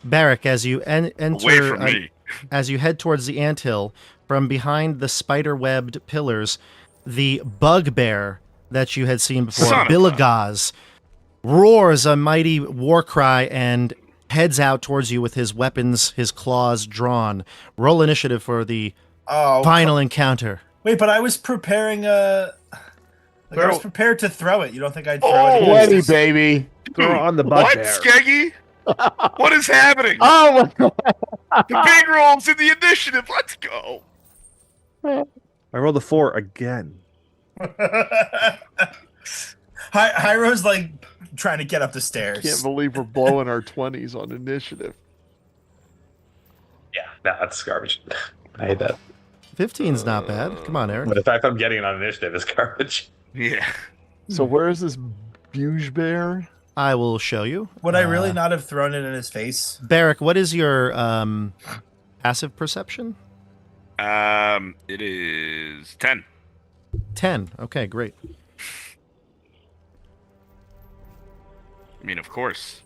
Barrack, as you enter, away from me. As you head towards the anthill, from behind the spider-webbed pillars, the bugbear that you had seen before, Billigaz, roars a mighty war cry and heads out towards you with his weapons, his claws drawn. Roll initiative for the final encounter. Wait, but I was preparing I was prepared to throw it. You don't think I'd throw it? Ready, baby. Throw on the bugbear. What, Skeggy? What is happening? Oh, my God. The big roll's in the initiative. Let's go. I rolled a 4 again. Hyro's like trying to get up the stairs. Can't believe we're blowing our 20s on initiative. Yeah, that's garbage. I hate that. 15's not bad. Come on, Eric. But the fact I'm getting it on initiative is garbage. Yeah. So where is this Buge Bear? I will show you. Would I really not have thrown it in his face? Barrack, what is your passive perception? It is 10. 10. Okay, great. I mean, of course.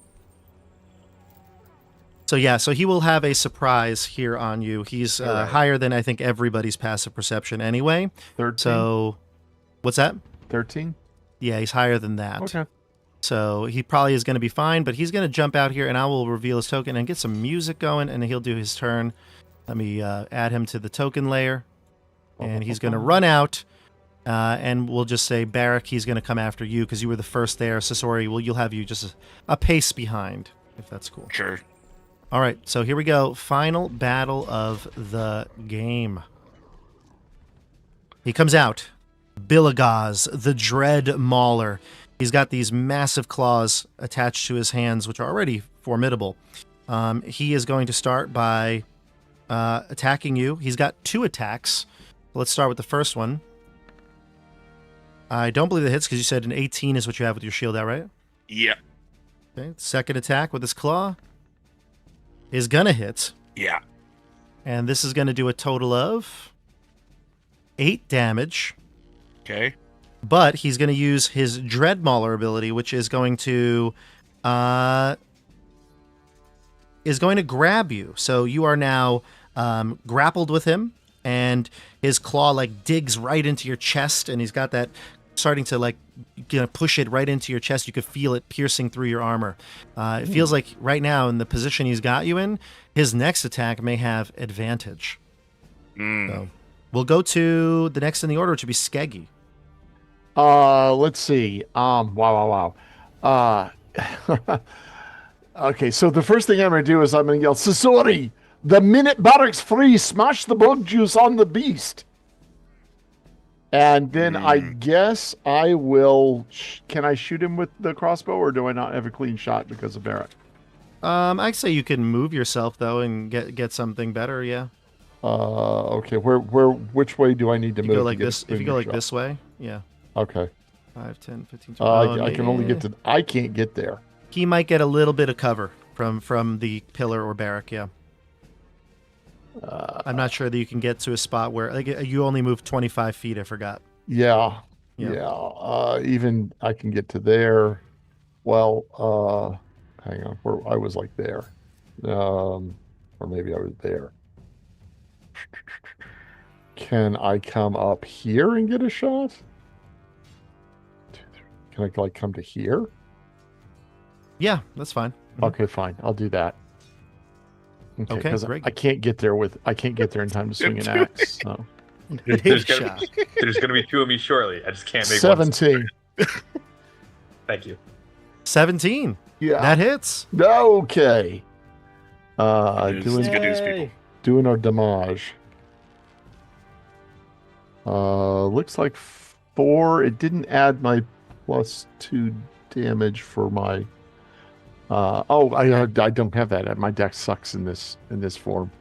So yeah, so he will have a surprise here on you. He's higher than I think everybody's passive perception anyway. 13. So, what's that? 13? Yeah, he's higher than that. Okay. So he probably is going to be fine, but he's going to jump out here, and I will reveal his token and get some music going, and he'll do his turn. Let me add him to the token layer, and he's going to run out, and we'll just say, Barrack, he's going to come after you because you were the first there. Sasori, you'll have you just a pace behind, if that's cool. Sure. All right, so here we go. Final battle of the game. He comes out. Billigaz, the Dread Mauler. He's got these massive claws attached to his hands, which are already formidable. He is going to start by attacking you. He's got 2 attacks. Let's start with the first one. I don't believe that hits because you said an 18 is what you have with your shield out, right? Yeah. Okay. Second attack with his claw is going to hit. Yeah. And this is going to do a total of 8 damage. Okay. But he's going to use his Dread Mauler ability, which is going to grab you. So you are now grappled with him, and his claw like digs right into your chest, and he's got that starting to like push it right into your chest. You could feel it piercing through your armor. It feels like right now in the position he's got you in, his next attack may have advantage. So we'll go to the next in the order, which would be Skeggy. Let's see. Wow. Okay, so the first thing I'm going to do is I'm going to yell, Sasori, the minute Barrack's free, smash the bug juice on the beast. And then I guess I will... Can I shoot him with the crossbow, or do I not have a clean shot because of Barrack? I'd say you can move yourself, though, and get something better, yeah. Okay, which way do I need to move? Go like this. If you go like this way, yeah. Okay. 5, 10, 15, 20. I can only get to... I can't get there. He might get a little bit of cover from the pillar or barrack, yeah. I'm not sure that you can get to a spot where... like you only move 25 feet, I forgot. Yeah. Even I can get to there. Well, hang on. I was like there. Or maybe I was there. Can I come up here and get a shot? Can I like come to here? Yeah, that's fine. Okay, fine. I'll do that. Okay, great. I can't get there in time to swing an axe. So. There's gonna be 2 of me shortly. I just can't make 17. Thank you. 17. Yeah, that hits. Okay. Good news, people. Doing our damage. Looks like 4. It didn't add my +2 damage for my. I don't have that. My deck sucks in this form.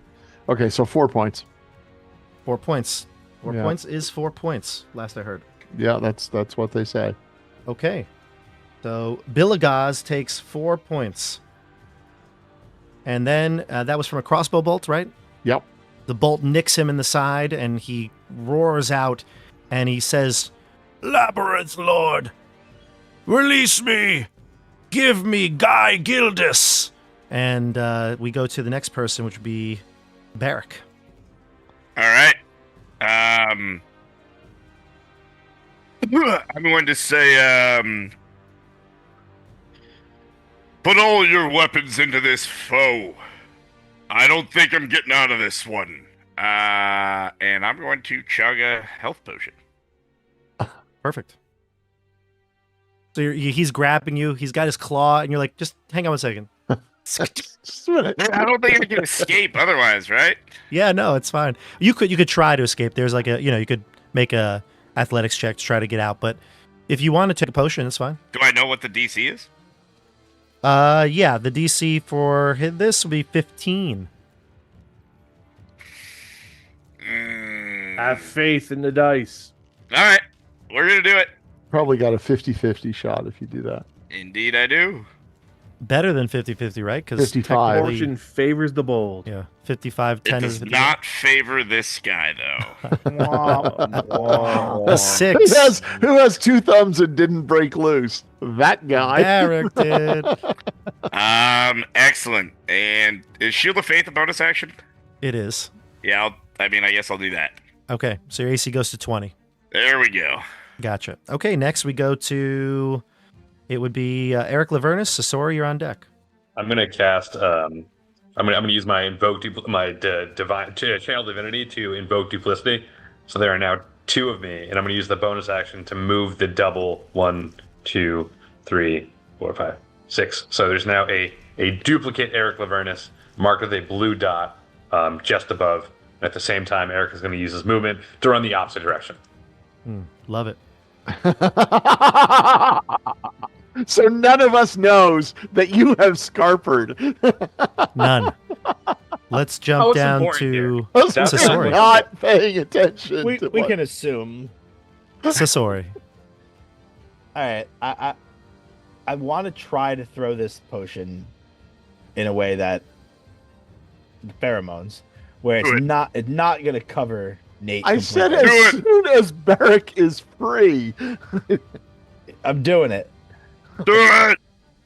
Okay, so 4 points. 4 points. 4 points is 4 points. Last I heard. Yeah, that's what they say. Okay, so Billigaz takes 4 points, and then that was from a crossbow bolt, right? Yep. The bolt nicks him in the side, and he roars out, and he says, "Labyrinth Lord, release me! Give me Guy Gildas!" And we go to the next person, which would be Barrick. All right. I'm going to say, put all your weapons into this foe. I don't think I'm getting out of this one. And I'm going to chug a health potion. Perfect. So he's grabbing you. He's got his claw, and you're like, just hang on a second. Just a minute. I don't think I can escape otherwise, right? Yeah, no, it's fine. You could try to escape. There's like you could make a athletics check to try to get out, but if you want to take a potion, it's fine. Do I know what the DC is? Yeah, the DC for this will be 15. Have faith in the dice. All right, we're gonna do it. Probably got a 50-50 shot if you do that. Indeed, I do. Better than 50-50, right? Because 55. Fortune favors the bold. Yeah, 55-10 It is does not favor this guy, though. A 6. Who has 2 thumbs and didn't break loose? That guy. Barrick did. Excellent. And is Shield of Faith a bonus action? It is. Yeah, I guess I'll do that. Okay, so your AC goes to 20. There we go. Gotcha. Okay, next we go to... It would be Eric Lavernus. Sasori, you're on deck. I'm gonna cast. I'm gonna use my divine channel divinity to invoke duplicity. So there are now 2 of me, and I'm gonna use the bonus action to move the double 1, 2, 3, 4, 5, 6. So there's now a duplicate Eric Lavernus marked with a blue dot just above. And at the same time, Eric is going to use his movement to run the opposite direction. Love it. So none of us knows that you have scarpered. None. Let's jump down to Sasori. Not paying attention. We can assume. Sasori. All right, I want to try to throw this potion in a way that pheromones, where it's not going to cover Nate. I said as soon as Barrick is free. I'm doing it. Do it.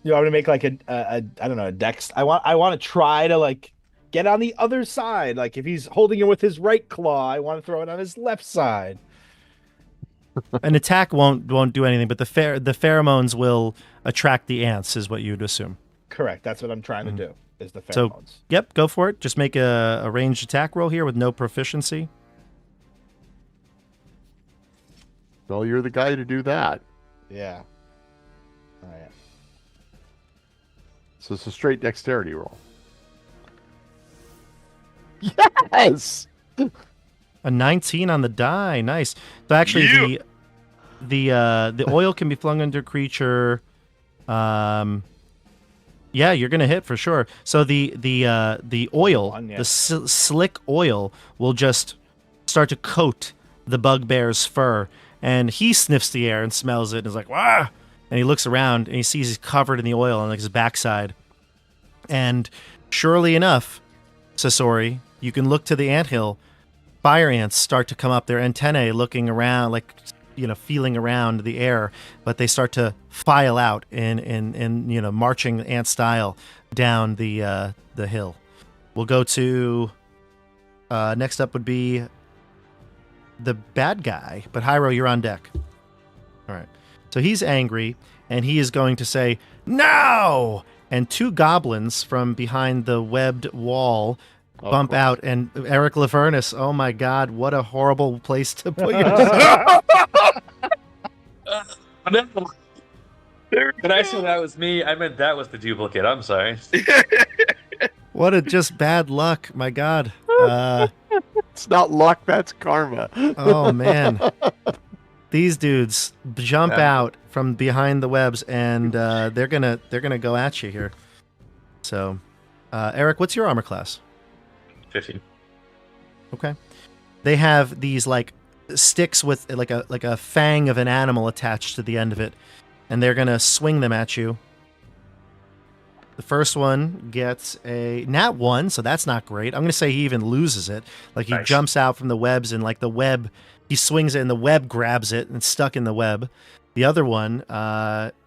You want me to make like a I don't know, a dex? I want to try to like get on the other side. Like if he's holding it with his right claw, I want to throw it on his left side. An attack won't do anything, but the pheromones will attract the ants, is what you'd assume. Correct. That's what I'm trying to do. Is the pheromones. So, yep, go for it. Just make a ranged attack roll here with no proficiency. Well, you're the guy to do that. Yeah. All right. So it's a straight dexterity roll. Yes. A 19 on the die. Nice. So actually, the oil can be flung under a creature. Yeah, you're gonna hit for sure. So the oil, the slick oil, will just start to coat the bugbear's fur, and he sniffs the air and smells it, and is like, "Wah!" And he looks around and he sees he's covered in the oil on like his backside. And surely enough, Sasori, you can look to the anthill. Fire ants start to come up, their antennae looking around, like, feeling around the air, but they start to file out in marching ant style down the hill. We'll go to next up would be the bad guy, but Hyro, you're on deck. All right. So he's angry, and he is going to say, "Now!" And 2 goblins from behind the webbed wall bump out, and Eric Lavernus, oh my God, what a horrible place to put yourself. Did I say that was me? I meant that was the duplicate. I'm sorry. What a just bad luck, my God. It's not luck, that's karma. Oh man. These dudes jump out from behind the webs, and they're gonna go at you here. So, Eric, what's your armor class? 15. Okay. They have these like sticks with like a fang of an animal attached to the end of it, and they're gonna swing them at you. The first one gets a nat 1, so that's not great. I'm going to say he even loses it. Like he jumps out from the webs and like the web, he swings it and the web grabs it and it's stuck in the web. The other one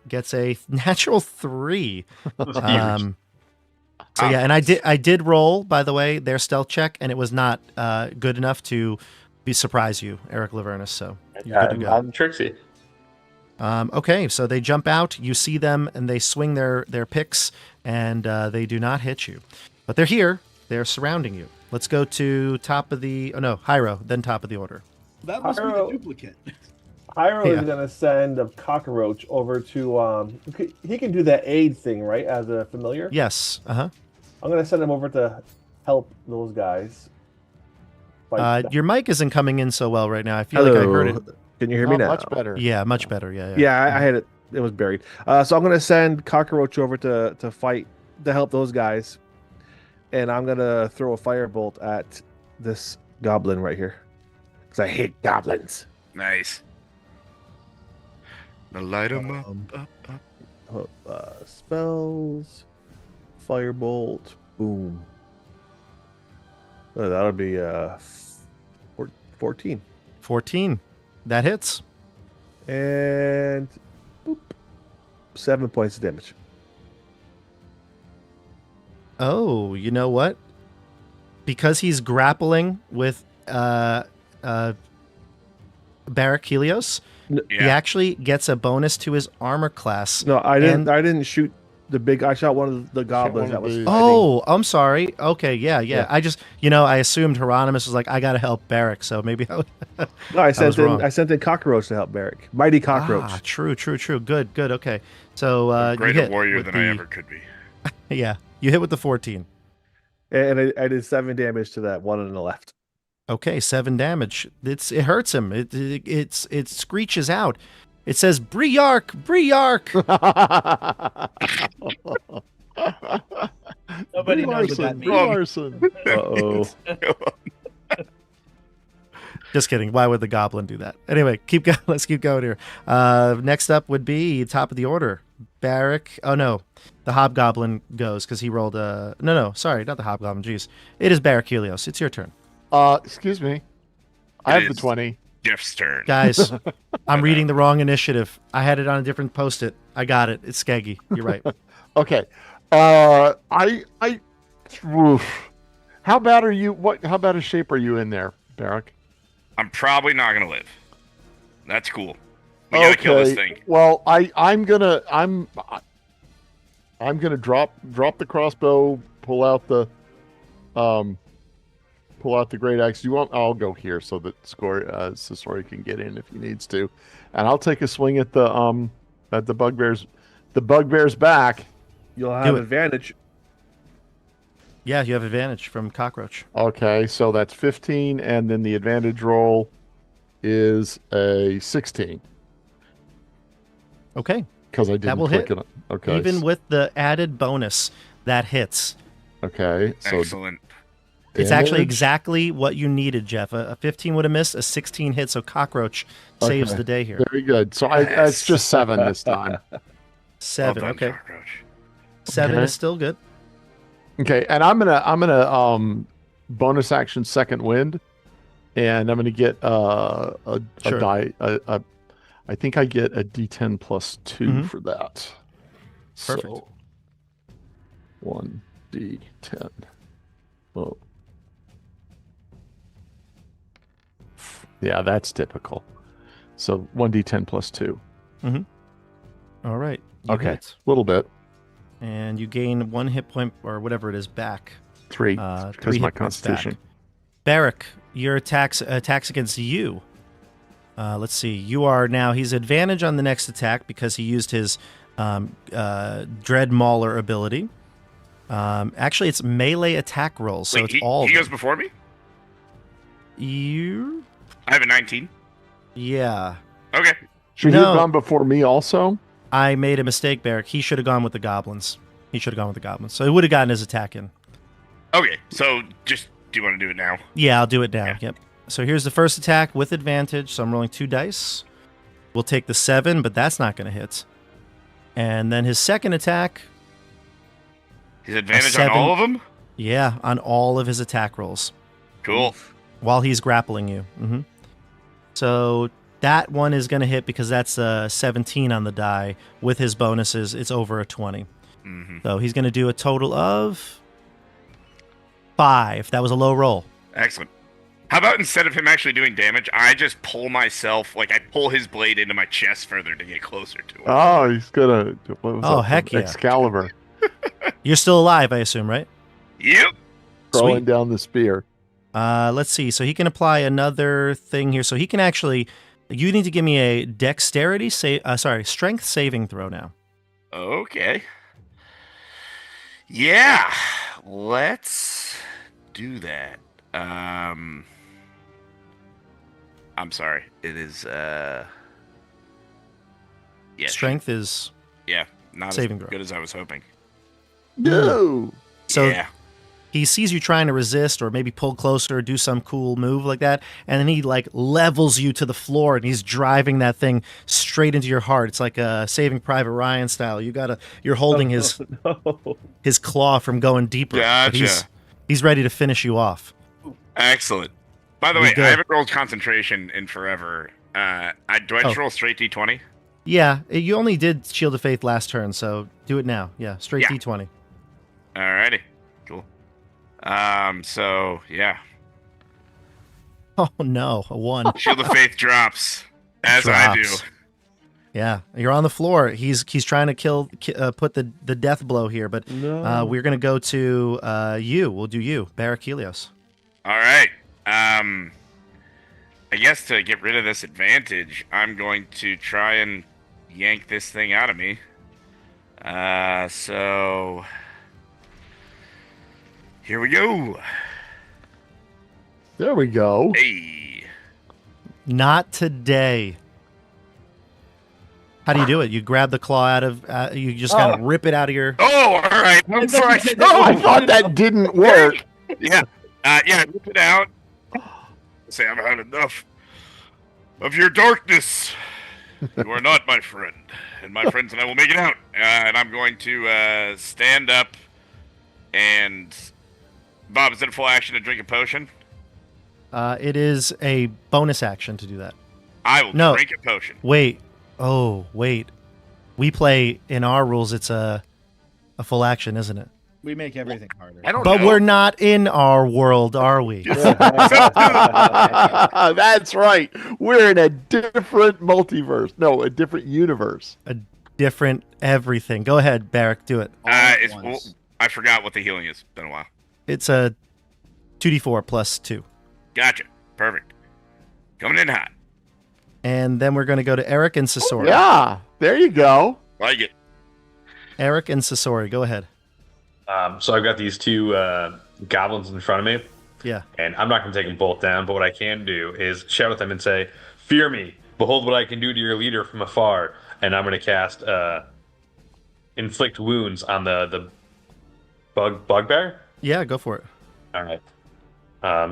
gets a natural 3. So yeah, and I did roll, by the way, their stealth check, and it was not good enough to surprise you, Eric Lavernus. So you're good to go. I'm Trixie. Okay, so they jump out. You see them, and they swing their picks, and they do not hit you. But they're here. They're surrounding you. Let's go to top of the... Oh, no, Hyro, then top of the order. That must be the duplicate. Hyro is going to send a cockroach over to... he can do that aid thing, right, as a familiar? Yes, uh-huh. I'm going to send him over to help those guys. Your mic isn't coming in so well right now. I feel like I heard it. Can you hear me now? Much better. Yeah, much better. Yeah. Yeah, I had it. It was buried. So I'm going to send Cockroach over to fight, to help those guys. And I'm going to throw a firebolt at this goblin right here. Because I hate goblins. Nice. Now light them up. Spells. Firebolt. Boom. Oh, that'll be 14. 14. That hits. And boop, 7 points of damage. Oh, you know what? Because he's grappling with Barak Helios, he actually gets a bonus to his armor class. No, I didn't shoot the big. I shot one of the goblins that was. Oh, I'm sorry. Okay, yeah. I just, I assumed Hieronymus was like, I gotta help Barak, so maybe I would. No, I sent in Cockroach to help Barak. Mighty Cockroach. Ah, true. Good. Okay, so greater warrior than I ever could be. Yeah, you hit with the 14, and I did 7 damage to that one on the left. Okay, 7 damage. It hurts him. It screeches out. It says, Briark! Nobody knows what that means. Uh-oh. Just kidding. Why would the goblin do that? Anyway, let's keep going here. Next up would be top of the order. Barak. Oh, no. The hobgoblin goes because he rolled a... No, sorry. Not the hobgoblin. Jeez. It is Barak Helios. It's your turn. Excuse me. I have the 20. Jeff's turn. Guys, I'm reading the wrong initiative. I had it on a different post-it. I got it. It's Skeggy. You're right. Okay. Oof. How bad are you? How bad a shape are you in there, Barak? I'm probably not gonna live. That's cool. We gotta kill this thing. Well, I'm gonna drop the crossbow, pull out the great axe. I'll go here so that Sasori can get in if he needs to, and I'll take a swing at the bugbear's back. You'll have advantage. Yeah, you have advantage from Cockroach. Okay, so that's 15, and then the advantage roll is a 16. Okay. Because I didn't click it. Okay. Even with the added bonus, that hits. Okay. So excellent. It's actually exactly what you needed, Jeff. A 15 would have missed. A 16 hit, so Cockroach saves the day here. Very good. So it's just 7 this time. 7. Well done, okay. Cockroach. 7 is still good. Okay, and I'm gonna bonus action second wind, and I'm gonna get a die. I think I get a D10 plus 2 for that. Perfect. So 1D10. Oh. Yeah, that's typical. So 1D10 plus 2. All right. Okay, hit. a little bit. And you gain 1 hit point or whatever it is back. 3, because my constitution. Barak, your attacks against you. Let's see. You are now. He's advantage on the next attack because he used his Dread Mauler ability. Actually, it's melee attack rolls, so it's all. He goes before me. I have a 19. Yeah. Okay. Should he have gone before me also? I made a mistake, Barak. He should have gone with the goblins. So he would have gotten his attack in. Okay, so do you want to do it now? Yeah, I'll do it now. Yeah. Yep. So here's the first attack with advantage. So I'm rolling 2 dice. We'll take the 7, but that's not going to hit. And then his second attack He's advantage on all of them? Yeah, on all of his attack rolls. Cool. While he's grappling you. So that one is going to hit because that's a 17 on the die. With his bonuses, it's over a 20. So he's going to do a total of 5. That was a low roll. Excellent. How about instead of him actually doing damage, I just pull myself, like I pull his blade into my chest further to get closer to him. Oh, he's gonna. Heck yeah. Excalibur. You're still alive, I assume, right? Yep. Throwing down the spear. Let's see. So he can apply another thing here. So he can actually. You need to give me a dexterity strength saving throw now. Okay. Yeah. Let's do that. I'm sorry. It is Strength is not saving as throw. good as I was hoping. No. So he sees you trying to resist or maybe pull closer or do some cool move like that, and then he like levels you to the floor and he's driving that thing straight into your heart. It's like a Saving Private Ryan style. You're holding his claw from going deeper. Gotcha. He's ready to finish you off. Excellent. By the way, I haven't rolled concentration in forever. Do I just roll straight D20? Yeah, you only did Shield of Faith last turn, so do it now. Yeah, straight D20. Alrighty. Cool. So, yeah. Oh, no, a 1. Shield of Faith drops, as I do. Yeah, you're on the floor. He's trying to put the death blow here, but we're going to go to you. We'll do you, Barakelios. All right. I guess to get rid of this advantage, I'm going to try and yank this thing out of me. So here we go. There we go. Hey. Not today. How do you do it? You grab the claw out of, you just kind of rip it out of your... Oh, all right. I'm sorry. I thought that didn't work. Yeah. Rip it out. Say I've had enough of your darkness. You are not my friend. And my friends and I will make it out. And I'm going to stand up and... Bob, is it a full action to drink a potion? It is a bonus action to do that. I will drink a potion. Wait. Oh, wait. We play, in our rules, it's a full action, isn't it? We make everything harder. I don't know. But we're not in our world, are we? That's right. We're in a different multiverse. No, a different universe. A different everything. Go ahead, Barak, do it. I forgot what the healing is. It's been a while. It's a 2d4 plus 2. Gotcha. Perfect. Coming in hot. And then we're going to go to Eric and Sasori. Yeah, there you go. Like it. Eric and Sasori, go ahead. So I've got these two goblins in front of me. Yeah. And I'm not going to take them both down, but what I can do is shout at them and say, "Fear me. Behold what I can do to your leader from afar." And I'm going to cast Inflict Wounds on the bugbear. Yeah, go for it. All right.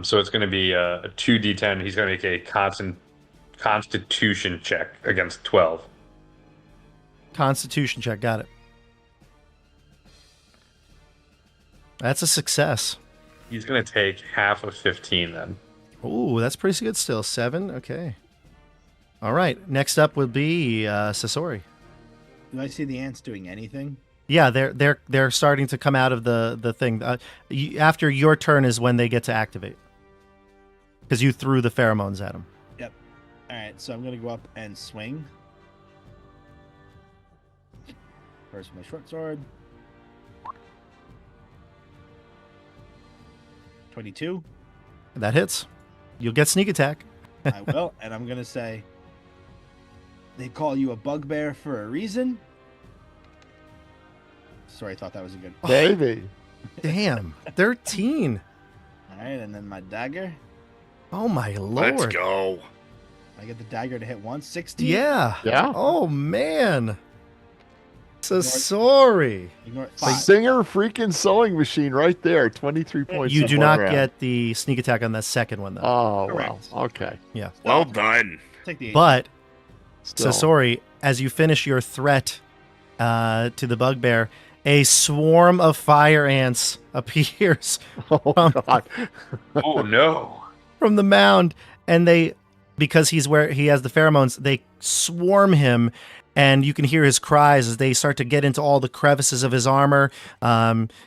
So it's going to be a 2d10. He's going to make a Constitution check against 12. Constitution check, got it. That's a success. He's going to take half of 15 then. Ooh, that's pretty good still. 7, okay. All right, next up would be Sasori. Do I see the ants doing anything? Yeah, they're starting to come out of the thing. After your turn is when they get to activate. Because you threw the pheromones at them. Yep. All right, so I'm going to go up and swing. First, my short sword. 22. That hits. You'll get sneak attack. I will, and I'm going to say, they call you a bugbear for a reason. Sorry, I thought that was a good... Baby. Damn. 13. All right, and then my dagger. Oh, my Lord. Let's go. I get the dagger to hit once. 16. Yeah. Yeah. Oh, man. Sasori. Singer freaking sewing machine right there. 23 points. You do not get the sneak attack on that second one, though. Oh, Correct. well. Okay. Yeah. Well done. Take the 8. But, Still. Sasori, as you finish your threat to the bugbear, a swarm of fire ants appears Oh God! Oh no! from the mound, and because he has the pheromones, they swarm him, and you can hear his cries as they start to get into all the crevices of his armor,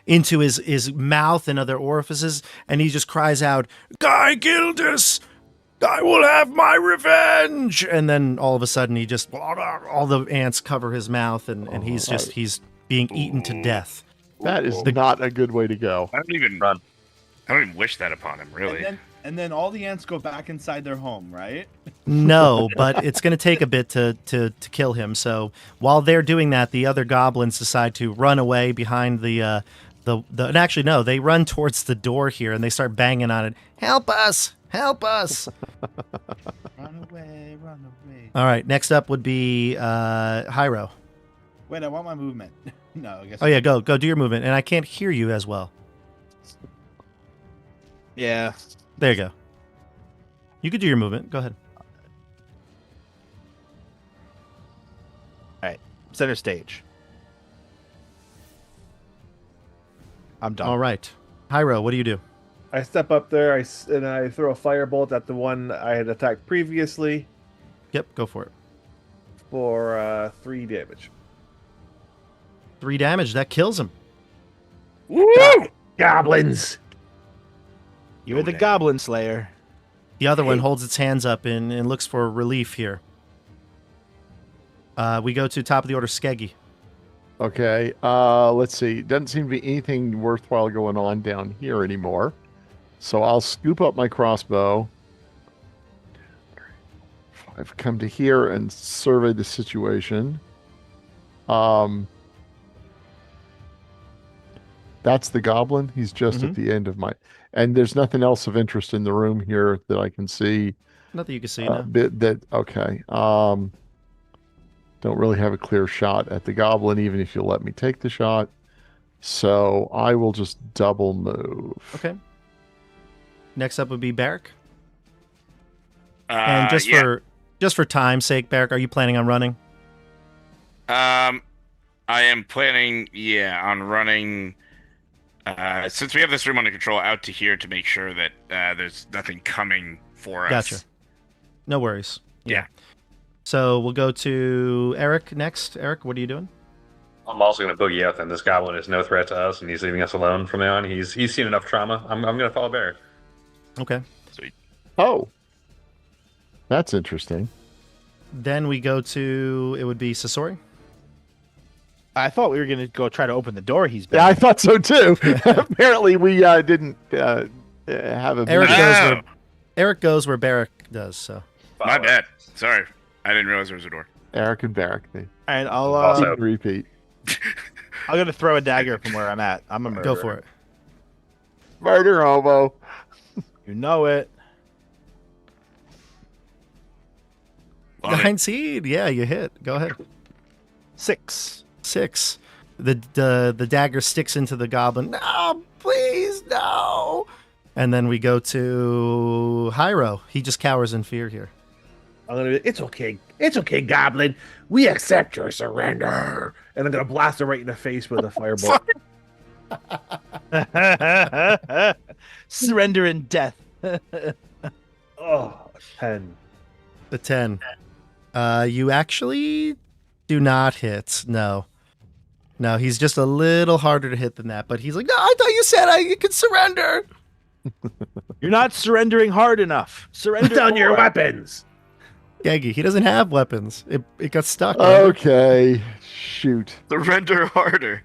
into his mouth and other orifices, and he just cries out, "Guy Gildas! I will have my revenge!" And then all of a sudden, all the ants cover his mouth, and he's being eaten to death. That is not a good way to go. I don't even wish that upon him, really. And then all the ants go back inside their home, right? No, but it's going to take a bit to kill him. So while they're doing that, the other goblins decide to run away behind and actually, no, they run towards the door here, and they start banging on it. Help us! Help us! Run away, run away. All right, next up would be Hyro. Wait, I want my movement. No, I guess. Oh yeah, go do your movement, and I can't hear you as well. Yeah. There you go. You could do your movement. Go ahead. All right. Center stage. I'm done. All right. Hyro, what do you do? I step up there, and I throw a firebolt at the one I had attacked previously Yep, go for it. for 3 damage. 3 damage. That kills him. Woo! Goblins! You're the Goblin Slayer. The other one holds its hands up and looks for relief here. We go to top of the order, Skeggy. Okay, let's see. Doesn't seem to be anything worthwhile going on down here anymore. So I'll scoop up my crossbow. I've come to here and survey the situation. That's the goblin. He's just at the end of my... And there's nothing else of interest in the room here that I can see. Nothing you can see now. Okay. Don't really have a clear shot at the goblin, even if you'll let me take the shot. So I will just double move. Okay. Next up would be Barrick. And just for time's sake, Barrick, are you planning on running? I am planning, on running. Since we have this room under control, out to here to make sure that there's nothing coming for us. Gotcha. No worries. Yeah. So we'll go to Eric next. Eric, what are you doing? I'm also going to boogie out then. This goblin is no threat to us, and he's leaving us alone from now on. He's seen enough trauma. I'm going to follow Barrick. Okay. Sweet. Oh. That's interesting. Then we go to, it would be Sasori. I thought we were going to go try to open the door he's been. Yeah, I thought so too. Apparently we didn't have a... Eric goes where Barrick does, so. My bad. Sorry. I didn't realize there was a door. Eric and Barrick. And Also- repeat. I'm going to throw a dagger from where I'm at. I'm a murderer. Go for it. Murder hobo. You know it. 19. Yeah, you hit. Go ahead. 6. 6. The dagger sticks into the goblin. No, please, no. And then we go to Hyro. He just cowers in fear here. I'm gonna be, it's okay, Goblin. We accept your surrender. And I'm gonna blast him right in the face with a firebolt. Surrender and death. Oh, 10. The 10. You actually do not hit. No, he's just a little harder to hit than that. But he's like, no, I thought you said you could surrender. You're not surrendering hard enough. Surrender Put down more. your weapons. Geggy, he doesn't have weapons. It got stuck. Okay, shoot. Surrender harder.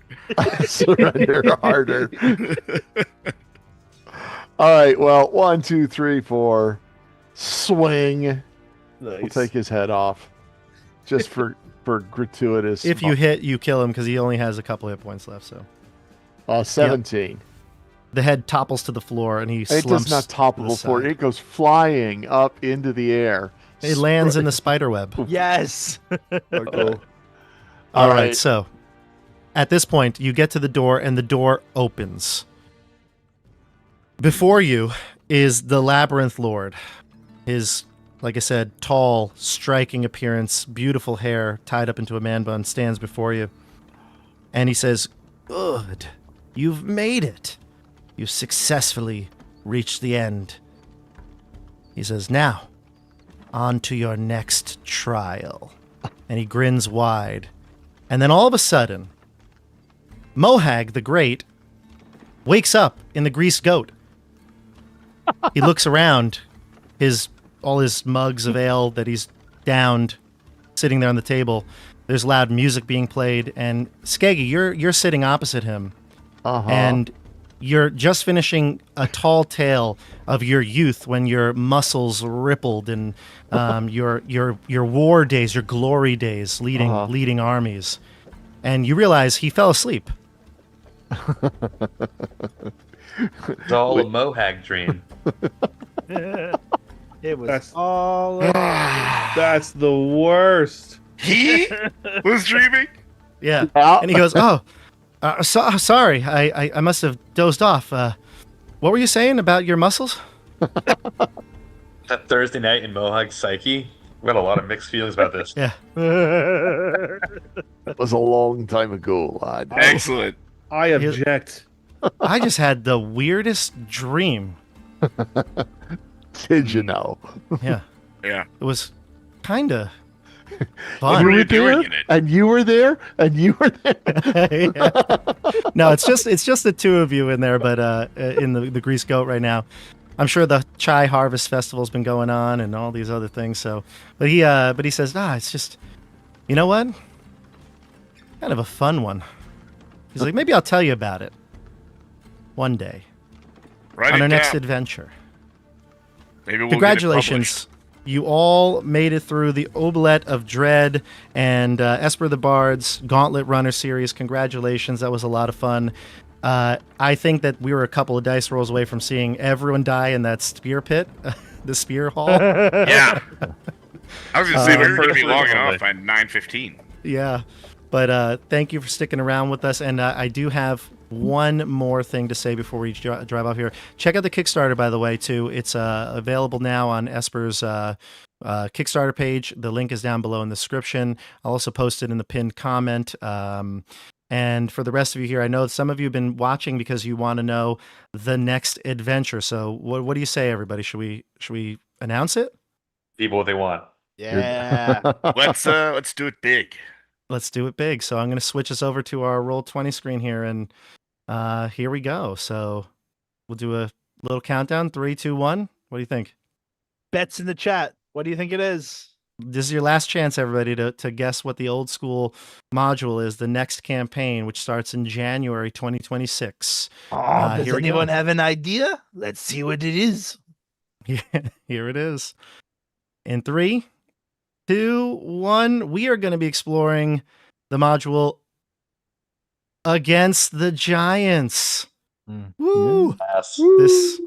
Surrender harder. All right, well, 1, 2, 3, 4. Swing. Nice. We'll take his head off. Just for gratuitous. If you hit, you kill him because he only has a couple hit points left. So 17. Yep. The head topples to the floor and he slumps. It does not topple to the floor. It goes flying up into the air. It lands in the spider web. Yes. Okay. All right. So at this point, you get to the door and the door opens. Before you is the Labyrinth Lord. His, like I said, tall, striking appearance, beautiful hair tied up into a man bun stands before you. And he says, Good. You've made it. You've successfully reached the end. He says, now, on to your next trial. And he grins wide. And then all of a sudden, Mohag the Great wakes up in the Greased Goat. He looks around, all his mugs of ale that he's downed, sitting there on the table. There's loud music being played, and Skeggy, you're sitting opposite him, and you're just finishing a tall tale of your youth when your muscles rippled and your war days, your glory days, leading armies, and you realize he fell asleep. It's all a Mohag dream. It was all. That's the worst. He was dreaming. Yeah, and he goes, "Oh, sorry, I must have dozed off. What were you saying about your muscles?" That Thursday night in Mohag's psyche, we got a lot of mixed feelings about this. Yeah, That was a long time ago, lad. Excellent. I object. I just had the weirdest dream. Did you know? Yeah, Yeah. it was kind of What fun. were you were doing there, in it? and you were there, and you were there. Yeah. No, it's just the two of you in there, but in the Greased Goat right now. I'm sure the Chai Harvest Festival's been going on and all these other things. So, but he says, it's just, you know what? Kind of a fun one. He's like, maybe I'll tell you about it one day Write on it our next down. adventure. Maybe we'll Congratulations. You all made it through the Oblette of Dread and Esper the Bard's Gauntlet Runner series. Congratulations. That was a lot of fun. I think that we were a couple of dice rolls away from seeing everyone die in that spear pit, the spear hall. Yeah. I was going to say, we were going to be Personally, logging probably. off by 9:15. Yeah. But thank you for sticking around with us. And I do have one more thing to say before we drive off here. Check out the Kickstarter, by the way, too. It's available now on Esper's Kickstarter page. The link is down below in the description. I'll also post it in the pinned comment. And for the rest of you here, I know some of you have been watching because you want to know the next adventure. So what do you say, everybody? Should we announce it? People what they want. Yeah. Let's do it big. Let's do it big. So I'm going to switch us over to our Roll20 screen here, and here we go. So we'll do a little countdown. 3, 2, 1. What do you think? Bets in the chat. What do you think it is? This is your last chance, everybody, to guess what the old school module is, the next campaign, which starts in January 2026. Does here we anyone go. have an idea? Let's see what it is. Here it is. In 3, 2, 1, we are going to be exploring the module Against the Giants. Woo! Yes. This is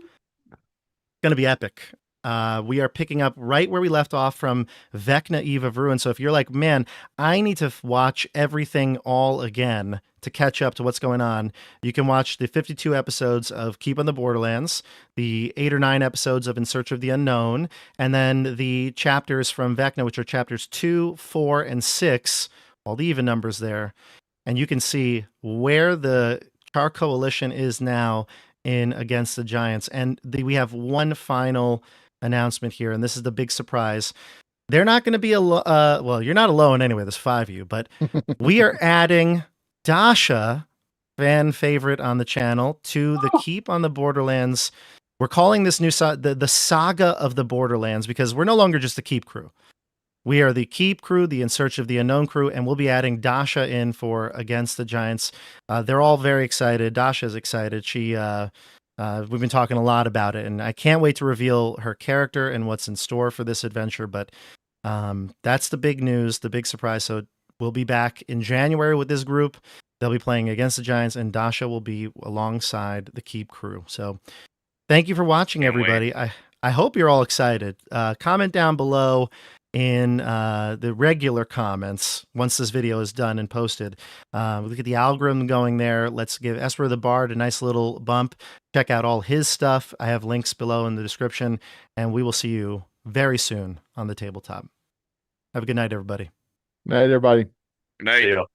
going to be epic. We are picking up right where we left off from Vecna Eve of Ruin. So if you're like, man, I need to watch everything all again to catch up to what's going on, you can watch the 52 episodes of Keep on the Borderlands, the 8 or 9 episodes of In Search of the Unknown, and then the chapters from Vecna, which are chapters 2, 4, and 6, all the even numbers there. And you can see where the Char Coalition is now in Against the Giants. And we have one final announcement here, and this is the big surprise. They're not going to be well, you're not alone anyway. There's 5 of you, but we are adding Dasha, fan favorite on the channel, to the Keep on the Borderlands. We're calling this new the Saga of the Borderlands because we're no longer just the Keep crew. We are the Keep crew, the In Search of the Unknown crew, and we'll be adding Dasha in for Against the Giants. They're all very excited. Dasha's excited. We've been talking a lot about it, and I can't wait to reveal her character and what's in store for this adventure. But that's the big news, the big surprise. So we'll be back in January with this group. They'll be playing Against the Giants, and Dasha will be alongside the Keep crew. So thank you for watching, everybody. I hope you're all excited. Comment down below in the regular comments once this video is done and posted. Look at the algorithm going there. Let's give Esper the Bard a nice little bump. Check out all his stuff. I have links below in the description, and we will see you very soon on the tabletop. Have a good night, everybody. Night, everybody. Good night. See you.